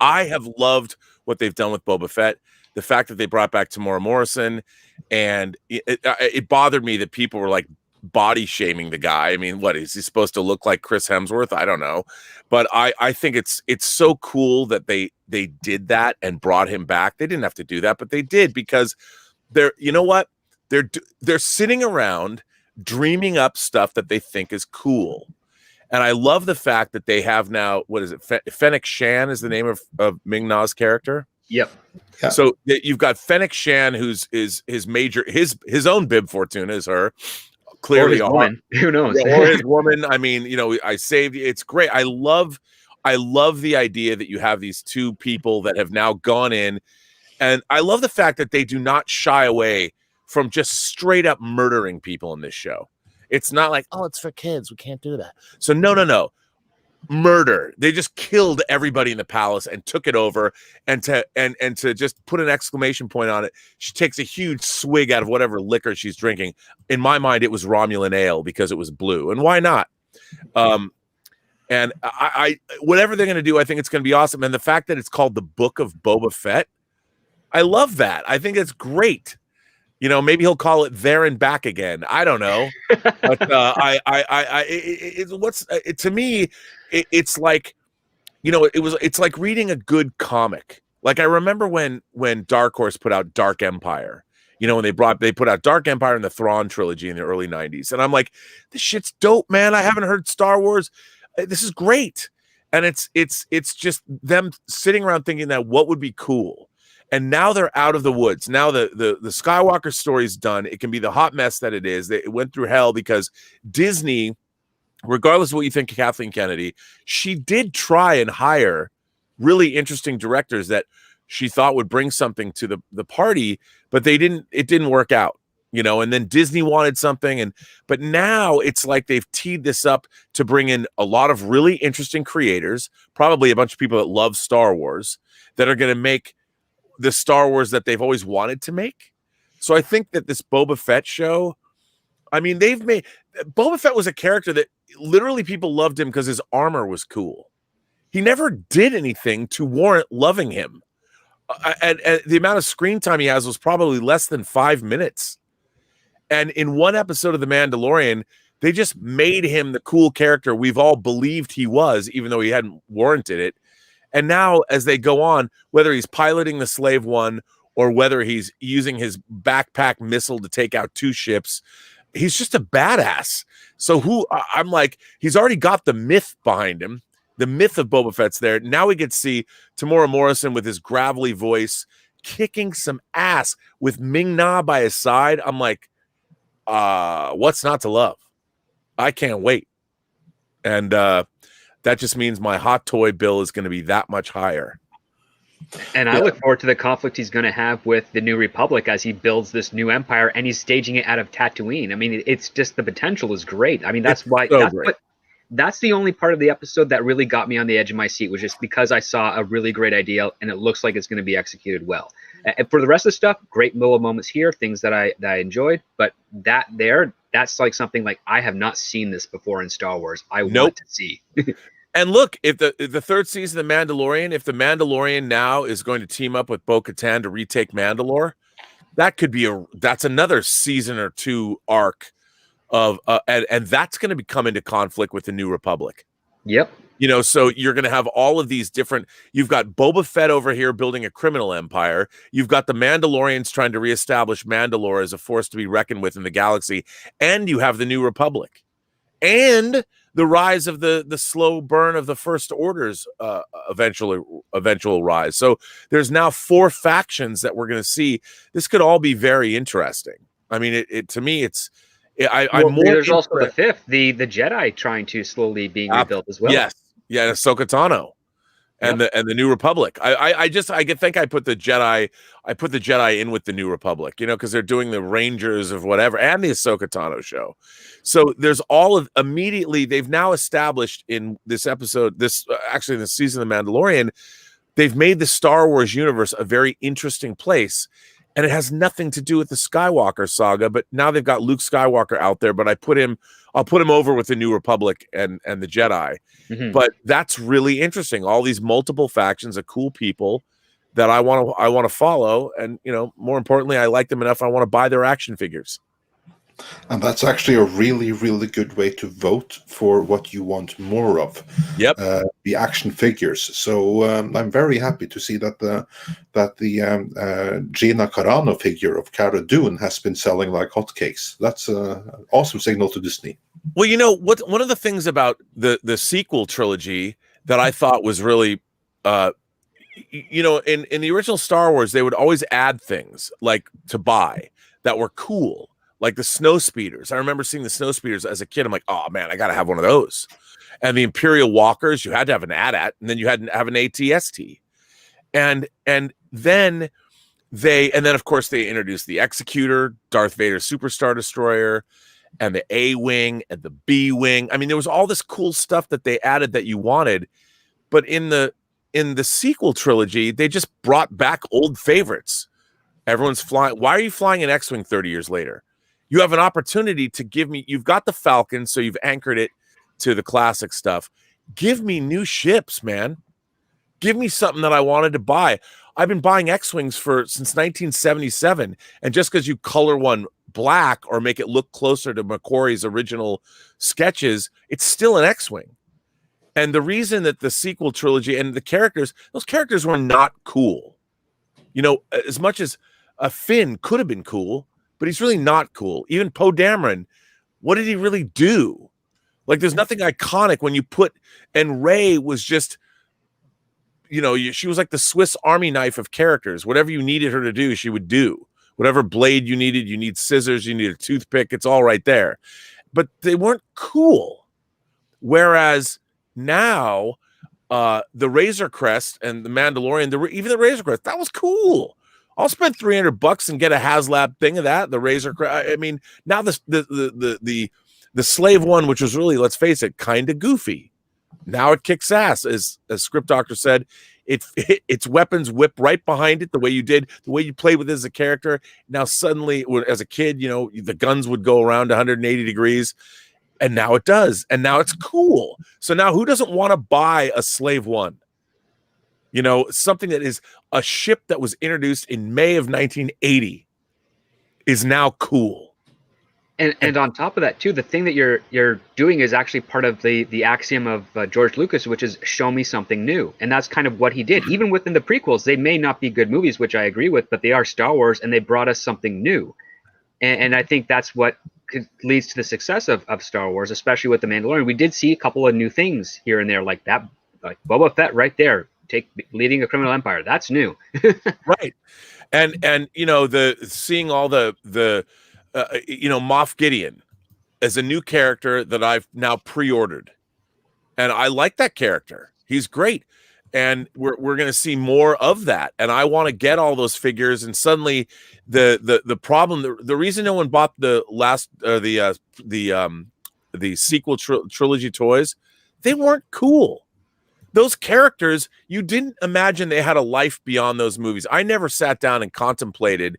Speaker 6: I have loved what they've done with Boba Fett. The fact that they brought back Tamora Morrison, and it bothered me that people were like body shaming the guy. I mean, what is he supposed to look like? Chris Hemsworth? I don't know, but I think it's so cool that they did that and brought him back. They didn't have to do that, but they did because they're sitting around dreaming up stuff that they think is cool. And I love the fact that they have now, what is it? Fennec Shan is the name of Ming-Na's character.
Speaker 2: Yep.
Speaker 4: Yeah.
Speaker 6: So you've got Fennec Shan, who's his own Bib Fortuna is her. Clearly,
Speaker 2: or his woman. Who knows?
Speaker 6: Or his woman. I mean, I saved you. It's great. I love the idea that you have these two people that have now gone in, and I love the fact that they do not shy away from just straight up murdering people in this show. It's not like, oh, it's for kids. We can't do that. So no. Murder. They just killed everybody in the palace and took it over. And to just put an exclamation point on it, she takes a huge swig out of whatever liquor she's drinking. In my mind, it was Romulan ale because it was blue. And why not? And I whatever they're going to do, I think it's going to be awesome. And the fact that it's called the Book of Boba Fett, I love that. I think it's great. Maybe he'll call it There and Back Again. I don't know, but to me, it's like, it's like reading a good comic. Like I remember when Dark Horse put out Dark Empire. When they put out Dark Empire and the Thrawn trilogy in the early '90s, and I'm like, this shit's dope, man. I haven't heard Star Wars. This is great, and it's just them sitting around thinking that what would be cool. And now they're out of the woods. Now the Skywalker story is done. It can be the hot mess that it is. It went through hell because Disney, regardless of what you think of Kathleen Kennedy, she did try and hire really interesting directors that she thought would bring something to the party, but it didn't work out. And then Disney wanted something, but now it's like they've teed this up to bring in a lot of really interesting creators, probably a bunch of people that love Star Wars, that are going to make the Star Wars that they've always wanted to make. So I think that this Boba Fett show, I mean, Boba Fett was a character that literally people loved him because his armor was cool. He never did anything to warrant loving him. And the amount of screen time he has was probably less than 5 minutes. And in one episode of The Mandalorian, they just made him the cool character we've all believed he was, even though he hadn't warranted it. And now as they go on, whether he's piloting the Slave One or whether he's using his backpack missile to take out 2 ships, he's just a badass. So I'm like, he's already got the myth behind him. The myth of Boba Fett's there. Now we get to see Tamora Morrison with his gravelly voice kicking some ass with Ming-Na by his side. I'm like, what's not to love? I can't wait. And that just means my hot toy bill is going to be that much higher.
Speaker 2: And I look forward to the conflict he's going to have with the New Republic as he builds this new empire, and he's staging it out of Tatooine. I mean, it's just the potential is great. I mean, that's that's the only part of the episode that really got me on the edge of my seat, was just because I saw a really great idea and it looks like it's going to be executed well. And for the rest of the stuff, great little moments here, things that I enjoyed, but that's like something like I have not seen this before in Star Wars. I want to see.
Speaker 6: And look, if the third season of The Mandalorian, if the Mandalorian now is going to team up with Bo-Katan to retake Mandalore, that's another season or 2 arc of and that's going to come into conflict with the New Republic.
Speaker 2: Yep.
Speaker 6: So you're going to have all of these different. You've got Boba Fett over here building a criminal empire. You've got the Mandalorians trying to reestablish Mandalore as a force to be reckoned with in the galaxy, and you have the New Republic, and the rise of the slow burn of the First Order's eventual rise. So there's now 4 factions that we're going to see. This could all be very interesting. I mean, to me, it's. I'm more.
Speaker 2: There's also the 5th, the Jedi trying to slowly being rebuilt as well.
Speaker 6: Yes, yeah, Ahsoka Tano, and the New Republic. I think I put the Jedi in with the New Republic, because they're doing the Rangers of whatever and the Ahsoka Tano show. So there's immediately they've now established in this episode, actually in the season of The Mandalorian, they've made the Star Wars universe a very interesting place. And it has nothing to do with the Skywalker saga, but now they've got Luke Skywalker out there. But I'll put him over with the New Republic and the Jedi. Mm-hmm. But that's really interesting. All these multiple factions of cool people that I want to follow, and more importantly, I like them enough. I want to buy their action figures.
Speaker 4: And that's actually a really, really good way to vote for what you want more of.
Speaker 6: Yep,
Speaker 4: the action figures. So I'm very happy to see that the Gina Carano figure of Cara Dune has been selling like hotcakes. That's an awesome signal to Disney.
Speaker 6: Well, one of the things about the sequel trilogy that I thought was really, in the original Star Wars, they would always add things like to buy that were cool. Like the snow speeders. I remember seeing the snow speeders as a kid. I'm like, oh man, I got to have one of those. And the Imperial Walkers, you had to have an AT-AT, and then you had to have an AT-ST. And then of course they introduced the Executor, Darth Vader's Super Star Destroyer, and the A-Wing and the B-Wing. I mean, there was all this cool stuff that they added that you wanted. But in the sequel trilogy, they just brought back old favorites. Everyone's flying. Why are you flying an X-Wing 30 years later? You have an opportunity to give me, you've got the Falcon, so you've anchored it to the classic stuff. Give me new ships, man. Give me something that I wanted to buy. I've been buying X-Wings since 1977, and just because you color one black or make it look closer to McQuarrie's original sketches, it's still an X-Wing. And the reason that the sequel trilogy and those characters were not cool. As much as a Finn could have been cool, but he's really not cool. Even Poe Dameron, what did he really do? Like, there's nothing iconic when you and Rey was just, she was like the Swiss Army knife of characters. Whatever you needed her to do, she would do. Whatever blade you need scissors, you need a toothpick, it's all right there. But they weren't cool. Whereas now, the Razor Crest and the Mandalorian, even the Razor Crest, that was cool. I'll spend $300 and get a HasLab thing of that. The Razor. I mean, now the Slave One, which was really, let's face it, kind of goofy. Now it kicks ass, as Script Doctor said. Its weapons whip right behind it the way you did, the way you played with it as a character. Now suddenly, as a kid, the guns would go around 180 degrees, and now it does, and now it's cool. So now, who doesn't want to buy a Slave One? Something that is a ship that was introduced in May of 1980 is now cool.
Speaker 2: And on top of that too, the thing that you're doing is actually part of the axiom of George Lucas, which is show me something new, and that's kind of what he did. Even within the prequels, they may not be good movies, which I agree with, but they are Star Wars, and they brought us something new. And I think that's what leads to the success of Star Wars, especially with the Mandalorian. We did see a couple of new things here and there, like that, like Boba Fett right there, leading a criminal empire. That's new,
Speaker 6: right? And you know, seeing all the Moff Gideon as a new character that I've now pre-ordered, and I like that character. He's great, and we're going to see more of that. And I want to get all those figures. And suddenly, the problem, the reason no one bought the sequel trilogy toys, they weren't cool. Those characters, you didn't imagine they had a life beyond those movies. I never sat down and contemplated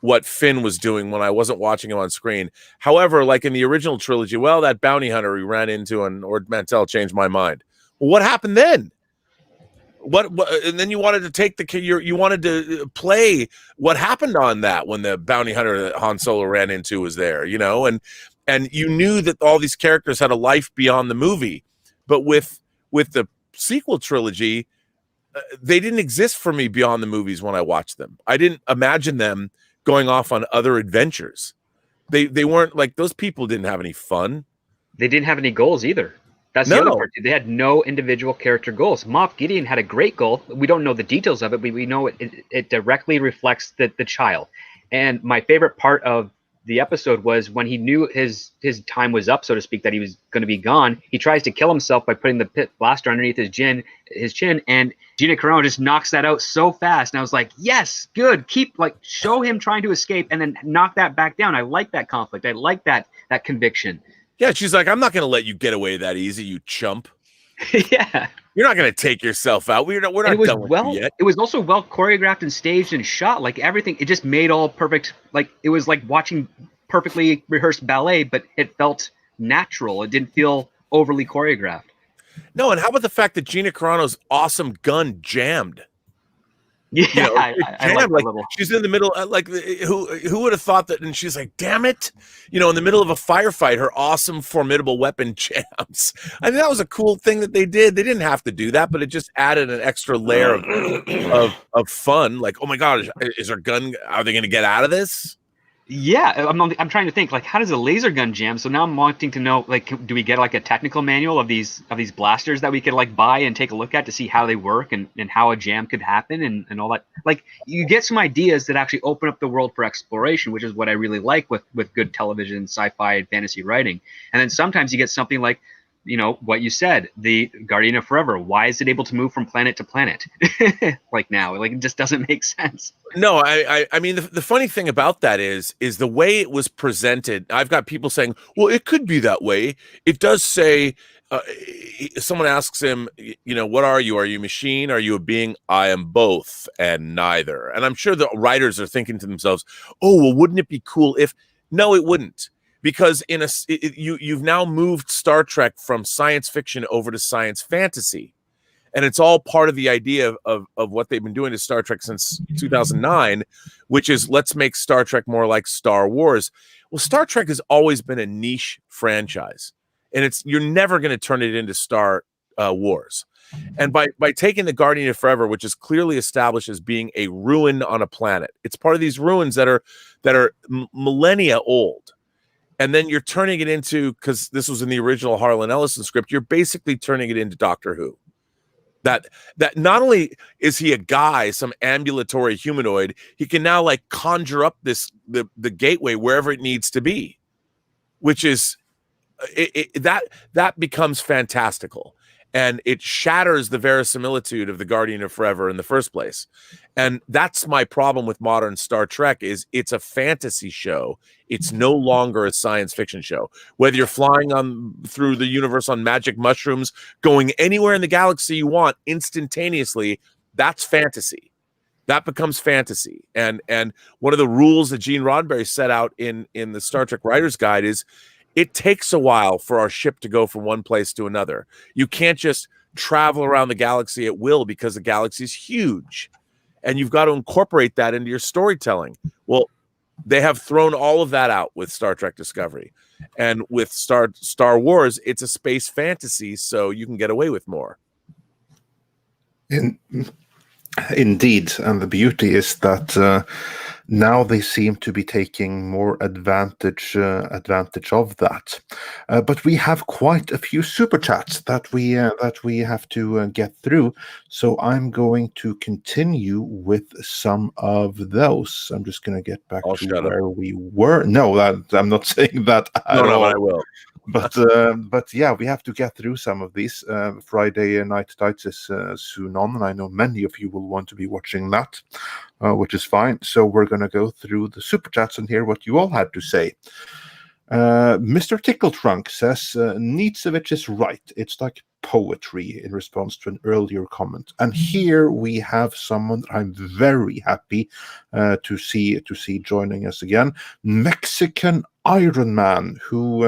Speaker 6: what Finn was doing when I wasn't watching him on screen. However, like in the original trilogy, well, that bounty hunter we ran into and Ord Mantell changed my mind. Well, what happened then? What and then you wanted to take you wanted to play what happened on that when the bounty hunter that Han Solo ran into was there, you know, and you knew that all these characters had a life beyond the movie. But with the sequel trilogy, they didn't exist for me beyond the movies when I watched them. I didn't imagine them going off on other adventures. They weren't like, those people didn't have any fun.
Speaker 2: They didn't have any goals either. That's the other part. They had no individual character goals. Moff Gideon had a great goal. We don't know the details of it, but we know it directly reflects the child. And my favorite part of the episode was when he knew his time was up, so to speak, that he was going to be gone. He tries to kill himself by putting the pit blaster underneath his chin, and Gina Carano just knocks that out so fast. And I was like, yes, good. Show him trying to escape and then knock that back down. I like that conflict. I like that conviction.
Speaker 6: Yeah, she's like, I'm not going to let you get away that easy, you chump.
Speaker 2: Yeah. You're
Speaker 6: not going to take yourself out. We're not done with you yet.
Speaker 2: It was also well choreographed and staged and shot. Like everything, it just made all perfect. Like it was like watching perfectly rehearsed ballet, but it felt natural. It didn't feel overly choreographed.
Speaker 6: No, and how about the fact that Gina Carano's awesome gun jammed?
Speaker 2: Yeah,
Speaker 6: you know,
Speaker 2: I like
Speaker 6: like
Speaker 2: little...
Speaker 6: she's in the middle, like who would have thought that? And she's like, "Damn it!" You know, in the middle of a firefight, her awesome, formidable weapon jams. I think that was a cool thing that they did. They didn't have to do that, but it just added an extra layer of fun. Like, oh my god, is her gun? Are they going to get out of this?
Speaker 2: Yeah, I'm trying to think, like, how does a laser gun jam? So now I'm wanting to know, like, do we get like a technical manual of these blasters that we could like buy and take a look at to see how they work and how a jam could happen and all that? Like, you get some ideas that actually open up the world for exploration, which is what I really like with good television, sci-fi, and fantasy writing. And then sometimes you get something like, you know, what you said, the Guardian of Forever. Why is it able to move from planet to planet? Like now, like it just doesn't make sense.
Speaker 6: No, I mean, the funny thing about that is the way it was presented. I've got people saying, well, it could be that way. It does say, someone asks him, you know, what are you? Are you a machine? Are you a being? I am both and neither. And I'm sure the writers are thinking to themselves, oh, well, wouldn't it be cool if? No, it wouldn't. Because you've now moved Star Trek from science fiction over to science fantasy. And it's all part of the idea of what they've been doing to Star Trek since 2009, which is let's make Star Trek more like Star Wars. Well, Star Trek has always been a niche franchise, and you're never going to turn it into Star Wars. And by taking the Guardian of Forever, which is clearly established as being a ruin on a planet, it's part of these ruins that are millennia old. And then you're turning it into, because this was in the original Harlan Ellison script, you're basically turning it into Doctor Who. That not only is he a guy, some ambulatory humanoid, he can now like conjure up the gateway wherever it needs to be, which is that becomes fantastical. And it shatters the verisimilitude of the Guardian of Forever in the first place. And that's my problem with modern Star Trek is it's a fantasy show. It's no longer a science fiction show. Whether you're flying through the universe on magic mushrooms, going anywhere in the galaxy you want instantaneously, that's fantasy. That becomes fantasy. And one of the rules that Gene Roddenberry set out in the Star Trek Writer's Guide is it takes a while for our ship to go from one place to another. You can't just travel around the galaxy at will because the galaxy is huge. And you've got to incorporate that into your storytelling. Well, They have thrown all of that out with Star Trek Discovery. And with Star Wars, it's a space fantasy, so you can get away with more.
Speaker 4: Indeed, and the beauty is that now they seem to be taking more advantage of that. But we have quite a few super chats that we have to get through. So I'm going to continue with some of those. I'm just going to get back to where we were. No, I'm not saying that at all.
Speaker 6: No, I will.
Speaker 4: But yeah, we have to get through some of these. Friday Night Tights is soon on, and I know many of you will want to be watching that, which is fine. So we're going to go through the super chats and hear what you all had to say. Mr. Tickletrunk says Nietzsche is right. It's like poetry, in response to an earlier comment. And here we have someone that I'm very happy to see joining us again, Mexican Iron Man, who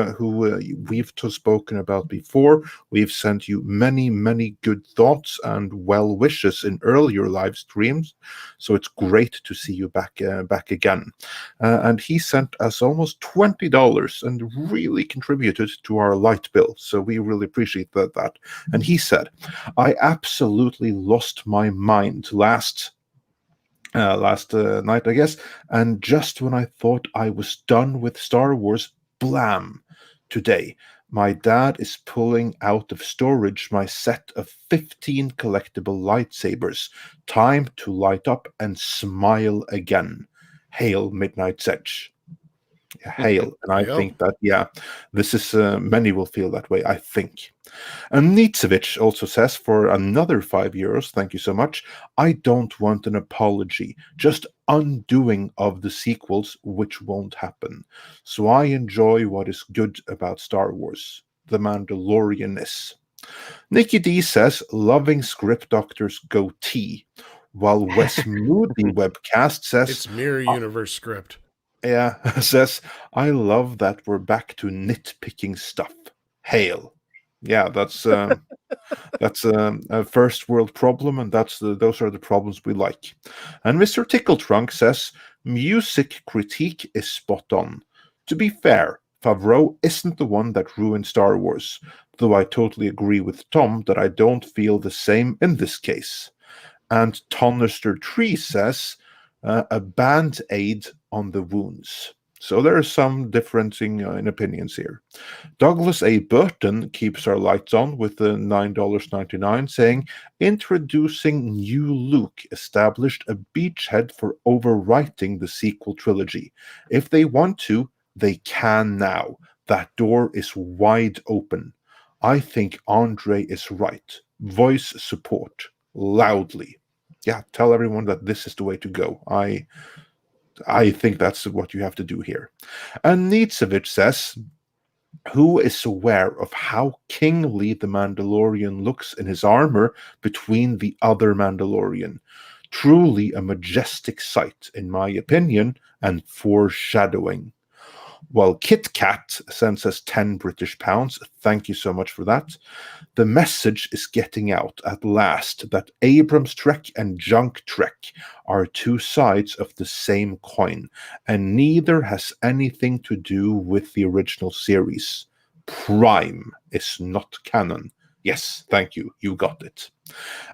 Speaker 4: we've spoken about before. We've sent you many good thoughts and well wishes in earlier live streams, so it's great to see you back again. And he sent us almost $20 and really contributed to our light bill, so we really appreciate that. And he said, I absolutely lost my mind last night, I guess, and just when I thought I was done with Star Wars, blam! Today, my dad is pulling out of storage my set of 15 collectible lightsabers. Time to light up and smile again. Hail Midnight's Edge. Hail. And I think that, yeah, this is, many will feel that way, I think. And Nietzsche also says, for another €5, thank you so much, I don't want an apology, just undoing of the sequels, which won't happen. So I enjoy what is good about Star Wars, The Mandalorian-ness. Nikki D says, loving Script Doctor's goatee, while Wes Moody Webcast says,
Speaker 1: it's Mirror Universe Script.
Speaker 4: Yeah, says, I love that we're back to nitpicking stuff. Hail. Yeah, that's a first world problem, and those are the problems we like. And Mr. Tickletrunk says, music critique is spot on. To be fair, Favreau isn't the one that ruined Star Wars, though I totally agree with Tom that I don't feel the same in this case. And Tonister Tree says, a band-aid on the wounds. So there is some differencing in opinions here. Douglas A. Burton keeps our lights on with the $9.99, saying, introducing new Luke established a beachhead for overwriting the sequel trilogy. If they want to, they can now. That door is wide open. I think Andre is right. Voice support. Loudly. Yeah, tell everyone that this is the way to go. I think that's what you have to do here. And Nietzsche says, who is aware of how kingly the Mandalorian looks in his armor between the other Mandalorian? Truly a majestic sight, in my opinion, and foreshadowing. While Kit Kat sends us 10 British pounds, thank you so much for that. The message is getting out at last that Abrams Trek and Junk Trek are two sides of the same coin, and neither has anything to do with the original series. Prime is not canon. Yes, thank you. You got it.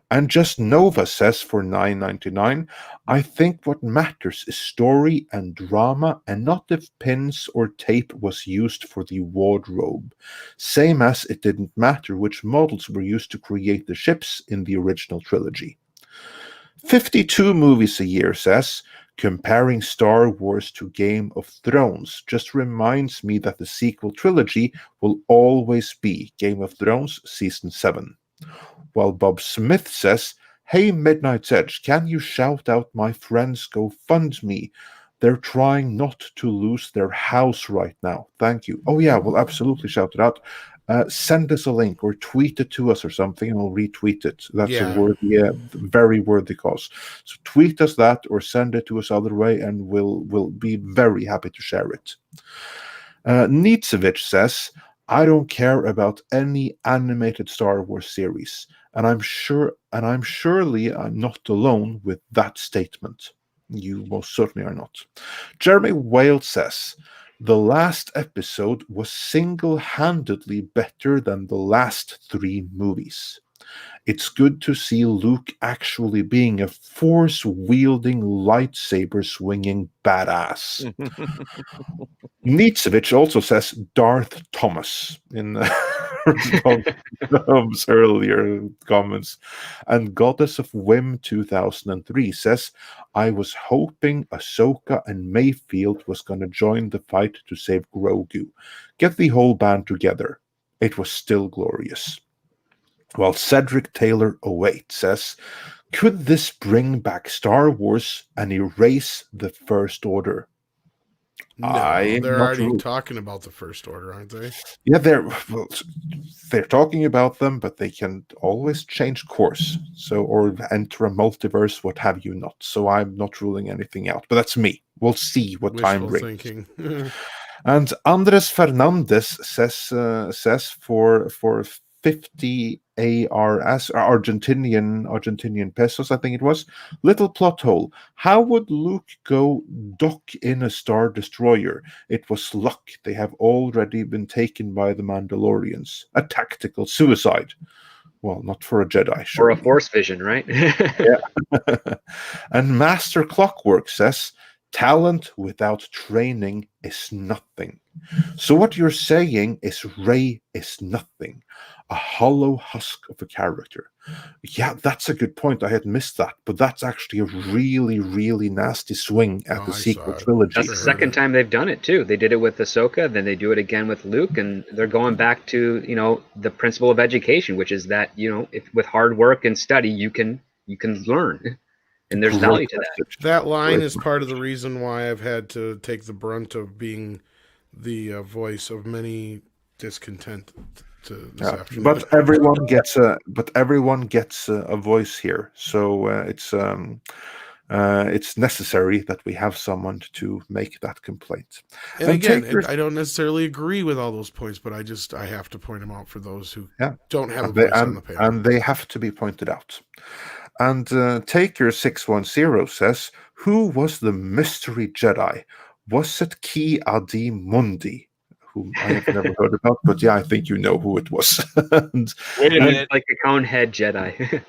Speaker 4: And Just Nova says for $9.99, I think what matters is story and drama, and not if pins or tape was used for the wardrobe. Same as it didn't matter which models were used to create the ships in the original trilogy. 52 movies a year says, comparing Star Wars to Game of Thrones just reminds me that the sequel trilogy will always be Game of Thrones Season 7. While Bob Smith says, hey Midnight's Edge, can you shout out my friends GoFundMe? They're trying not to lose their house right now. Thank you. Oh yeah, we'll absolutely shout it out. Send us a link or tweet it to us or something, and we'll retweet it. That's a worthy, very worthy cause. So tweet us that or send it to us other way, and we'll be very happy to share it. Nietzsche says, I don't care about any animated Star Wars series, and I'm surely not alone with that statement. You most certainly are not. Jeremy Whale says, the last episode was single-handedly better than the last 3 movies. It's good to see Luke actually being a force-wielding, lightsaber-swinging badass. Nietzsche also says Darth Thomas in response to Tom's earlier comments. And Goddess of Whim 2003 says, I was hoping Ahsoka and Mayfield was going to join the fight to save Grogu. Get the whole band together. It was still glorious. While Cedric Taylor 08 says, could this bring back Star Wars and erase the First Order?
Speaker 1: No,
Speaker 4: I'm
Speaker 1: they're
Speaker 4: not
Speaker 1: already
Speaker 4: sure.
Speaker 1: talking about the First Order, aren't they?
Speaker 4: Yeah, they're talking about them, but they can always change course. So, or enter a multiverse, what have you not. So I'm not ruling anything out. But that's me. We'll see what time
Speaker 1: Wishful
Speaker 4: brings.
Speaker 1: thinking.
Speaker 4: And Andres Fernandez says for 50 ARS, Argentinian pesos, I think it was. Little plot hole. How would Luke go dock in a Star Destroyer? It was luck. They have already been taken by the Mandalorians. A tactical suicide. Well, not for a Jedi,
Speaker 2: Or
Speaker 4: sure.
Speaker 2: a force vision, right?
Speaker 4: And Master Clockwork says, talent without training is nothing. So what you're saying is Rey is nothing. A hollow husk of a character. Yeah, that's a good point. I had missed that. But that's actually a really, really nasty swing at the
Speaker 1: I
Speaker 4: sequel
Speaker 1: saw it.
Speaker 4: trilogy.
Speaker 2: That's the second time they've done it too. They did it with Ahsoka, then they do it again with Luke, and they're going back to, you know, the principle of education, which is that, you know, if with hard work and study you can learn. And there's value to that.
Speaker 4: message.
Speaker 1: That line
Speaker 4: Great
Speaker 1: is part of the reason why I've had to take the brunt of being the voice of many discontent to this afternoon.
Speaker 4: But everyone gets a voice here, so it's necessary that we have someone to make that complaint.
Speaker 1: And
Speaker 4: And
Speaker 1: again,
Speaker 4: take your-
Speaker 1: I don't necessarily agree with all those points, but I have to point them out for those who don't have a
Speaker 4: And they,
Speaker 1: voice on the paper.
Speaker 4: and they have to be pointed out. And Taker 610 says, who was the mystery Jedi? Was it Ki Adi Mundi? Whom I have never heard about, but yeah, I think you know who it was. and
Speaker 2: Wait a minute, like a cone head Jedi.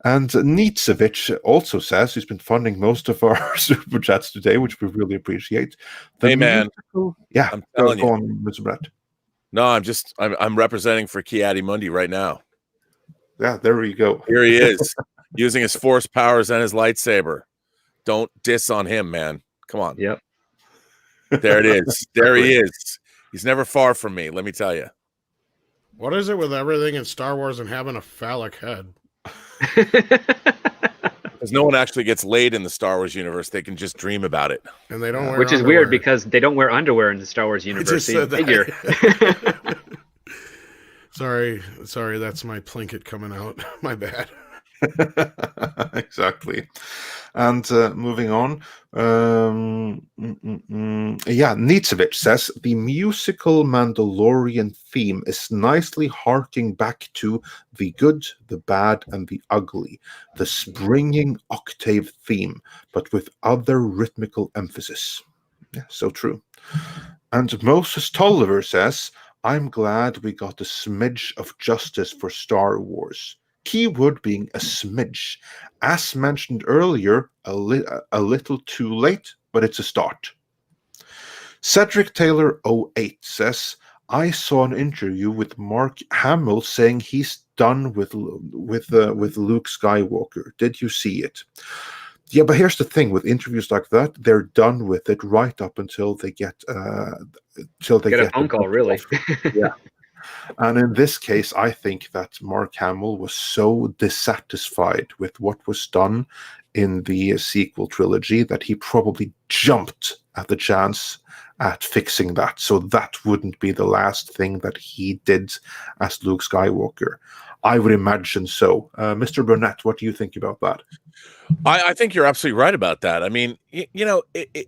Speaker 4: and Nietzevich also says, he's been funding most of our super chats today, which we really appreciate.
Speaker 6: Hey, man.
Speaker 4: Yeah,
Speaker 6: I'm
Speaker 4: go
Speaker 6: telling you.
Speaker 4: on, Mr. Brett.
Speaker 6: No, I'm representing for Ki-Adi Mundi right now.
Speaker 4: Yeah, there you go.
Speaker 6: Here he is, using his force powers and his lightsaber. Don't diss on him, man. Come on.
Speaker 2: Yep.
Speaker 6: There it is. There he is. He's never far from me, let me tell you.
Speaker 1: What is it with everything in Star Wars and having a phallic head?
Speaker 6: Because no one actually gets laid in the Star Wars universe. They can just dream about it.
Speaker 1: And they don't wear
Speaker 2: Which is
Speaker 1: underwear.
Speaker 2: weird because they don't wear underwear in the Star Wars
Speaker 1: I
Speaker 2: universe.
Speaker 1: just
Speaker 2: So you
Speaker 1: said that.
Speaker 2: figure.
Speaker 1: Sorry, that's my Plinkett coming out. My bad.
Speaker 4: Exactly. And moving on, Nietzevich says the musical Mandalorian theme is nicely harking back to the good, the bad, and the ugly, the springing octave theme, but with other rhythmical emphasis. Yeah, so true. And Moses Tolliver says, I'm glad we got a smidge of justice for Star Wars. Keyword being a smidge. As mentioned earlier, a little too late, but it's a start. Cedric Taylor 08 says, I saw an interview with Mark Hamill saying he's done with Luke Skywalker. Did you see it? Yeah, but here's the thing with interviews like that, they're done with it right up until they get a phone
Speaker 2: call, really.
Speaker 4: Yeah. And in this case, I think that Mark Hamill was so dissatisfied with what was done in the sequel trilogy that he probably jumped at the chance at fixing that. So that wouldn't be the last thing that he did as Luke Skywalker. I would imagine so. Mr. Burnett, what do you think about that?
Speaker 6: I think you're absolutely right about that. I mean,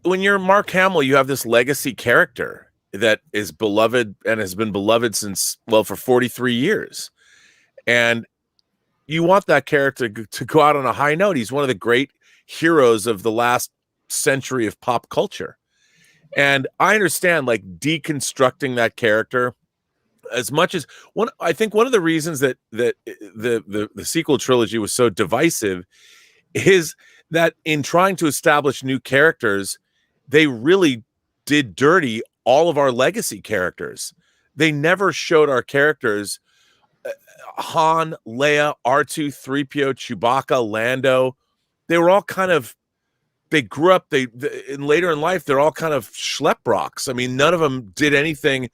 Speaker 6: when you're Mark Hamill, you have this legacy character that is beloved and has been beloved since, for 43 years. And you want that character to go out on a high note. He's one of the great heroes of the last century of pop culture. And I understand like deconstructing that character as much as I think one of the reasons that the sequel trilogy was so divisive is that in trying to establish new characters, they really did dirty all of our legacy characters. They never showed our characters Han, Leia, R2, 3PO, Chewbacca, Lando. They were all kind of, they grew up, later in life, they're all kind of schlep rocks. I mean, none of them did anything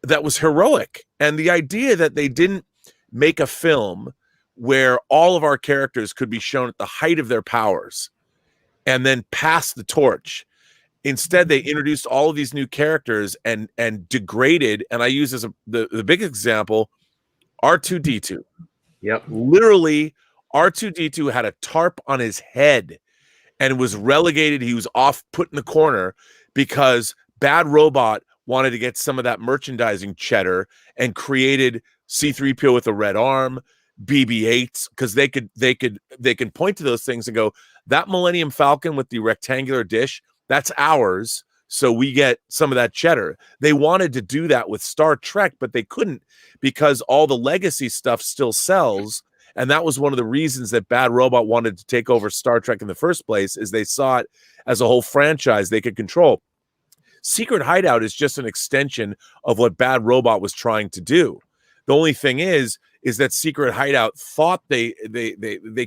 Speaker 6: that was heroic. And the idea that they didn't make a film where all of our characters could be shown at the height of their powers and then pass the torch. Instead, they introduced all of these new characters and degraded, and I use as the big example, R2-D2.
Speaker 2: Yep.
Speaker 6: Literally, R2-D2 had a tarp on his head and was relegated. He was off, put in the corner because Bad Robot wanted to get some of that merchandising cheddar and created C-3PO with a red arm, BB-8s, because they can point to those things and go, that Millennium Falcon with the rectangular dish, that's ours. So we get some of that cheddar. They wanted to do that with Star Trek, but they couldn't because all the legacy stuff still sells. And that was one of the reasons that Bad Robot wanted to take over Star Trek in the first place, is they saw it as a whole franchise they could control. Secret Hideout is just an extension of what Bad Robot was trying to do. The only thing is that Secret Hideout thought they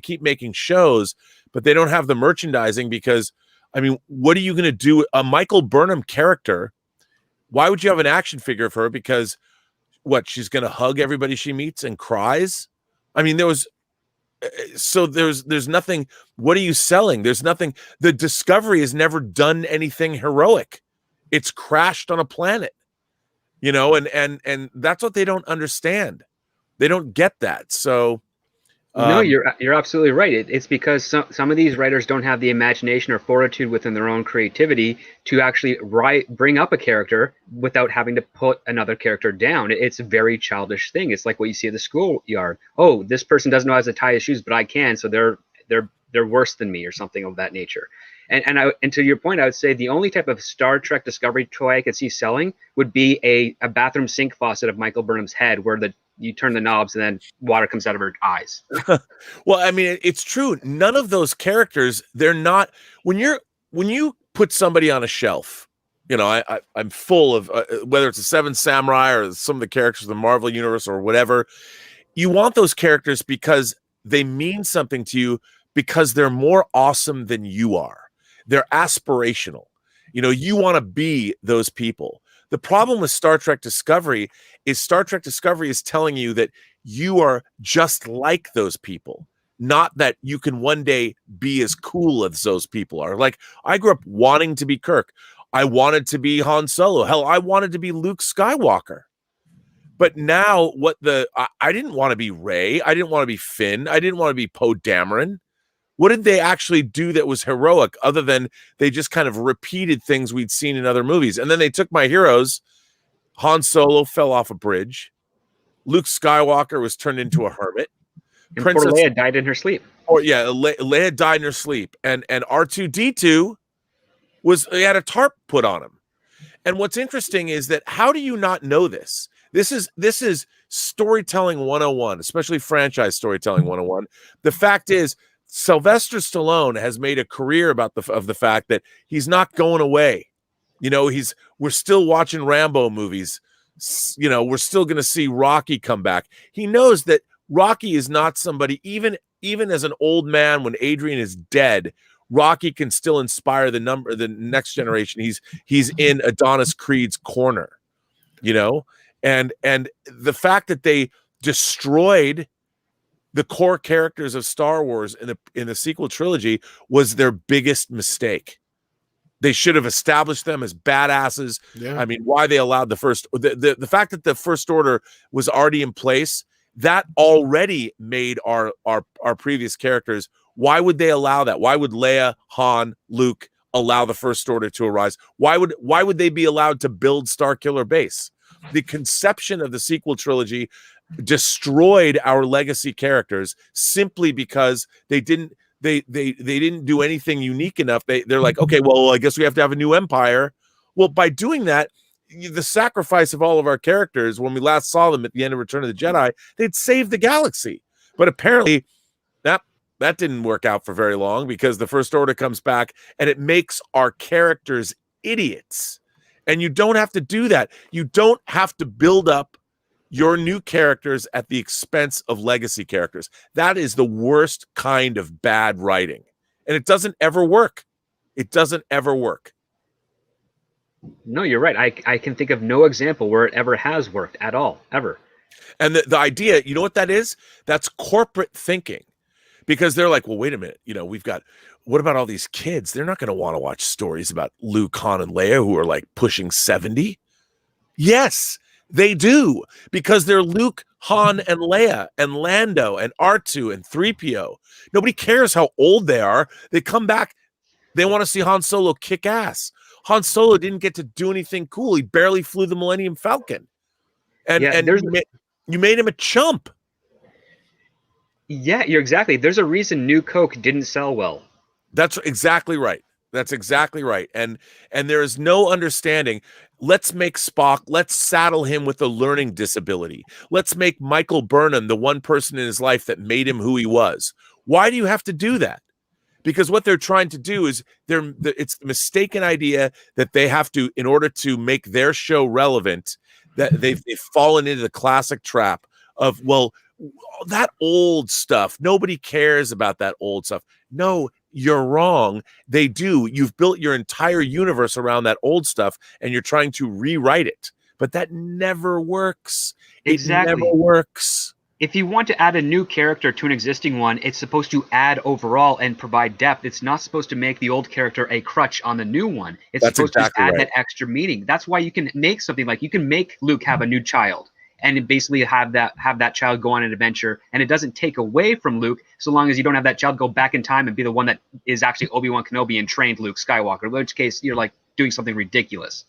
Speaker 6: keep making shows, but they don't have the merchandising because, I mean, what are you going to do? A Michael Burnham character, why would you have an action figure of her? Because what, she's going to hug everybody she meets and cries? I mean, there's nothing. What are you selling? There's nothing. The Discovery has never done anything heroic. It's crashed on a planet, you know, and that's what they don't understand. They don't get that. So
Speaker 2: no, you're absolutely right. It's because some of these writers don't have the imagination or fortitude within their own creativity to actually bring up a character without having to put another character down. It's a very childish thing. It's like what you see at the schoolyard. Oh, this person doesn't know how to tie his shoes, but I can, so they're worse than me, or something of that nature. And to your point, I would say the only type of Star Trek Discovery toy I could see selling would be a bathroom sink faucet of Michael Burnham's head, where you turn the knobs and then water comes out of her eyes.
Speaker 6: Well, I mean, it's true. None of those characters, they're not, when you put somebody on a shelf, you know, I'm full of, whether it's a Seven Samurai or some of the characters of the Marvel Universe or whatever, you want those characters because they mean something to you, because they're more awesome than you are. They're aspirational. You know, you want to be those people. The problem with Star Trek Discovery is telling you that you are just like those people, not that you can one day be as cool as those people are. Like, I grew up wanting to be Kirk. I wanted to be Han Solo. Hell, I wanted to be Luke Skywalker. But now I didn't want to be Rey. I didn't want to be Finn. I didn't want to be Poe Dameron. What did they actually do that was heroic, other than they just kind of repeated things we'd seen in other movies? And then they took my heroes. Han Solo fell off a bridge. Luke Skywalker was turned into a hermit.
Speaker 2: And poor Leia died in her sleep.
Speaker 6: Leia died in her sleep. And R2-D2 he had a tarp put on him. And what's interesting is that, how do you not know this? This is storytelling 101, especially franchise storytelling 101. The fact is, Sylvester Stallone has made a career of the fact that he's not going away. You know, we're still watching Rambo movies. You know, we're still going to see Rocky come back. He knows that Rocky is not somebody, even as an old man, when Adrian is dead, Rocky can still inspire the next generation. He's in Adonis Creed's corner, you know, and the fact that they destroyed the core characters of Star Wars in the sequel trilogy was their biggest mistake. They should have established them as badasses. Yeah. I mean, why they allowed the fact that the First Order was already in place, that already made our previous characters. Why would they allow that? Why would Leia, Han, Luke allow the First Order to arise? Why would they be allowed to build Starkiller Base? The conception of the sequel trilogy destroyed our legacy characters simply because they didn't. they didn't do anything unique enough. They're like, okay, well, I guess we have to have a new empire. Well, by doing that, the sacrifice of all of our characters, when we last saw them at the end of Return of the Jedi, they'd save the galaxy. But apparently that didn't work out for very long, because the First Order comes back and it makes our characters idiots. And you don't have to do that. You don't have to build up your new characters at the expense of legacy characters. That is the worst kind of bad writing. And it doesn't ever work. It doesn't ever work.
Speaker 2: No, you're right. I can think of no example where it ever has worked at all, ever.
Speaker 6: And the idea, you know what that is? That's corporate thinking. Because they're like, well, wait a minute. What about all these kids? They're not going to want to watch stories about Luke, Han, and Leia who are like pushing 70. Yes, they do. Because they're Luke, Han, and Leia, and Lando, and R2, and 3PO. Nobody cares how old they are. They come back. They want to see Han Solo kick ass. Han Solo didn't get to do anything cool. He barely flew the Millennium Falcon. And you made him a chump.
Speaker 2: Yeah, you're exactly. There's a reason New Coke didn't sell well.
Speaker 6: That's exactly right. That's exactly right. And there is no understanding. Let's make Spock, let's saddle him with a learning disability. Let's make Michael Burnham the one person in his life that made him who he was. Why do you have to do that? Because what they're trying to do is it's the mistaken idea that they have to, in order to make their show relevant, that they've fallen into the classic trap of, well, that old stuff. Nobody cares about that old stuff. No, you're wrong. They do. You've built your entire universe around that old stuff, and you're trying to rewrite it. But that never works.
Speaker 2: Exactly.
Speaker 6: It never works.
Speaker 2: If you want to add a new character to an existing one, it's supposed to add overall and provide depth. It's not supposed to make the old character a crutch on the new one. It's supposed to add that extra meaning. That's why you can make something like, you can make Luke have a new child and basically have that child go on an adventure, and it doesn't take away from Luke so long as you don't have that child go back in time and be the one that is actually Obi-Wan Kenobi and trained Luke Skywalker, in which case you're like doing something ridiculous.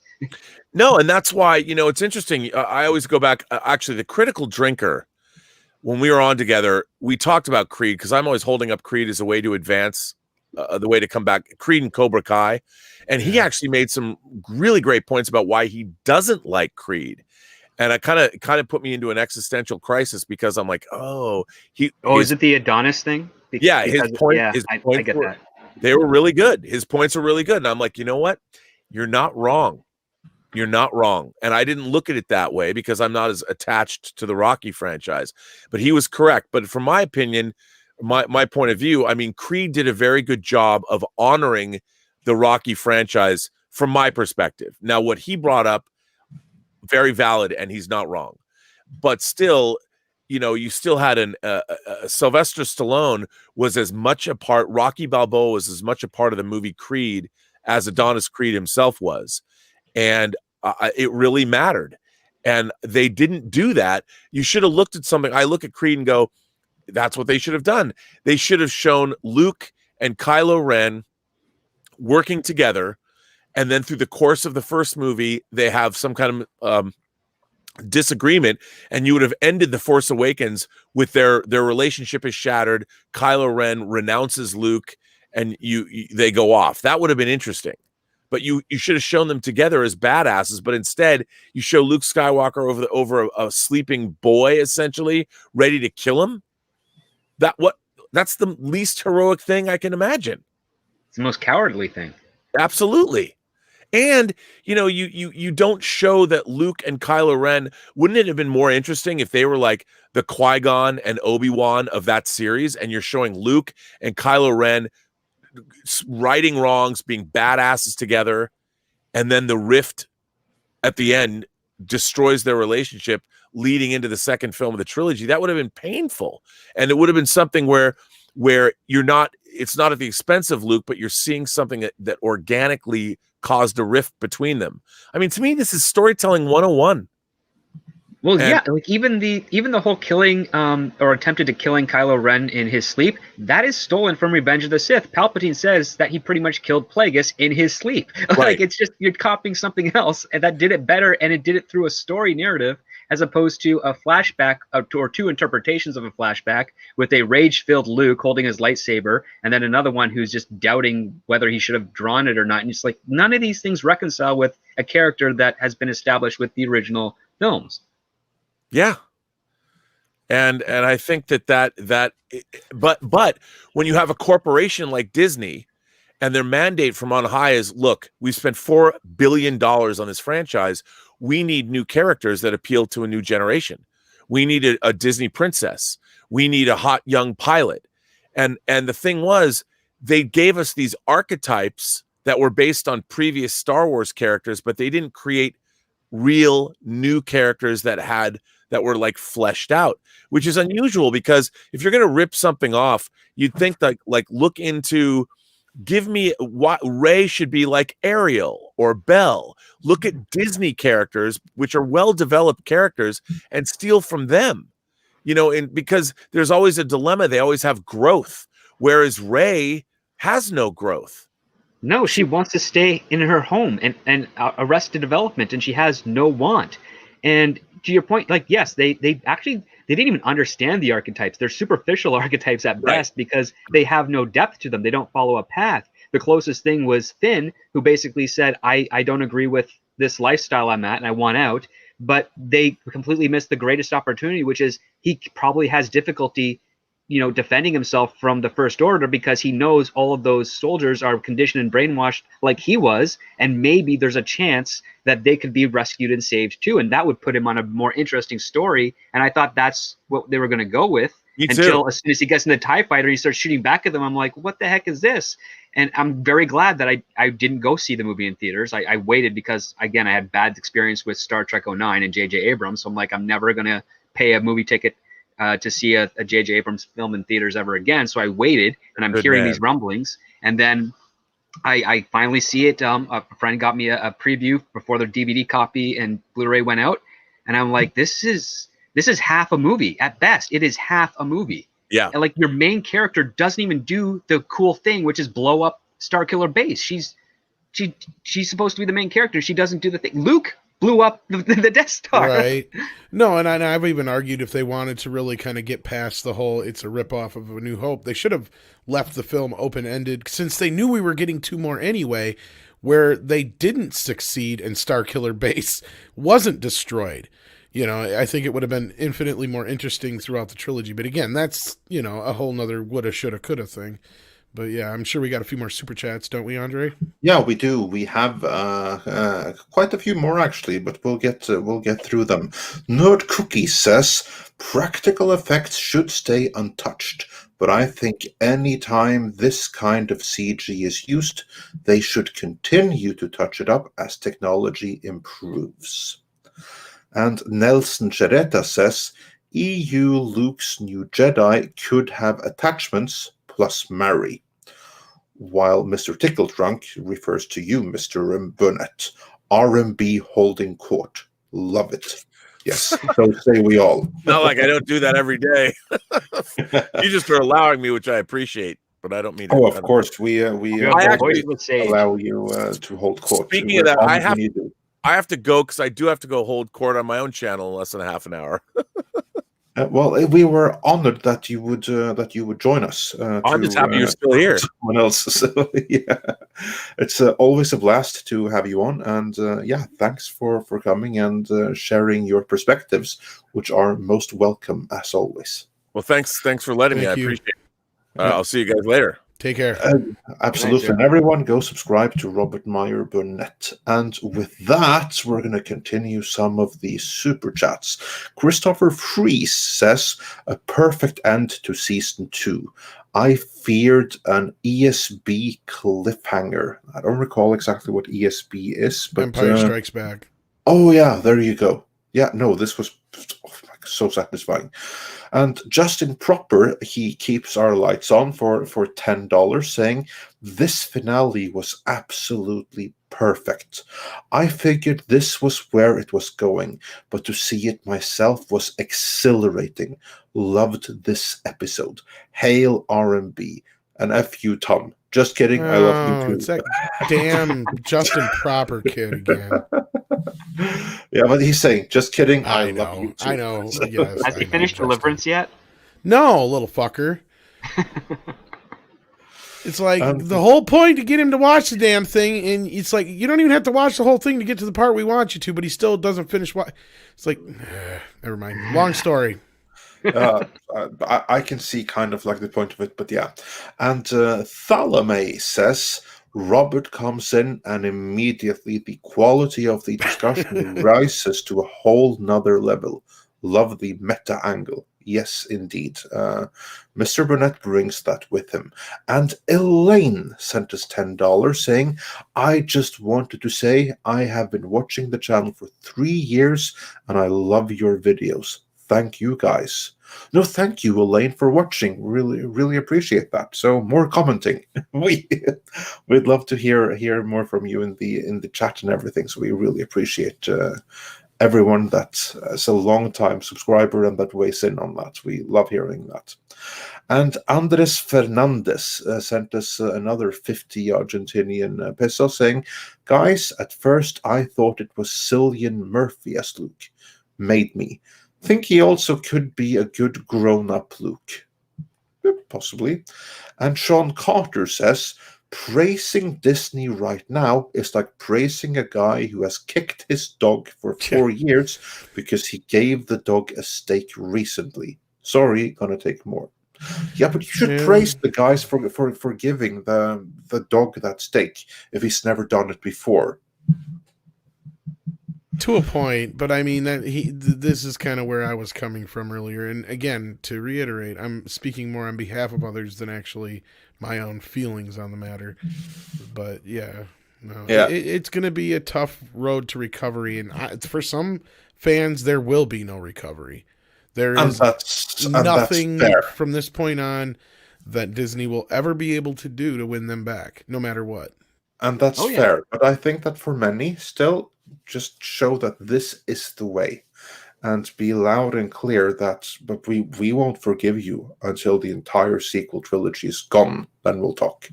Speaker 6: No, and that's why, it's interesting. I always go back, actually, the Critical Drinker, when we were on together, we talked about Creed, because I'm always holding up Creed as a way to advance, the way to come back, Creed and Cobra Kai. And he actually made some really great points about why he doesn't like Creed. And I kind of put me into an existential crisis, because I'm like, is
Speaker 2: it the Adonis thing?
Speaker 6: His points
Speaker 2: I get that.
Speaker 6: They were really good. His points are really good. And I'm like, you know what? You're not wrong. You're not wrong. And I didn't look at it that way because I'm not as attached to the Rocky franchise. But he was correct. But from my opinion, my point of view, I mean, Creed did a very good job of honoring the Rocky franchise from my perspective. Now, what he brought up, very valid, and he's not wrong. But still, you still had Sylvester Stallone was as much a part, Rocky Balboa was as much a part of the movie Creed as Adonis Creed himself was. And it really mattered. And they didn't do that. You should have looked at something. I look at Creed and go, that's what they should have done. They should have shown Luke and Kylo Ren working together. And then through the course of the first movie, they have some kind of disagreement, and you would have ended The Force Awakens with their relationship is shattered. Kylo Ren renounces Luke, and they go off. That would have been interesting. But you should have shown them together as badasses. But instead, you show Luke Skywalker over a sleeping boy, essentially ready to kill him. That's the least heroic thing I can imagine.
Speaker 2: It's the most cowardly thing.
Speaker 6: Absolutely. And, you don't show that Luke and Kylo Ren. Wouldn't it have been more interesting if they were like the Qui-Gon and Obi-Wan of that series, and you're showing Luke and Kylo Ren righting wrongs, being badasses together, and then the rift at the end destroys their relationship leading into the second film of the trilogy? That would have been painful. And it would have been something where it's not at the expense of Luke, but you're seeing something that organically caused a rift between them. I mean, to me, this is storytelling 101.
Speaker 2: Well, like even the whole killing or attempted to killing Kylo Ren in his sleep, that is stolen from Revenge of the Sith. Palpatine says that he pretty much killed Plagueis in his sleep.
Speaker 6: Right.
Speaker 2: Like, it's just, you're copying something else, and that did it better, and it did it through a story narrative as opposed to a flashback or two interpretations of a flashback with a rage-filled Luke holding his lightsaber, and then another one who's just doubting whether he should have drawn it or not. And it's like none of these things reconcile with a character that has been established with the original films.
Speaker 6: Yeah. And I think but when you have a corporation like Disney and their mandate from on high is, look, we spent $4 billion on this franchise. We need new characters that appeal to a new generation. We need a Disney princess. We need a hot young pilot. And the thing was, they gave us these archetypes that were based on previous Star Wars characters, but they didn't create real new characters that were like fleshed out, which is unusual, because if you're going to rip something off, you'd think that like look into, give me what Rey should be like Ariel or Belle. Look at Disney characters, which are well-developed characters, and steal from them, and because there's always a dilemma. They always have growth, whereas Rey has no growth.
Speaker 2: No, she wants to stay in her home and Arrested Development, and she has no want. And to your point, like, yes, they didn't even understand the archetypes. They're superficial archetypes at best, because they have no depth to them. They don't follow a path. The closest thing was Finn, who basically said, I don't agree with this lifestyle I'm at and I want out. But they completely missed the greatest opportunity, which is he probably has difficulty defending himself from the First Order, because he knows all of those soldiers are conditioned and brainwashed like he was, and maybe there's a chance that they could be rescued and saved too, and that would put him on a more interesting story. And I thought that's what they were going to go with. Until as soon as he gets in the TIE fighter, he starts shooting back at them. I'm like, what the heck is this? And I'm very glad that I didn't go see the movie in theaters. I waited because, again, I had bad experience with Star Trek 09 and J.J. Abrams, so I'm like, I'm never going to pay a movie ticket to see a J.J. Abrams film in theaters ever again. So I waited, and I'm hearing these rumblings. And then I finally see it. A friend got me a preview before the DVD copy and Blu-ray went out. And I'm like, this is half a movie at best. It is half a movie.
Speaker 6: Yeah.
Speaker 2: And like, your main character doesn't even do the cool thing, which is blow up Starkiller Base. She's supposed to be the main character. She doesn't do the thing. Luke blew up the Death Star.
Speaker 1: Right. No, and I've even argued if they wanted to really kind of get past the whole it's a ripoff of A New Hope, they should have left the film open-ended, since they knew we were getting two more anyway, where they didn't succeed and Starkiller Base wasn't destroyed. I think it would have been infinitely more interesting throughout the trilogy. But again, that's, a whole nother woulda, shoulda, coulda thing. But yeah, I'm sure we got a few more super chats, don't we, Andre?
Speaker 4: Yeah, we do. We have quite a few more actually, but we'll get through them. Nerd Cookie says practical effects should stay untouched, but I think any time this kind of CG is used, they should continue to touch it up as technology improves. And Nelson Geretta says EU Luke's new Jedi could have attachments plus marry. While Mr. Tickletrunk refers to you, Mr. Burnett. R&B holding court. Love it. Yes, so say we all.
Speaker 6: Not like I don't do that every day. You just are allowing me, which I appreciate, but I don't mean.
Speaker 4: Oh, of course, we
Speaker 2: actually
Speaker 4: allow you to hold court.
Speaker 6: Speaking of that, I have to go, because I do have to go hold court on my own channel in less than a half an hour.
Speaker 4: Well, we were honored that you would join us.
Speaker 6: I'm just happy you're still here.
Speaker 4: Someone else, so yeah, it's always a blast to have you on, and yeah, thanks for coming and sharing your perspectives, which are most welcome as always.
Speaker 6: Well, thanks for letting me. I appreciate it. I'll see you guys later.
Speaker 1: Take care.
Speaker 4: Absolutely. And everyone, go subscribe to Robert Meyer Burnett. And with that, we're going to continue some of the super chats. Christopher Fries says, a perfect end to season 2. I feared an ESB cliffhanger. I don't recall exactly what ESB is, but
Speaker 1: Empire Strikes Back.
Speaker 4: Oh yeah, there you go. Yeah, no, this was so satisfying. And Justin Proper, he keeps our lights on for $10, saying, this finale was absolutely perfect. I figured this was where it was going, but to see it myself was exhilarating. Loved this episode. Hail R&B. And F you, Tom. Just kidding. I love you too.
Speaker 1: It's that damn Justin Proper kid again.
Speaker 4: Yeah, but he's saying, just kidding. I
Speaker 1: I
Speaker 4: love you
Speaker 1: know.
Speaker 4: too.
Speaker 1: I know. Yes.
Speaker 2: Has he
Speaker 1: I know,
Speaker 2: finished
Speaker 1: Justin.
Speaker 2: Deliverance yet?
Speaker 1: No, little fucker. It's like the whole point to get him to watch the damn thing, and it's like you don't even have to watch the whole thing to get to the part we want you to, but he still doesn't finish. It's like, never mind. Long story.
Speaker 4: I can see kind of like the point of it, but yeah. And Thalame says Robert comes in, and immediately the quality of the discussion rises to a whole nother level. Love the meta angle. Yes, indeed. Mr. Burnett brings that with him. And Elaine sent us $10 saying, I just wanted to say I have been watching the channel for 3 years and I love your videos. Thank you, guys. No, thank you, Elaine, for watching. Really, really appreciate that. So more commenting. We'd love to hear more from you in the chat and everything. So we really appreciate everyone that is a long-time subscriber and that weighs in on that. We love hearing that. And Andres Fernandez sent us another 50 Argentinian pesos saying, guys, at first I thought it was Cillian Murphy as Luke. Made me. Think he also could be a good grown-up Luke. Possibly. And Sean Carter says, praising Disney right now is like praising a guy who has kicked his dog for 4 years because he gave the dog a steak recently. Sorry, gonna take more. Yeah, but you should praise the guys for giving the dog that steak if he's never done it before.
Speaker 1: To a point, but I mean that this is kind of where I was coming from earlier. And again, to reiterate, I'm speaking more on behalf of others than actually my own feelings on the matter. But yeah, no, it's going to be a tough road to recovery, and for some fans, there will be no recovery. There is nothing from this point on that Disney will ever be able to do to win them back, no matter what.
Speaker 4: And that's fair. But I think that for many, still, just show that this is the way. And be loud and clear that, but we won't forgive you until the entire sequel trilogy is gone. Then we'll talk.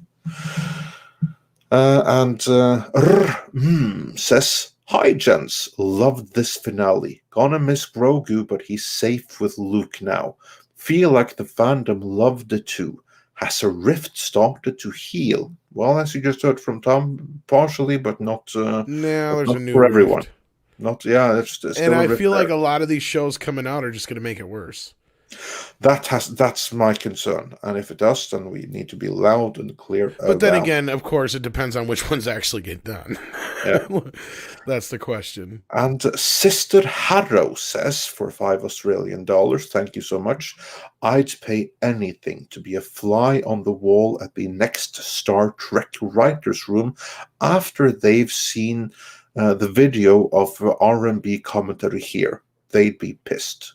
Speaker 4: Says, hi, gents. Loved this finale. Gonna miss Grogu, but he's safe with Luke now. Feel like the fandom loved it too. Has a rift started to heal? Well, as you just heard from Tom, partially, but not.
Speaker 1: There's a new
Speaker 4: for everyone.
Speaker 1: rift.
Speaker 4: It's still
Speaker 1: and I feel
Speaker 4: there.
Speaker 1: like a lot of these shows coming out are just going to make it worse.
Speaker 4: That's my concern, and if it does, then we need to be loud and clear.
Speaker 1: But then again, of course, it depends on which ones actually get done.
Speaker 4: Yeah.
Speaker 1: That's the question.
Speaker 4: And Sister Harrow says, for $5 thank you so much. I'd pay anything to be a fly on the wall at the next Star Trek writers' room after they've seen the video of R&B commentary here. They'd be pissed.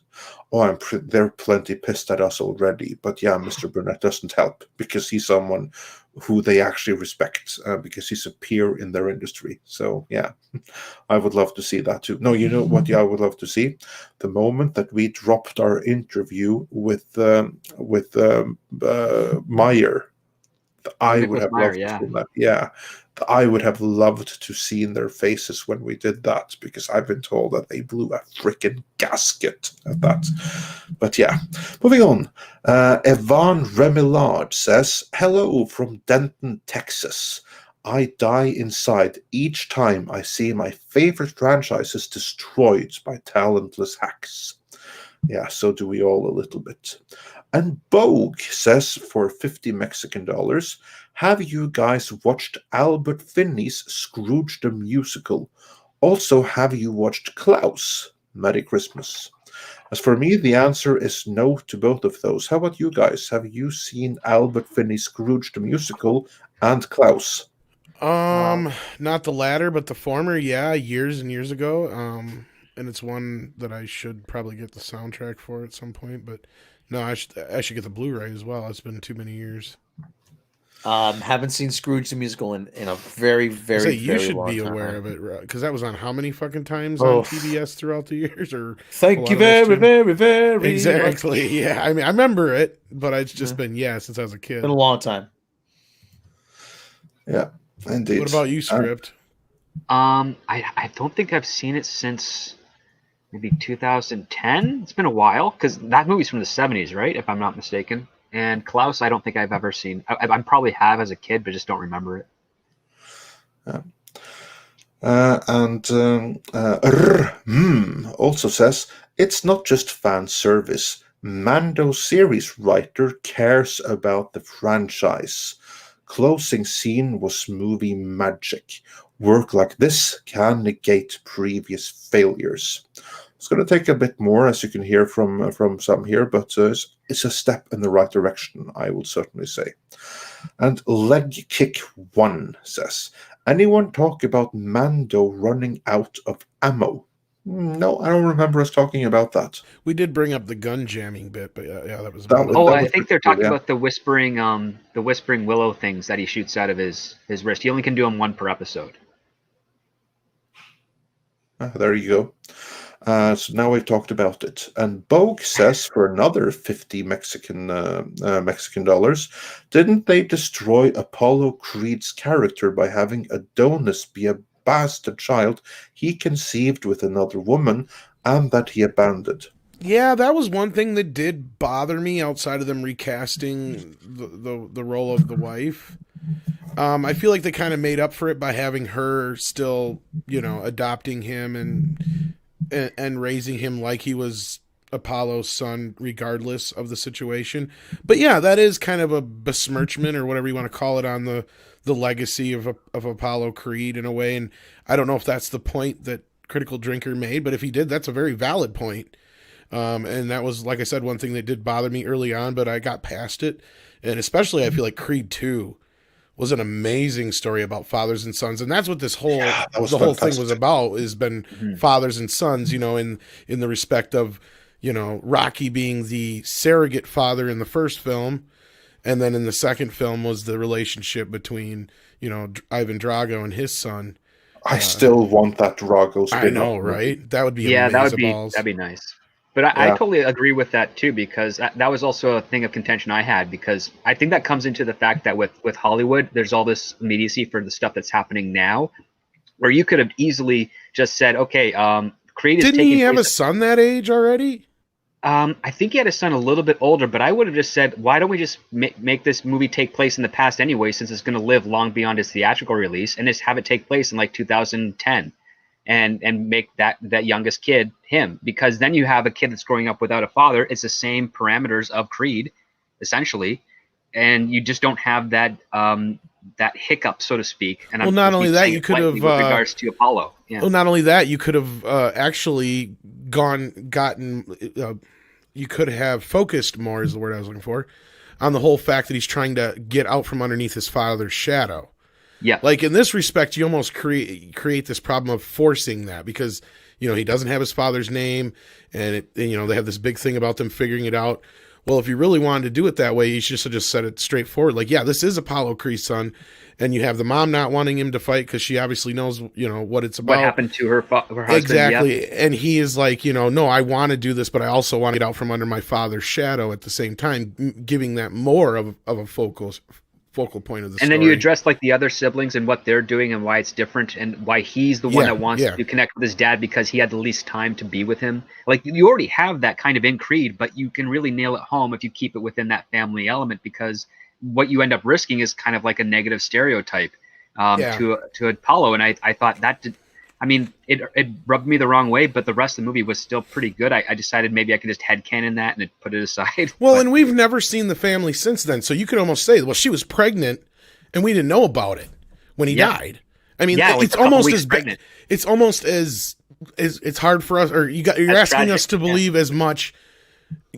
Speaker 4: Oh, they're plenty pissed at us already. But yeah, Mr. Burnett doesn't help because he's someone who they actually respect because he's a peer in their industry. So yeah, I would love to see that too. No, you know what? Yeah, I would love to see the moment that we dropped our interview with Meyer. I would have loved to see that. Yeah, I would have loved to see in their faces when we did that because I've been told that they blew a freaking gasket at that. But yeah, moving on. Evan Remillard says, hello from Denton, Texas. I die inside each time I see my favorite franchises destroyed by talentless hacks. Yeah, so do we all a little bit. And Bogue says, for 50 Mexican dollars, have you guys watched Albert Finney's Scrooge the Musical? Also, have you watched Klaus? Merry Christmas. As for me, the answer is no to both of those. How about you guys? Have you seen Albert Finney's Scrooge the Musical and Klaus?
Speaker 1: Not the latter, but the former, yeah, years and years ago. And it's one that I should probably get the soundtrack for at some point, but no, I should get the Blu-ray as well. It's been too many years.
Speaker 3: Haven't seen Scrooge the Musical in a very, very, very
Speaker 1: you should
Speaker 3: long
Speaker 1: be
Speaker 3: time.
Speaker 1: aware of it because that was on how many fucking times on TBS throughout the years? Or
Speaker 3: thank you very, very, very
Speaker 1: exactly.
Speaker 3: much.
Speaker 1: Yeah, I mean, I remember it, but it's just been since I was a kid.
Speaker 3: Been a long time.
Speaker 4: Yeah, indeed.
Speaker 1: What about you, Script?
Speaker 2: I don't think I've seen it since maybe 2010. It's been a while because that movie's from the 70s, right? If I'm not mistaken. And Klaus, I don't think I've ever seen. I probably have as a kid, but just don't remember it.
Speaker 4: Also says it's not just fan service. Mando series writer cares about the franchise. Closing scene was movie magic. Work like this can negate previous failures. It's going to take a bit more, as you can hear from some here, but it's a step in the right direction, I would certainly say. And Leg Kick 1 says, anyone talk about Mando running out of ammo? No, I don't remember us talking about that.
Speaker 1: We did bring up the gun jamming bit, but yeah, that was.
Speaker 2: I think they're talking about the whispering willow things that he shoots out of his wrist. He only can do them one per episode.
Speaker 4: There you go. So now we've talked about it. And Bogue says for another 50 Mexican dollars, didn't they destroy Apollo Creed's character by having Adonis be a bastard child he conceived with another woman and that he abandoned?
Speaker 1: Yeah, that was one thing that did bother me outside of them recasting the role of the wife. I feel like they kind of made up for it by having her still, adopting him and raising him like he was Apollo's son, regardless of the situation. But yeah, that is kind of a besmirchment or whatever you want to call it on the legacy of Apollo Creed in a way. And I don't know if that's the point that Critical Drinker made, but if he did, that's a very valid point. And that was, like I said, one thing that did bother me early on, but I got past it. And especially I feel like Creed 2 was an amazing story about fathers and sons, and that's what this whole whole thing was about. Has been fathers and sons, in the respect of Rocky being the surrogate father in the first film, and then in the second film was the relationship between Ivan Drago and his son.
Speaker 4: I still want that Drago spin-off.
Speaker 1: I know, right? That would be
Speaker 2: that'd be nice. But I totally agree with that too, because that was also a thing of contention I had, because I think that comes into the fact that with Hollywood, there's all this immediacy for the stuff that's happening now, where you could have easily just said, okay, Creed is
Speaker 1: Didn't he have a son that age already?
Speaker 2: I think he had a son a little bit older, but I would have just said, why don't we just make this movie take place in the past anyway, since it's going to live long beyond its theatrical release, and just have it take place in like 2010. And make that youngest kid him, because then you have a kid that's growing up without a father. It's the same parameters of Creed, essentially, and you just don't have that that hiccup, so to speak. And
Speaker 1: not only that, you could have
Speaker 2: with regards to Apollo. Yeah.
Speaker 1: Well, not only that, you could have actually you could have focused more, is the word I was looking for, on the whole fact that he's trying to get out from underneath his father's shadow.
Speaker 2: Yeah.
Speaker 1: Like in this respect, you almost create this problem of forcing that, because, he doesn't have his father's name, and they have this big thing about them figuring it out. Well, if you really wanted to do it that way, you should just said it straightforward. Like, yeah, this is Apollo Creed's son, and you have the mom not wanting him to fight because she obviously knows, what it's about.
Speaker 2: What happened to her husband.
Speaker 1: Exactly.
Speaker 2: Yeah.
Speaker 1: And he is like, no, I want to do this, but I also want to get out from under my father's shadow at the same time, giving that more of a focal point of the story.
Speaker 2: And then you address like the other siblings and what they're doing and why it's different, and why he's the one that wants to connect with his dad because he had the least time to be with him. Like, you already have that kind of in Creed, but you can really nail it home if you keep it within that family element, because what you end up risking is kind of like a negative stereotype to Apollo. And I thought that did, it rubbed me the wrong way, but the rest of the movie was still pretty good. I decided maybe I could just headcanon that and put it aside.
Speaker 1: Well, and we've never seen the family since then, so you could almost say, well, she was pregnant, and we didn't know about it when he died. It's almost as pregnant. It's almost as it's hard for us, or you're asking tragic, us to believe as much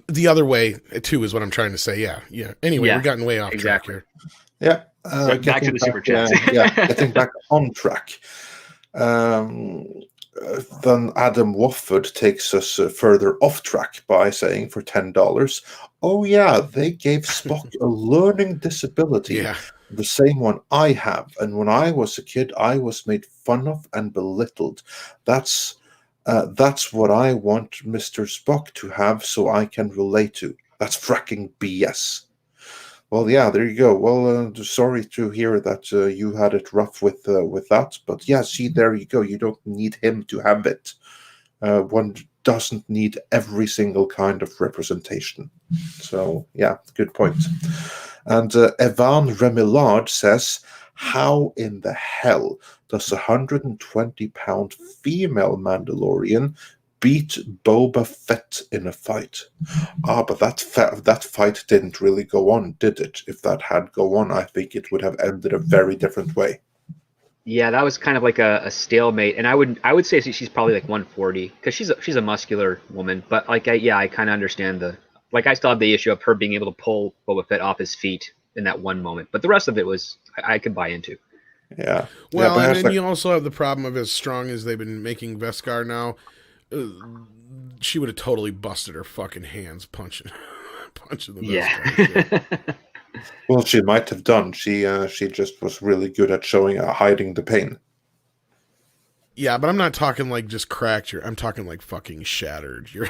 Speaker 1: the other way too, is what I'm trying to say. Yeah. Anyway, we're getting way off track here.
Speaker 4: Yeah.
Speaker 2: Back to the super chats.
Speaker 4: Getting back on track. Then Adam Wofford takes us further off track by saying for $10, oh yeah, they gave Spock a learning disability, the same one I have, and when I was a kid I was made fun of and belittled. That's what I want Mr. Spock to have, so I can relate to. That's fracking BS. Well, yeah, there you go. Well, sorry to hear that you had it rough with that, but yeah, see, there you go. You don't need him to have it. One doesn't need every single kind of representation. So, yeah, good point. And Evan Remillard says, how in the hell does a 120-pound female Mandalorian beat Boba Fett in a fight? But that fight didn't really go on, did it? If that had gone on, I think it would have ended a very different way.
Speaker 2: Yeah, that was kind of like a stalemate, and I would say she's probably like 140 because she's a muscular woman. But like I kind of understand I still have the issue of her being able to pull Boba Fett off his feet in that one moment, but the rest of it was I could buy into.
Speaker 4: Yeah.
Speaker 1: Well,
Speaker 4: yeah,
Speaker 1: and then you also have the problem of as strong as they've been making Beskar now, she would have totally busted her fucking hands punching the Beskar.
Speaker 4: Well, she might have done. She just was really good at hiding the pain.
Speaker 1: Yeah, but I'm not talking like just cracked I'm talking like fucking shattered your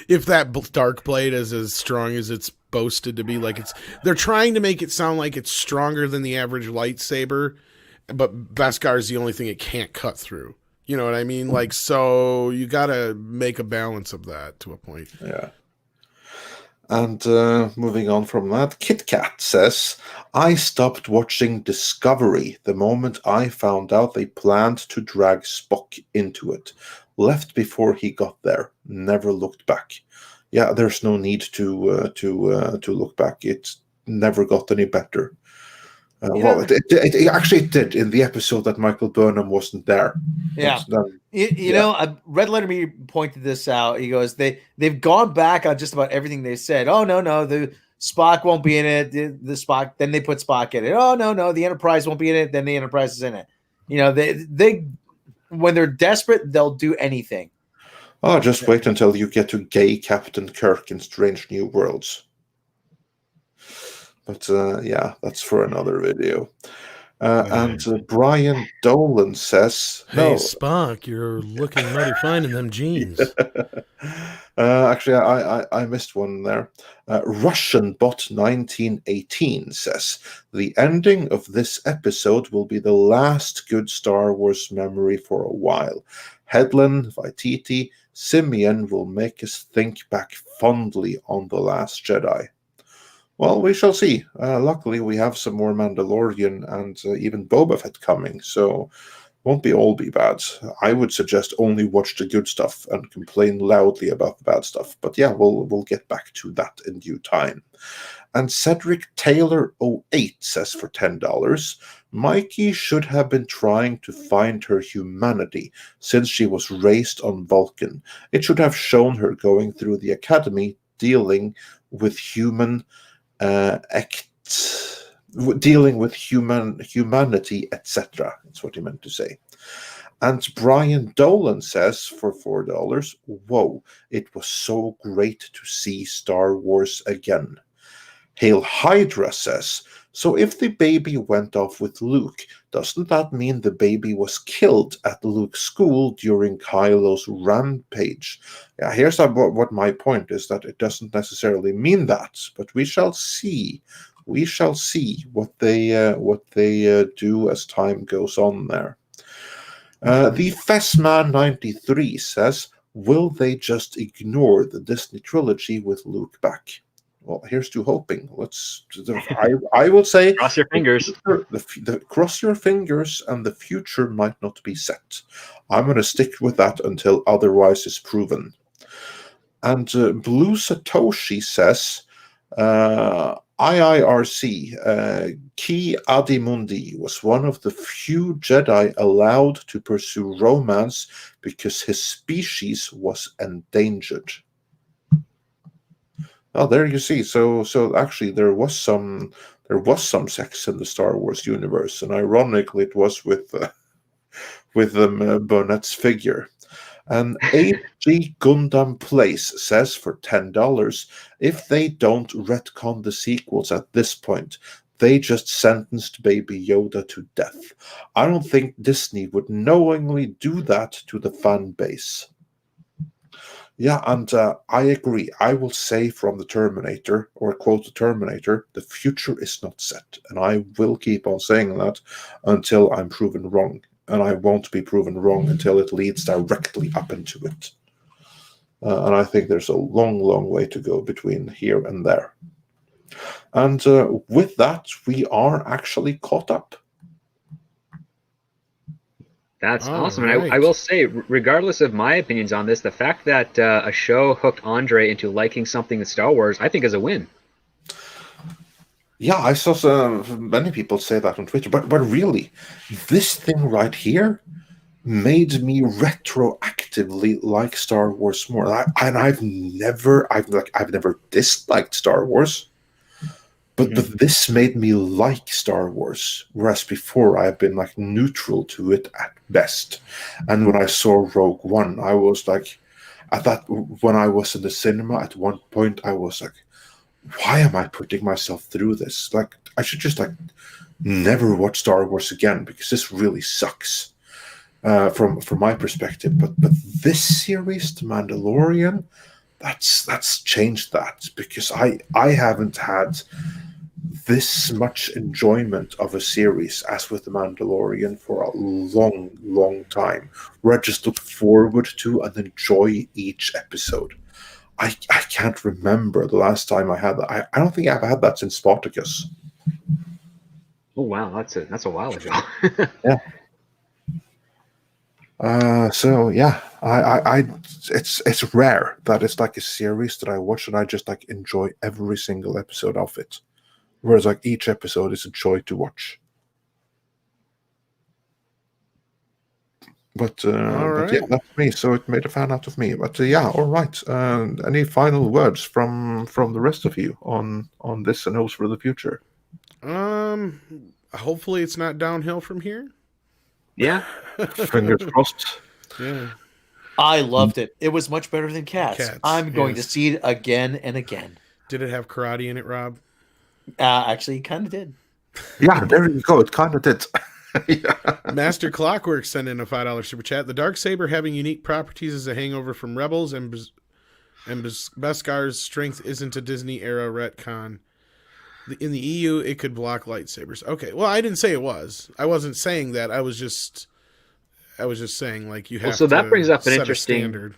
Speaker 1: if that dark blade is as strong as it's boasted to be, they're trying to make it sound like it's stronger than the average lightsaber, but Beskar is the only thing it can't cut through. You know what I mean? So you got to make a balance of that to a point.
Speaker 4: Yeah. And moving on from that, Kit Kat says, I stopped watching Discovery the moment I found out they planned to drag Spock into it. Left before he got there. Never looked back. Yeah, there's no need to look back. It never got any better. Well, it actually did in the episode that Michael Burnham wasn't there.
Speaker 3: Yeah. You know, Red Letter Me pointed this out. He goes, they've gone back on just about everything they said. Oh, no, the Spock won't be in it. The Spock, then they put Spock in it. Oh, no, the Enterprise won't be in it. Then the Enterprise is in it. You know, they when they're desperate, they'll do anything.
Speaker 4: Oh, just wait until you get to gay Captain Kirk in Strange New Worlds. But yeah, that's for another video. And Brian Dolan says,
Speaker 1: "Hey Spock, you're looking mighty fine in them jeans."
Speaker 4: Actually, I missed one there. Russian Bot 1918 says, the ending of this episode will be the last good Star Wars memory for a while. Hedlund, Waititi, Simeon will make us think back fondly on The Last Jedi. Well, we shall see. Luckily, we have some more Mandalorian and even Boba Fett coming, so won't all be bad. I would suggest only watch the good stuff and complain loudly about the bad stuff. But yeah, we'll get back to that in due time. And Cedric Taylor 08 says for $10, Mikey should have been trying to find her humanity since she was raised on Vulcan. It should have shown her going through the academy dealing with humanity, etc. That's what he meant to say. And Brian Dolan says for $4, whoa, it was so great to see Star Wars again. Hail Hydra says, so if the baby went off with Luke, doesn't that mean the baby was killed at Luke's school during Kylo's rampage? Yeah, here's what my point is, that it doesn't necessarily mean that, but we shall see. We shall see what they do as time goes on there. The Fessman93 says, will they just ignore the Disney trilogy with Luke back? Well, here's to hoping. I will say,
Speaker 2: cross your fingers.
Speaker 4: Cross your fingers, and the future might not be set. I'm going to stick with that until otherwise is proven. And Blue Satoshi says, IIRC, Ki Adimundi was one of the few Jedi allowed to pursue romance because his species was endangered. Oh, there you see. So actually, there was some sex in the Star Wars universe, and ironically, it was with Burnett's figure. And A.G. Gundam Place says for $10, if they don't retcon the sequels at this point, they just sentenced Baby Yoda to death. I don't think Disney would knowingly do that to the fan base. Yeah, and I agree. I will say from the Terminator, or quote the Terminator, the future is not set. And I will keep on saying that until I'm proven wrong. And I won't be proven wrong until it leads directly up into it. And I think there's a long, long way to go between here and there. And with that, we are actually caught up.
Speaker 2: That's
Speaker 1: All
Speaker 2: awesome.
Speaker 1: right.
Speaker 2: And I will say, regardless of my opinions on this, the fact that a show hooked Andre into liking something in Star Wars, I think is a win.
Speaker 4: Yeah, I saw many people say that on Twitter, but really, this thing right here made me retroactively like Star Wars more. I've never disliked Star Wars, but this made me like Star Wars, whereas before I've been like neutral to it at best. And when I saw Rogue One, I was like, when I was in the cinema at one point, I was like, why am I putting myself through this? Like, I should just like never watch Star Wars again because this really sucks. From my perspective, but this series, The Mandalorian, that's changed that, because I haven't had this much enjoyment of a series as with The Mandalorian for a long, long time, where I just look forward to and enjoy each episode. I can't remember the last time I had that. I don't think I've had that since Spartacus.
Speaker 2: Oh wow, that's a while ago.
Speaker 4: Yeah. So yeah, it's rare that it's like a series that I watch and I just like enjoy every single episode of it. Whereas like each episode is a joy to watch. But yeah, that's me. So it made a fan out of me. But yeah, all right. Any final words from the rest of you on this and hopes for the future?
Speaker 1: Hopefully it's not downhill from here.
Speaker 2: Yeah.
Speaker 4: Fingers crossed.
Speaker 1: Yeah.
Speaker 3: I loved it. It was much better than Cats. I'm going to
Speaker 1: yes.
Speaker 3: see it again and again.
Speaker 1: Did it have karate in it, Rob?
Speaker 3: Actually, it kind of did.
Speaker 4: Yeah, there you go. It kind of did.
Speaker 1: Yeah. Master Clockwork sent in a $5 super chat. The Darksaber having unique properties is a hangover from Rebels, and Beskar's strength isn't a Disney era retcon. In the EU, it could block lightsabers. Okay, well, I didn't say it was. I wasn't saying that. I was just saying like you have.
Speaker 2: So that
Speaker 1: to
Speaker 2: brings up an
Speaker 1: set
Speaker 2: interesting.
Speaker 1: A standard.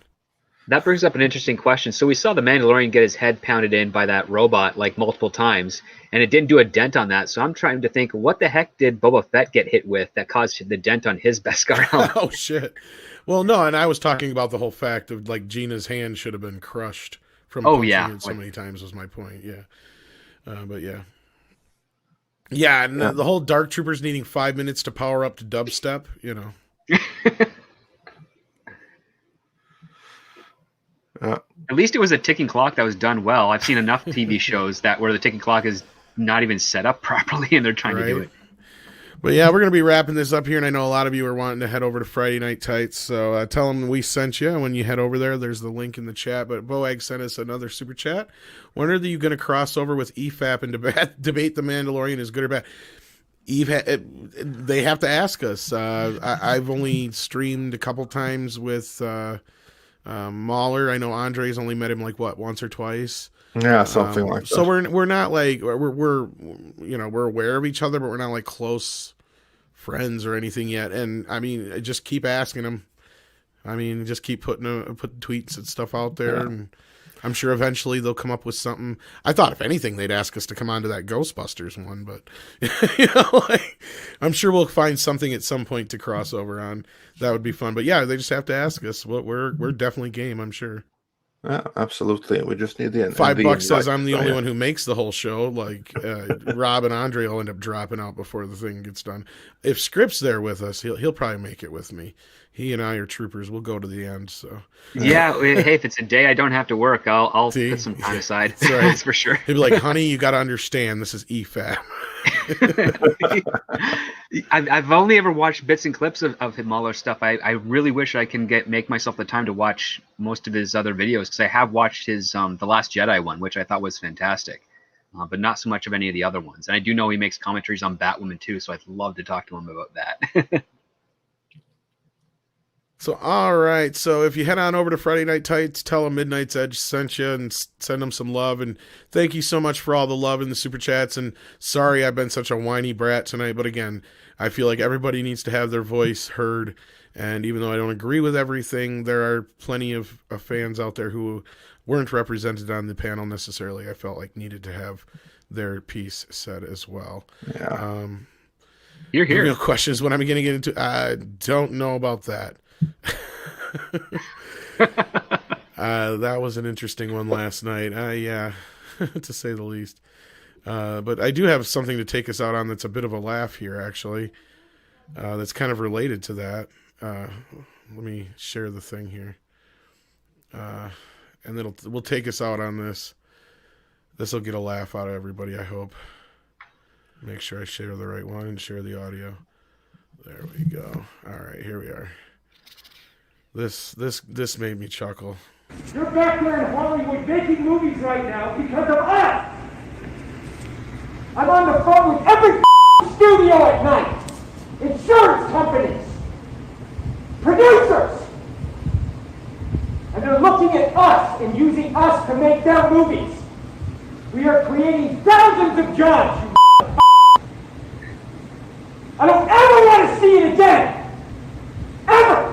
Speaker 2: That brings up an interesting question. So we saw the Mandalorian get his head pounded in by that robot like multiple times, and it didn't do a dent on that. So I'm trying to think, what the heck did Boba Fett get hit with that caused the dent on his Beskar helmet?
Speaker 1: Oh shit! Well, no, and I was talking about the whole fact of like Gina's hand should have been crushed from punching it so many times. Was my point? Yeah, but yeah. Yeah, and the whole Dark Troopers needing 5 minutes to power up to dubstep, you know.
Speaker 2: At least it was a ticking clock that was done well. I've seen enough TV shows where the ticking clock is not even set up properly and they're trying to do it.
Speaker 1: But yeah, we're going to be wrapping this up here, and I know a lot of you are wanting to head over to Friday Night Tights, so tell them we sent you. When you head over there, there's the link in the chat. But Boag sent us another super chat. When are you going to cross over with EFAP and debate The Mandalorian is good or bad? They have to ask us. I've only streamed a couple times with Mahler. I know Andre's only met him like once or twice.
Speaker 4: Yeah, something like that.
Speaker 1: So we're not like we're aware of each other, but we're not like close friends or anything yet. And I mean, just keep asking him. I mean, just keep putting tweets and stuff out there, and I'm sure eventually they'll come up with something. I thought if anything they'd ask us to come on to that Ghostbusters one, but I'm sure we'll find something at some point to cross over on. That would be fun. But yeah, they just have to ask us. We're definitely game, I'm sure.
Speaker 4: Yeah, absolutely. We just need the
Speaker 1: $5 says I'm the only one who makes the whole show. Like Rob and Andre will end up dropping out before the thing gets done. If Script's there with us, he'll probably make it with me. He and I are troopers. We'll go to the end. So
Speaker 2: yeah, hey, if it's a day I don't have to work, I'll put some time aside. That's, right. That's for sure.
Speaker 1: He'll be like, "Honey, you got to understand, this is EFAP."
Speaker 2: I've only ever watched bits and clips of Mahler's stuff. I really wish I can make myself the time to watch most of his other videos, because I have watched his The Last Jedi one, which I thought was fantastic, but not so much of any of the other ones. And I do know he makes commentaries on Batwoman too, so I'd love to talk to him about that.
Speaker 1: So, all right. So, if you head on over to Friday Night Tights, tell them Midnight's Edge sent you and send them some love. And thank you so much for all the love in the super chats. And sorry I've been such a whiny brat tonight. But again, I feel like everybody needs to have their voice heard. And even though I don't agree with everything, there are plenty of fans out there who weren't represented on the panel necessarily. I felt like needed to have their piece said as well.
Speaker 4: Yeah.
Speaker 2: You're
Speaker 1: The
Speaker 2: here.
Speaker 1: real question is when I'm going to get into. I don't know about that. That was an interesting one last night. Yeah, to say the least. But I do have something to take us out on that's a bit of a laugh here, actually. That's kind of related to that. Let me share the thing here. And we'll take us out on this. This will get a laugh out of everybody, I hope. Make sure I share the right one and share the audio. There we go. All right, here we are. This made me chuckle.
Speaker 7: You're back there in Hollywood making movies right now because of us! I'm on the phone with every studio at night! Insurance companies! Producers! And they're looking at us and using us to make their movies! We are creating thousands of jobs, you I don't ever want to see it again! Ever!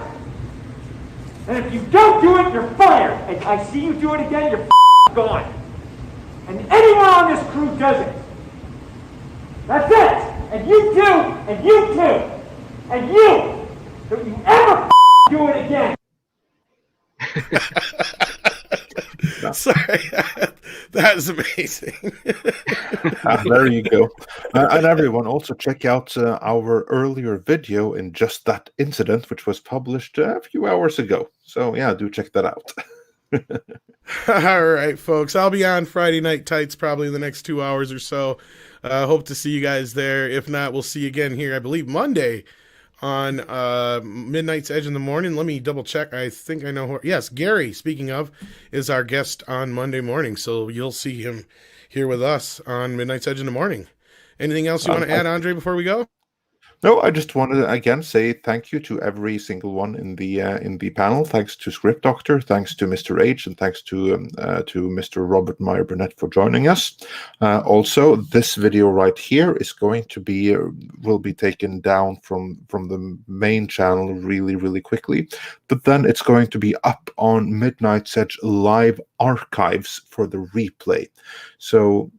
Speaker 7: And if you don't do it, you're fired. And I see you do it again, you're gone. And anyone on this crew does it. That's it. And you too. And you too. And you. Don't you ever do it again.
Speaker 1: Sorry, that is amazing.
Speaker 4: There you go. And everyone, also check out our earlier video in just that incident, which was published a few hours ago. So yeah, do check that out.
Speaker 1: All right, folks. I'll be on Friday Night Tights probably in the next 2 hours or so. Hope to see you guys there. If not, we'll see you again here, I believe, Monday on Midnight's Edge in the morning. Let me double check. I think I know who. Yes, Gary, speaking of, is our guest on Monday morning. So you'll see him here with us on Midnight's Edge in the morning. Anything else you want to add, Andre, before we go?
Speaker 4: No, I just wanted to again say thank you to every single one in the panel. Thanks to Script Doctor, thanks to Mr. H, and thanks to Mr. Robert Meyer Burnett for joining us. Also, this video right here is going to be will be taken down from the main channel really quickly, but then it's going to be up on Midnight's Edge live archives for the replay. So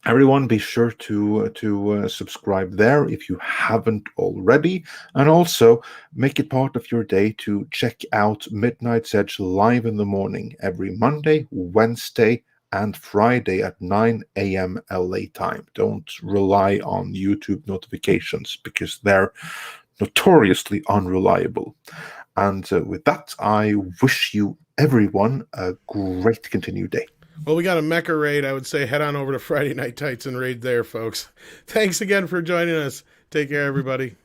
Speaker 4: everyone, be sure to subscribe there if you haven't already, and also make it part of your day to check out Midnight's Edge live in the morning every Monday, Wednesday, and Friday at 9 a.m. LA time. Don't rely on YouTube notifications because they're notoriously unreliable. And with that, I wish you everyone a great continued day.
Speaker 1: Well, we got a mecha raid. I would say head on over to Friday Night Tights and raid there, folks. Thanks again for joining us. Take care, everybody.